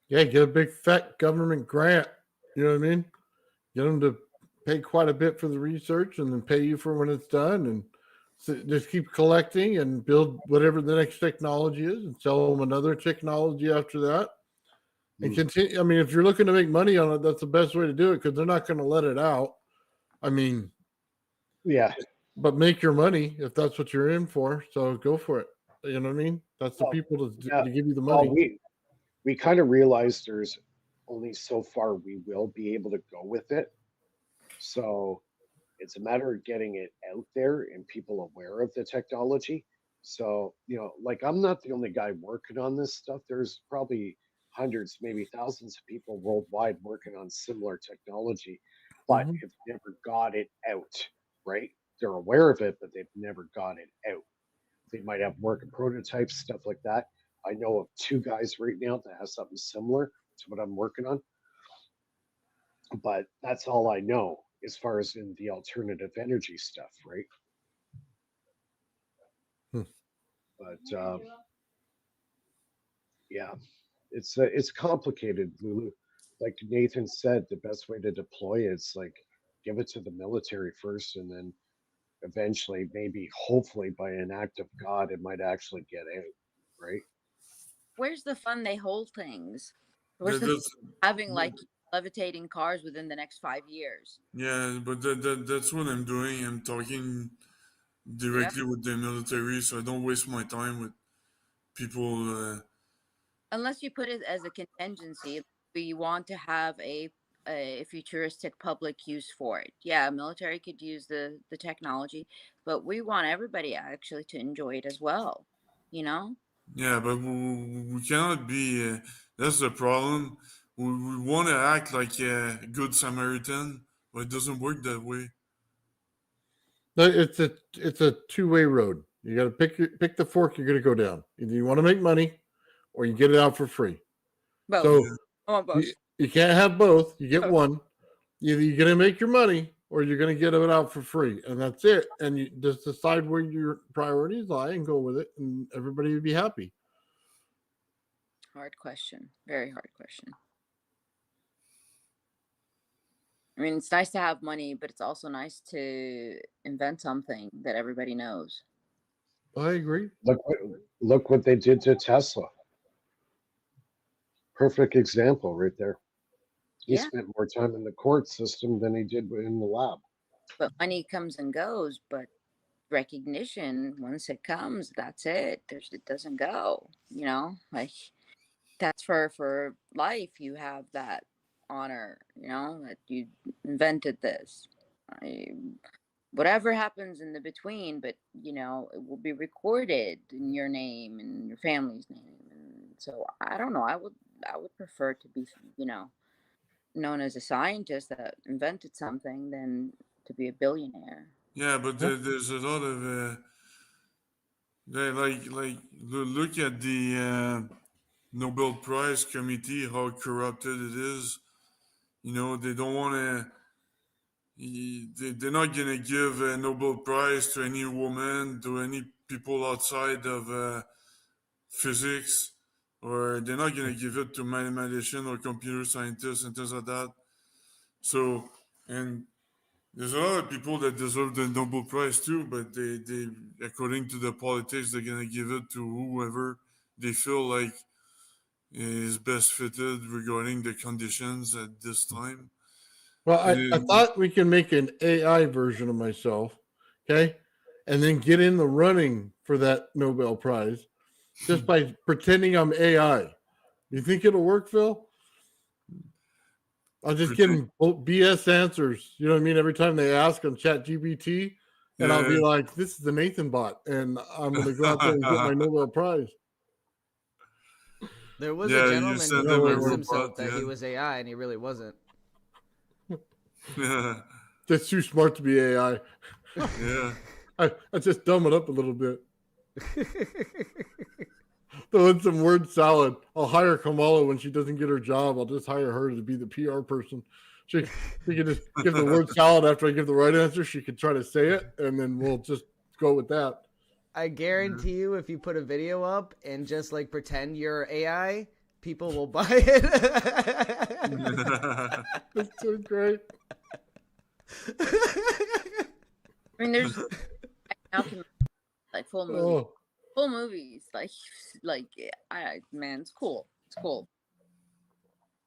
Yeah, get a big fat government grant. You know what I mean? Get them to pay quite a bit for the research and then pay you for when it's done. And just keep collecting and build whatever the next technology is and sell them another technology after that. And continue. I mean, if you're looking to make money on it, that's the best way to do it because they're not going to let it out. I mean, yeah. But make your money if that's what you're in for. So go for it. You know what I mean? That's the Well, people yeah. to give you the Well, money. we kind of realize there's only so far we will be able to go with it. So it's a matter of getting it out there and people aware of the technology. So, like I'm not the only guy working on this stuff. There's probably hundreds, maybe thousands of people worldwide working on similar technology, but Mhm. have never got it out, right? They're aware of it, but they've never got it out. They might have working prototypes, stuff like that. I know of two guys right now that have something similar to what I'm working on, but that's all I know as far as in the alternative energy stuff, right? Hmm. But yeah, it's complicated, Lulu. Like Nathan said, the best way to deploy it's like give it to the military first, and then eventually, maybe, hopefully, by an act of God, it might actually get out, right? Where's the fun they hold things? Where's That, the that's having levitating cars within the next 5 years? yeah, but that's what I'm doing. I'm talking Yeah. directly with the military, so I don't waste my time with people. Unless you put it as a contingency, we want to have a futuristic public use for it. Yeah, military could use the technology, but we want everybody actually to enjoy it as well. You know? Yeah, but we cannot be. That's the problem. we want to act like a good Samaritan, but it doesn't work that way. It's a two-way road. You got to pick the fork you're going to go down. Either you want to make money, or you get it out for free. Both. So I want both. you can't have both. You get Both. one. Either you're going to make your money, or you're going to get it out for free, and that's it. And you just decide where your priorities lie and go with it, and everybody would be happy. Hard question. Very hard question. I mean, it's nice to have money, but it's also nice to invent something that everybody knows. I agree. Look what they did to Tesla. Perfect example right there. He Yeah. spent more time in the court system than he did in the lab. But money comes and goes, but recognition, once it comes, that's it. It doesn't go, you know? Like, that's for life. You have that honor, you know, that you invented this. Whatever happens in the between, but you know, it will be recorded in your name and your family's name. And so I don't know. I would prefer to be, you know, known as a scientist that invented something than to be a billionaire. Yeah, but there's a lot of look at the Nobel Prize committee, how corrupted it is. You know, they don't want to. They're not gonna give a Nobel Prize to any woman, to any people outside of physics, or they're not gonna give it to mathematician or computer scientists and things like that. So, and there's a lot of people that deserve the Nobel Prize too, but they according to the politics, they're gonna give it to whoever they feel like is best fitted regarding the conditions at this time. Well, I thought we can make an AI version of myself, okay, and then get in the running for that Nobel Prize just by pretending I'm AI. You think it'll work, Phil? I'll just give them BS answers. You know what I mean? Every time they ask on ChatGPT, and I'll be like, "This is the Nathan bot," and I'm going to go out there and get my Nobel Prize. There was a gentleman who convinced himself that he was AI, and he really wasn't. That's too smart to be AI. Yeah. I just dumb it up a little bit. Throw in some word salad. I'll hire Kamala when she doesn't get her job. I'll just hire her to be the PR person. She can just give the word salad after I give the right answer. She can try to say it, and then we'll just go with that. I guarantee you, if you put a video up and just like pretend you're AI, people will buy it. That's so great. I mean, there's like full movies. Oh. Full movies, man, it's cool. It's cool.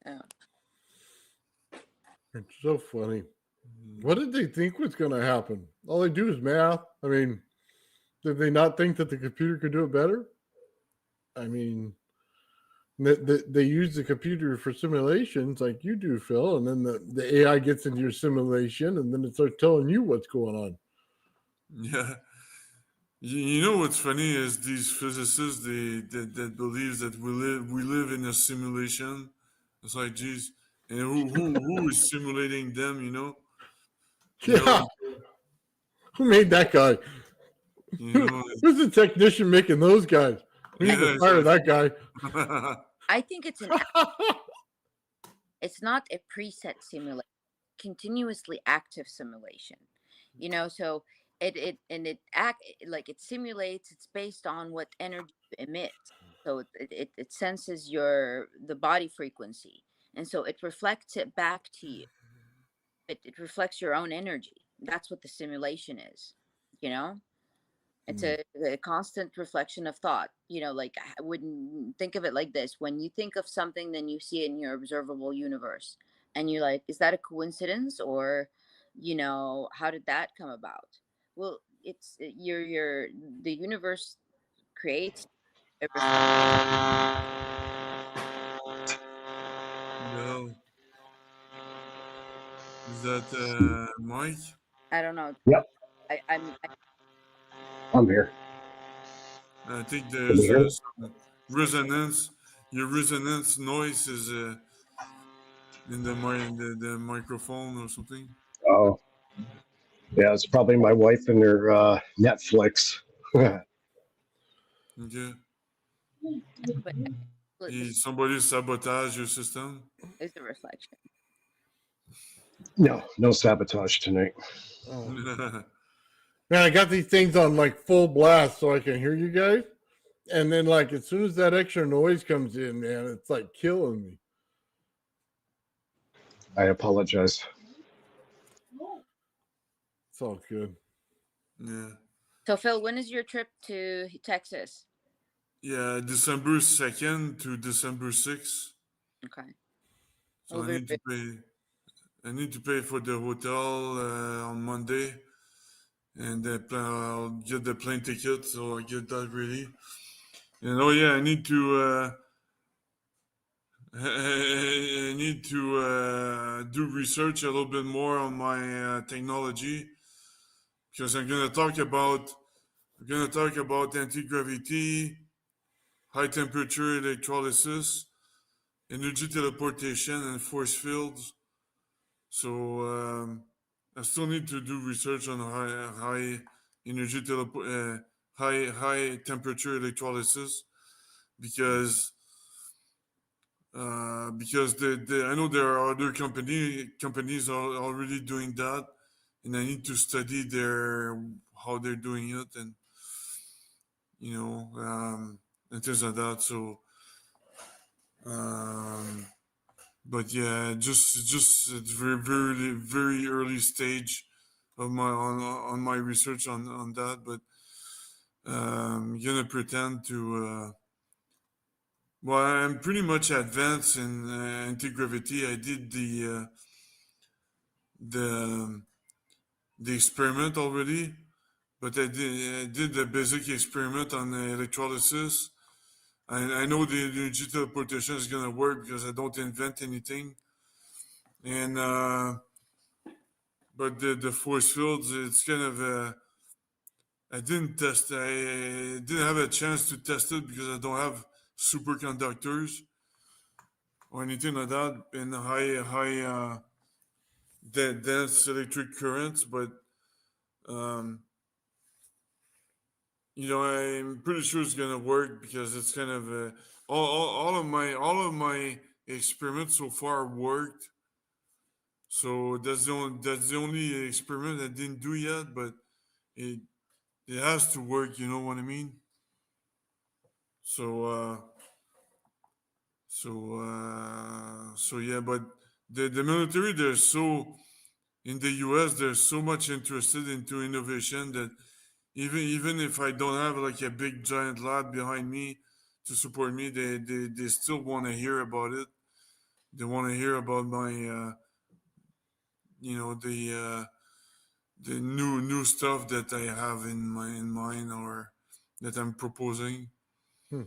Yeah. It's so funny. What did they think was going to happen? All they do is math. I mean, did they not think that the computer could do it better? I mean, they use the computer for simulations like you do, Phil, and then the AI gets into your simulation, and then it starts telling you what's going on. Yeah. You know what's funny is these physicists that believes that we live in a simulation. It's like, geez, and who is simulating them? You know? Yeah. Who made that guy? You know, who's the technician making those guys? We need to fire that guy. I think it's it's not a preset simulation, continuously active simulation. You know, so it simulates. It's based on what energy you emit. So it senses the body frequency, and so it reflects it back to you. It reflects your own energy. That's what the simulation is. You know, it's a constant reflection of thought. You know, like I wouldn't think of it like this. When you think of something, then you see it in your observable universe, and you're like, is that a coincidence, or, you know, how did that come about? Well, it's the universe creates. No. Is that Mike? I don't know. Yep. I'm here. I think there's some resonance. Your resonance noise is in the microphone or something. Oh, yeah, it's probably my wife and her Netflix. Okay. But Somebody sabotage your system. is the reflection. No, no sabotage tonight. Oh. Man, I got these things on like full blast so I can hear you guys. And then, like, as soon as that extra noise comes in, man, it's like killing me. I apologize. It's all good. Yeah. So Phil, when is your trip to Texas? Yeah, December 2nd to December 6th. Okay. So Oh, I very need to good. pay. I need to pay for the hotel on Monday, and I'll get the plane ticket. So I get that ready. And oh yeah, I need to. I need to do research a little bit more on my technology because I'm gonna talk about anti-gravity, high temperature electrolysis, energy teleportation, and force fields. So I still need to do research on high energy high temperature electrolysis because I know there are other companies are already doing that, and I need to study how they're doing it, and and things like that. So, but yeah, just it's very early stage of my on my research on that, but I'm gonna pretend to. Well, I'm pretty much advanced in anti-gravity. I did the the experiment already, but I did the basic experiment on electrolysis. I know the energy teleportation is gonna work because I don't invent anything, and but the force fields, it's kind of I didn't test. I didn't have a chance to test it because I don't have superconductors or anything like that in high dense electric currents, but um, I'm pretty sure it's gonna work because it's kind of all of my experiments so far worked. So that's the only experiment I didn't do yet, but it it has to work. You know what I mean? So so yeah, but the military, they're so in the U.S. they're so much interested into innovation that even if I don't have like a big giant lab behind me to support me, they still want to hear about it. They want to hear about my you know the new stuff that I have in mind or that I'm proposing. Hmm.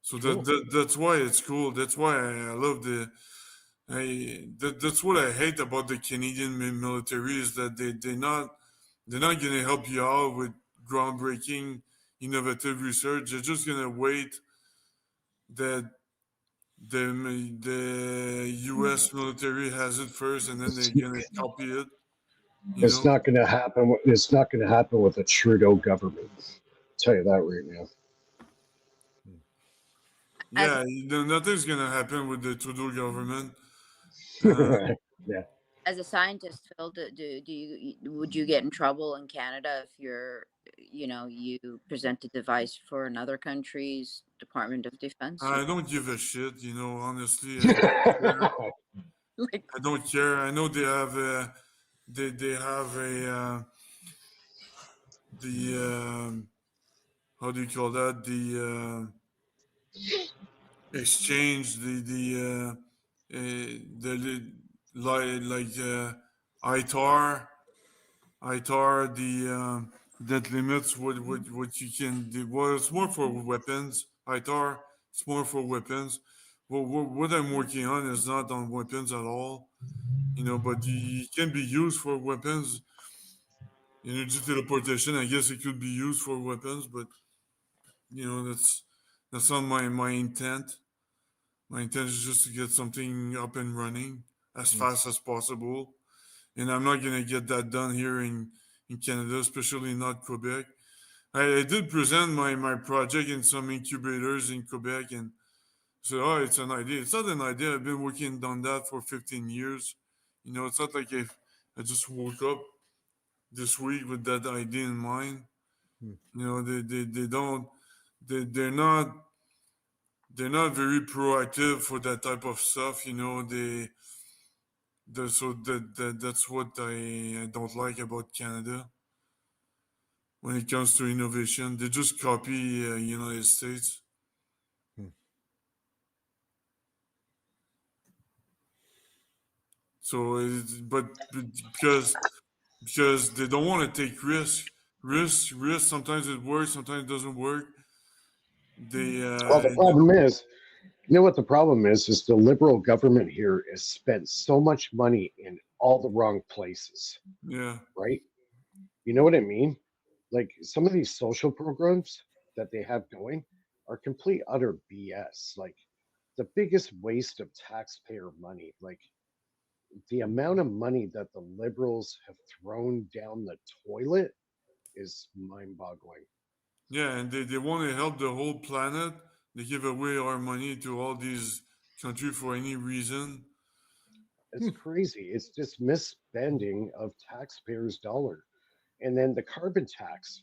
So Cool. that's why it's cool. That's why I love that's what I hate about the Canadian military is that they're not gonna help you out with groundbreaking, innovative research. They're just gonna wait that the U.S. military has it first, and then they're gonna copy it. You It's know? not going to happen. It's not going to happen with a Trudeau government. I'll tell you that right now. As Yeah, nothing's gonna happen with the Trudeau government. Uh, Yeah. as a scientist, Phil, do you would you get in trouble in Canada if you present a device for another country's Department of Defense? I don't give a shit. Honestly, I don't care. Like, I don't care. I know they have a the how do you call that exchange the like ITAR that limits what you can do. Well, it's more for weapons. ITAR, it's more for weapons. Well, what I'm working on is not on weapons at all. But it can be used for weapons. Energy teleportation, I guess it could be used for weapons, but that's not my intent. My intent is just to get something up and running. as fast as possible. And I'm not going to get that done here in Canada, especially not Quebec. I did present my project in some incubators in Quebec and said, oh, it's an idea. It's not an idea. I've been working on that for 15 years. You know, it's not like I just woke up this week with that idea in mind. You know, they don't, they're not very proactive for that type of stuff. You know, so that's what I don't like about Canada when it comes to innovation. They just copy United States. So, but because they don't want to take risk. Sometimes it works, sometimes it doesn't work. They Well, the problem is, you know what the problem is the liberal government here has spent so much money in all the wrong places, yeah, right? You know what I mean? Like some of these social programs that they have going are complete utter BS. Like the biggest waste of taxpayer money. Like the amount of money that the liberals have thrown down the toilet is mind-boggling. yeah, and they want to help the whole planet. They give away our money to all these countries for any reason. It's crazy. It's just misspending of taxpayers' dollar. And then the carbon tax.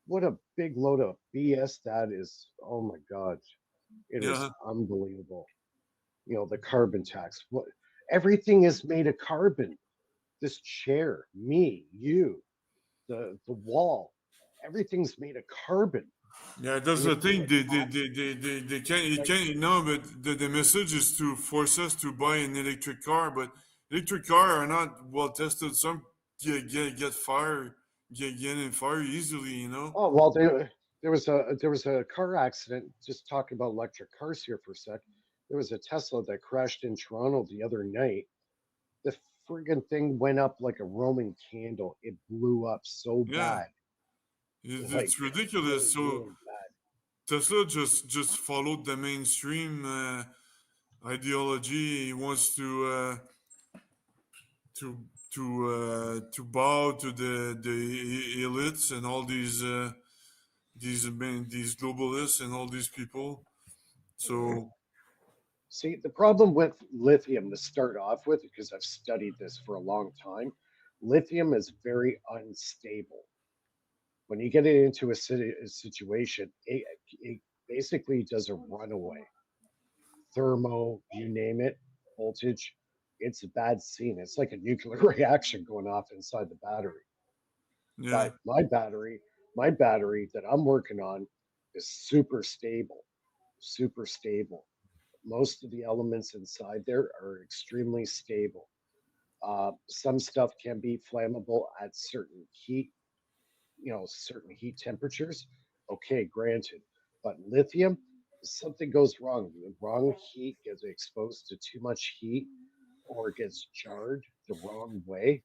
What a big load of BS that is. Oh my God. It is Yeah, unbelievable. You know, the carbon tax. What everything is made of carbon. This chair, me, you, the wall, everything's made of carbon. yeah, that's And you're the thing. gonna tax They can't. You like can't. No, but the message is to force us to buy an electric car. But electric car are not well tested. Some get fire, get in fire easily. You know. oh well there was a car accident, just talking about electric cars here for a sec. There was a Tesla that crashed in Toronto the other night. The friggin' thing went up like a Roman candle. It blew up so Yeah, bad. Like it's ridiculous. really, So really bad. Tesla just followed the mainstream ideology. He wants to to bow to the elites and all these globalists and all these people. So See, the problem with lithium to start off with, because I've studied this for a long time, lithium is very unstable. When you get it into a situation, it basically does a runaway. Thermo, you name it, voltage. It's a bad scene. It's like a nuclear reaction going off inside the battery. yeah, But my battery that I'm working on is super stable, super stable. Most of the elements inside there are extremely stable. Some stuff can be flammable at certain heat, certain heat temperatures. Okay, granted. But lithium, something goes wrong. The wrong heat gets exposed to too much heat or gets jarred the wrong way.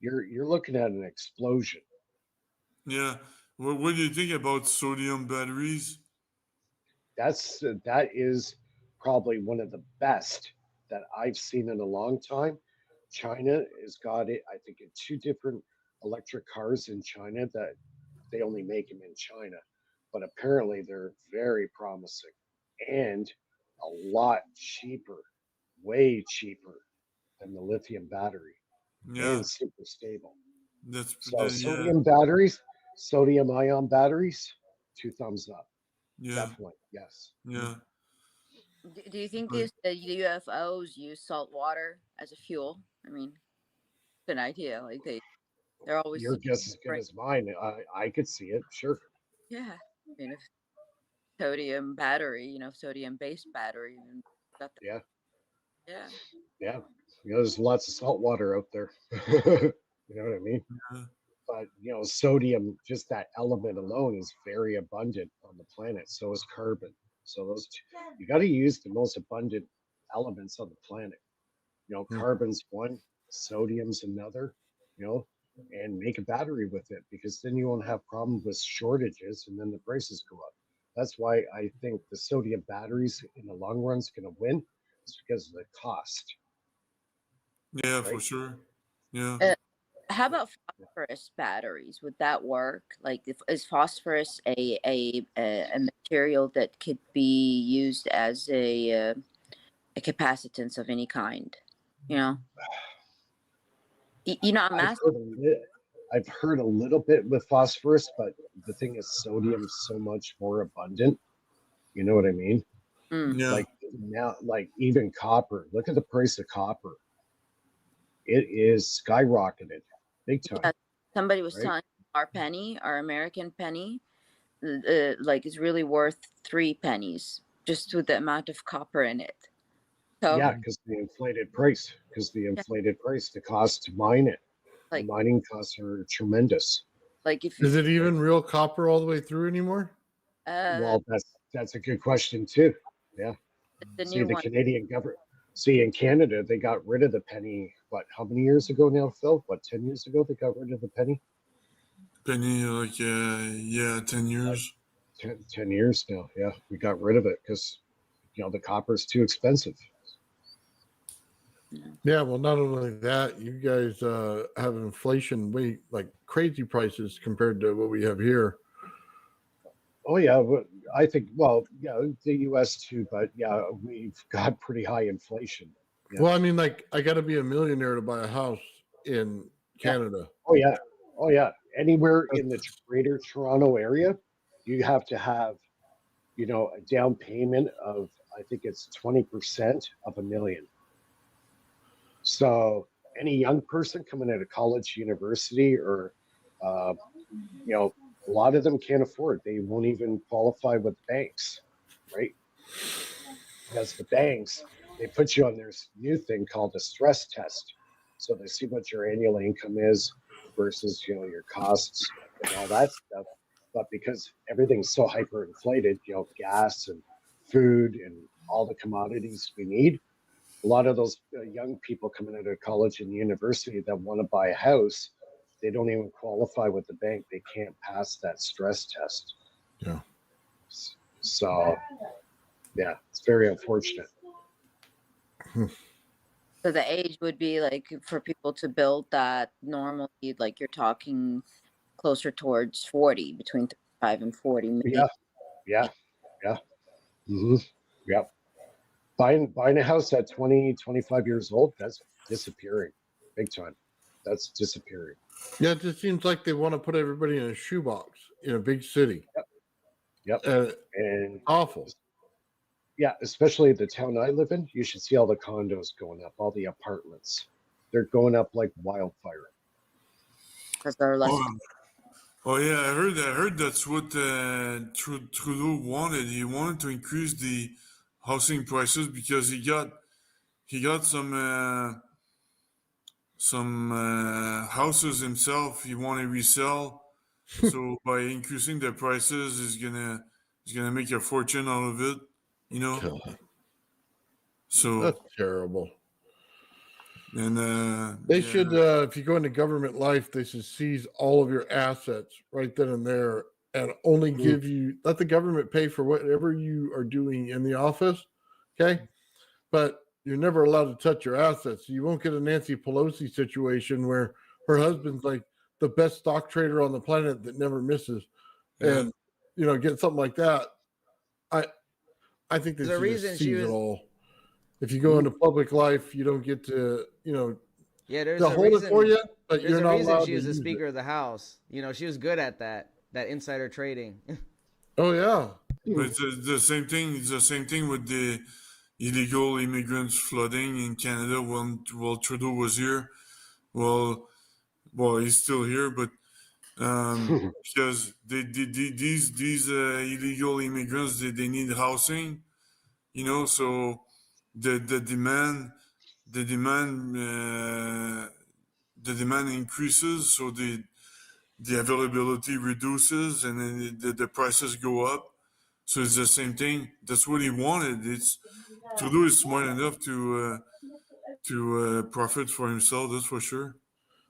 You're looking at an explosion. yeah. What do you think about sodium batteries? That is probably one of the best that I've seen in a long time. China has got it, I think, in two different electric cars in China that they only make them in China, but apparently they're very promising and a lot cheaper, way cheaper than the lithium battery Yeah, and super stable. So yeah, sodium ion batteries, two thumbs up. yeah, Definitely, yes. yeah. Do you think But the UFOs use salt water as a fuel? I mean, it's an idea. Like they're always Your guess is as good right. as mine. I could see it, sure. Yeah. I mean, if sodium battery, sodium based battery, and got that. Yeah, Yeah. yeah. There's lots of salt water out there. You know what I mean? yeah, But sodium, just that element alone, is very abundant on the planet. So is carbon. So you got to use the most abundant elements on the planet. Carbon's one, sodium's another. You know, and make a battery with it, because then you won't have problems with shortages, and then the prices go up. That's why I think the sodium batteries in the long run is going to win, is because of the cost. Yeah, for right? sure. Yeah. How about phosphorus batteries? Would that work? Like, is phosphorus a material that could be used as a capacitance of any kind? You know, you know, I'm I've asking. heard I've heard a little bit with phosphorus, but the thing is, sodium's so much more abundant. You know what I mean? Mm. Yeah. Like now, like even copper. Look at the price of copper. It is skyrocketed, big time, Yeah, somebody was right? telling our penny, our American penny, like is really worth 3 pennies just with the amount of copper in it. So Yeah, because the inflated price, yeah, the cost to mine it, the like mining costs are tremendous. if Is it even real copper all the way through anymore? uh Well, that's a good question too. Yeah. the See, new the one, Canadian government. See, in Canada, they got rid of the penny. What? How many years ago now, Phil? What? 10 years ago, they got rid of the penny. Penny, like, yeah, 10 Like years. 10 years now. Yeah, we got rid of it because the copper's too expensive. Yeah, well, not only that, you guys have inflation way like crazy prices compared to what we have here. Oh yeah, I think. Well, yeah, the U.S. too, but yeah, we've got pretty high inflation. Yeah. Well, I mean, like, I got to be a millionaire to buy a house in Yeah. Canada. Oh yeah. Oh yeah. Anywhere in the greater Toronto area, you have to have, a down payment of, I think it's 20% of $1 million. So any young person coming out of college, university, or, uh, a lot of them can't afford. They won't even qualify with banks, right? Because the banks, they put you on their new thing called a stress test. So they see what your annual income is versus, your costs and all that stuff. But because everything's so hyperinflated, gas and food and all the commodities we need, a lot of those young people coming out of college and university that want to buy a house, they don't even qualify with the bank. They can't pass that stress test. Yeah. So, yeah, it's very unfortunate. so the age would be like for people to build that normally, like you're talking closer towards 40, between 35 and 40 maybe. Yeah. Mm-hmm. Yeah. Buying a house at 20, 25 years old, that's disappearing big time. That's disappearing. Yeah, it just seems like they want to put everybody in a shoebox in a big city. Yep. And awful. Yeah, especially the town I live in, you should see all the condos going up, all the apartments. They're going up like wildfire. Because they're less. Oh yeah, I heard that's what Trudeau wanted. He wanted to increase the housing prices because he got some houses himself. He want to resell. So by increasing the prices, he's gonna make a fortune out of it. God, So that's terrible. And they should, if you go into government life, they should seize all of your assets right then and there, and only let the government pay for whatever you are doing in the office. Okay, but you're never allowed to touch your assets. You won't get a Nancy Pelosi situation where her husband's like the best stock trader on the planet that never misses, and get something like that. I think they should just seize it all. If you go into public life, you don't get to, yeah, there's they'll a hold reason, it for you, but there's you're a not reason allowed she to was the use Speaker it. of the House. She was good at that insider trading. Oh yeah, but it's the same thing. It's the same thing with the illegal immigrants flooding in Canada while Trudeau was here. Well, he's still here, but because these illegal immigrants they need housing, so the demand increases, so the availability reduces, and then the prices go up. So it's the same thing. That's what he wanted. Trudeau is smart enough to profit for himself. That's for sure.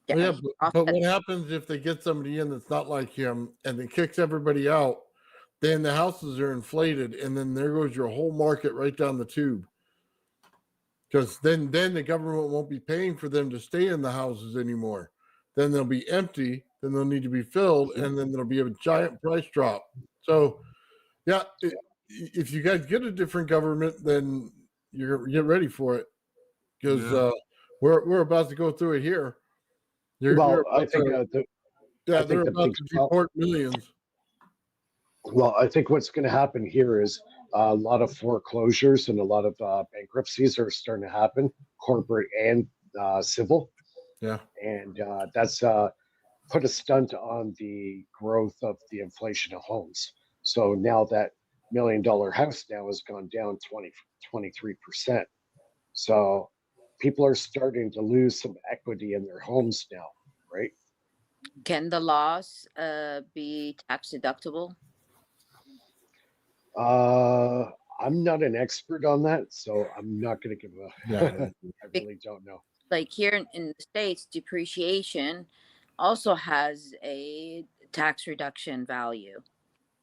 well, yeah. But what happens if they get somebody in that's not like him and they kicks everybody out? Then the houses are inflated, and then there goes your whole market right down the tube. because then the government won't be paying for them to stay in the houses anymore. Then they'll be empty. Then they'll need to be filled, and then there'll be a giant price drop. So, yeah, if you guys get a different government, then you get ready for it, because we're about to go through it here. Well, I think they're the about big to deport millions. Well, I think what's going to happen here is a lot of foreclosures and a lot of bankruptcies are starting to happen, corporate and civil. Yeah. And that's put a stunt on the growth of the inflation of homes. So now that $1 million house now has gone down 23%. So people are starting to lose some equity in their homes now, right? Can the loss be tax deductible? I'm not an expert on that, so I'm not going to give a. I really don't know. Like here in the States, depreciation also has a tax reduction value,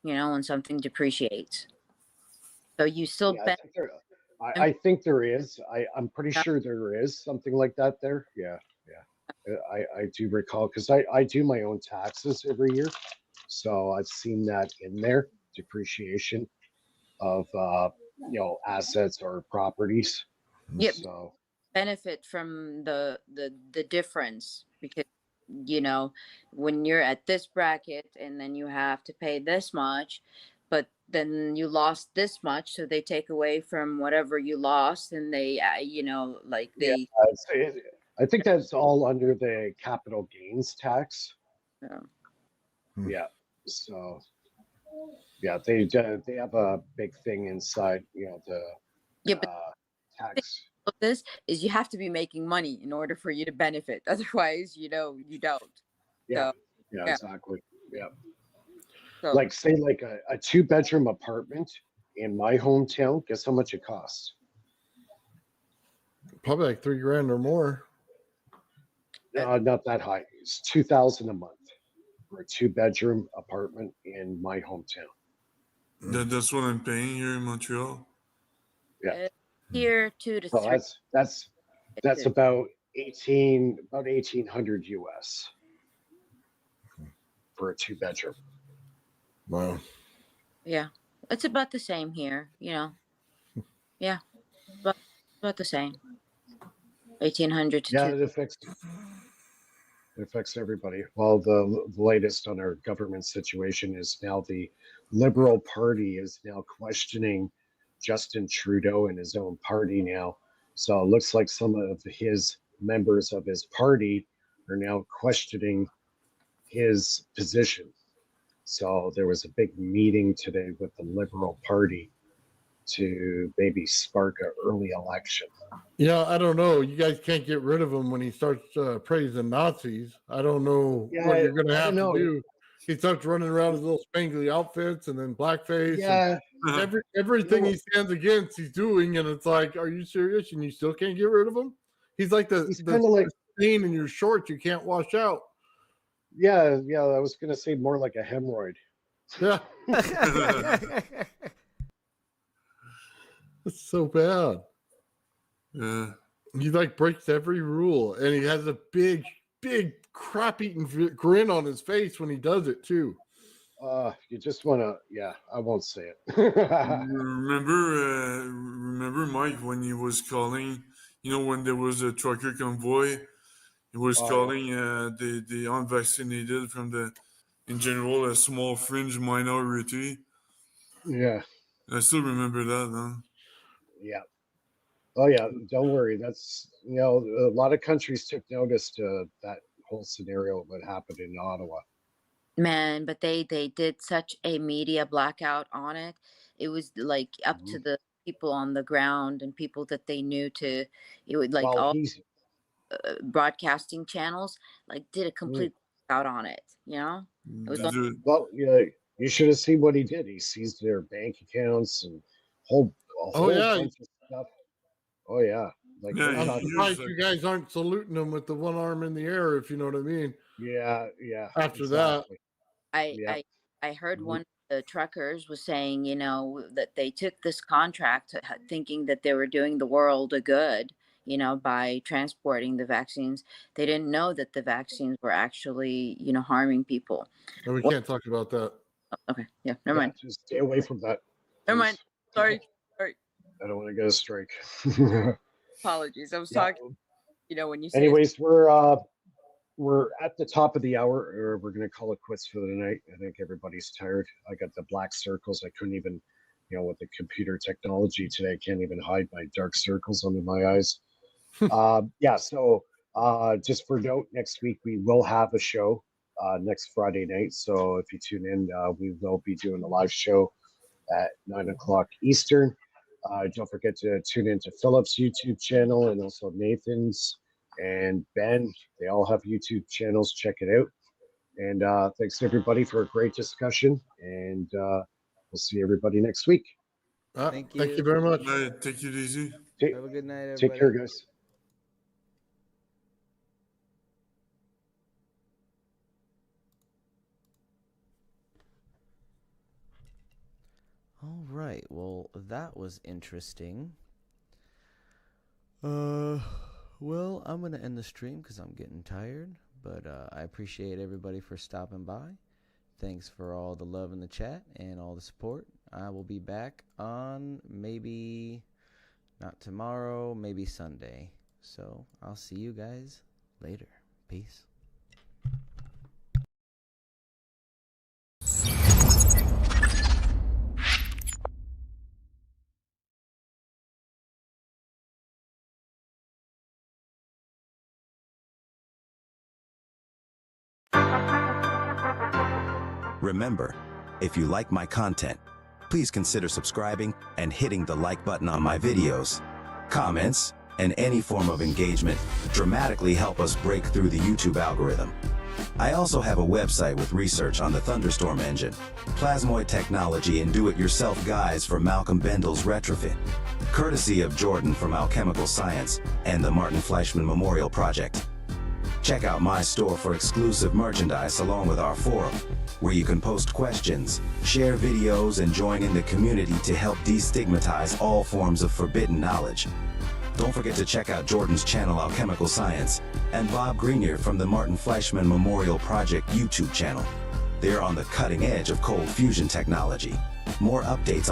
you know, when something depreciates. So you still Yeah, I think there is. I'm pretty sure there is something like that there. Yeah. I do recall because I do my own taxes every year. So I've seen that in there, depreciation of assets or properties. Yep. So benefit from the difference, because you know when you're at this bracket and then you have to pay this much, but then you lost this much, so they take away from whatever you lost, and they I think that's all under the capital gains tax. Yeah. So yeah, they have a big thing inside, the but tax. this is you have to be making money in order for you to benefit. Otherwise, you don't. Yeah. So, Yeah, exactly. Yeah. So, like say like a 2-bedroom apartment in my hometown, guess how much it costs? Probably like $3,000 or more. Not that high. It's $2,000 a month for a 2-bedroom apartment in my hometown. That's what I'm paying here in Montreal. Yeah. Here 2 to 3. So that's about 1,800 US for a 2-bedroom. Wow. Yeah, it's about the same here. Yeah, about the same. 1,800 to Yeah, 2. It affects everybody. Well, the latest on our government situation is now the Liberal Party is now questioning Justin Trudeau and his own party now. So it looks like some of his members of his party are now questioning his position. So there was a big meeting today with the Liberal Party to maybe spark an early election. Yeah, I don't know. You guys can't get rid of him when he starts praising Nazis. I don't know what you're going to have to do. He starts running around his little spangly outfits and then blackface. Yeah. And everything he stands against, he's doing. And it's like, are you serious? And you still can't get rid of him? He's like the stain in your shorts you can't wash out. Yeah, I was going to say more like a hemorrhoid. Yeah. It's so bad. Yeah. He like breaks every rule, and he has a big crap-eating grin on his face when he does it too. You just want to, I won't say it. remember Mike, when he was calling, when there was a trucker convoy, he was calling the unvaccinated in general, a small fringe minority. Yeah. I still remember that, huh? Yeah. Oh yeah, don't worry. That's a lot of countries took notice to that whole scenario that happened in Ottawa. Man, but they did such a media blackout on it. It was like up to the people on the ground and people that they knew to. It would like all broadcasting channels like did a complete blackout on it. It was well, you should have seen what he did. He seized their bank accounts and a whole bunch of stuff. Oh yeah, like I'm surprised you guys aren't saluting him with the one arm in the air, if you know what I mean. Yeah. After that, I heard one of the truckers was saying, you know, that they took this contract thinking that they were doing the world a good, you know, by transporting the vaccines. They didn't know that the vaccines were actually, you know, harming people. And we Well, can't talk about that. okay, yeah, never Yeah, mind. just stay away from that. Never mind. please. Sorry. I don't want to get a strike. Apologies. I was Yeah. talking, you know, when you say Anyways, we're at the top of the hour, or we're gonna call it quits for the night. I think everybody's tired. I got the black circles. I couldn't even, you know, with the computer technology today, I can't even hide my dark circles under my eyes. Yeah. So just for note, next week we will have a show next Friday night. So if you tune in, we will be doing a live show at 9 o'clock Eastern. Don't forget to tune into Philip's YouTube channel and also Nathan's and Ben. They all have YouTube channels. Check it out. And thanks everybody for a great discussion. And we'll see everybody next week. Thank Thank you you. very much. Take it easy. Have a good night, everybody. Take care, guys. All right. Well, that was interesting. Well, I'm going to end the stream because I'm getting tired. But I appreciate everybody for stopping by. Thanks for all the love in the chat and all the support. I will be back on maybe not tomorrow, maybe Sunday. So I'll see you guys later. Peace. Remember, if you like my content, please consider subscribing and hitting the like button on my videos. Comments and any form of engagement dramatically help us break through the YouTube algorithm. I also have a website with research on the Thunderstorm engine, plasmoid technology, and do-it-yourself guides for Malcolm Bendel's retrofit, courtesy of Jordan from Alchemical Science and the Martin Fleischmann Memorial Project. Check out my store for exclusive merchandise along with our forum, where you can post questions, share videos, and join in the community to help destigmatize all forms of forbidden knowledge. Don't forget to check out Jordan's channel Alchemical Science and Bob Grenier from the Martin Fleischmann Memorial Project YouTube channel. They're on the cutting edge of cold fusion technology. More updates on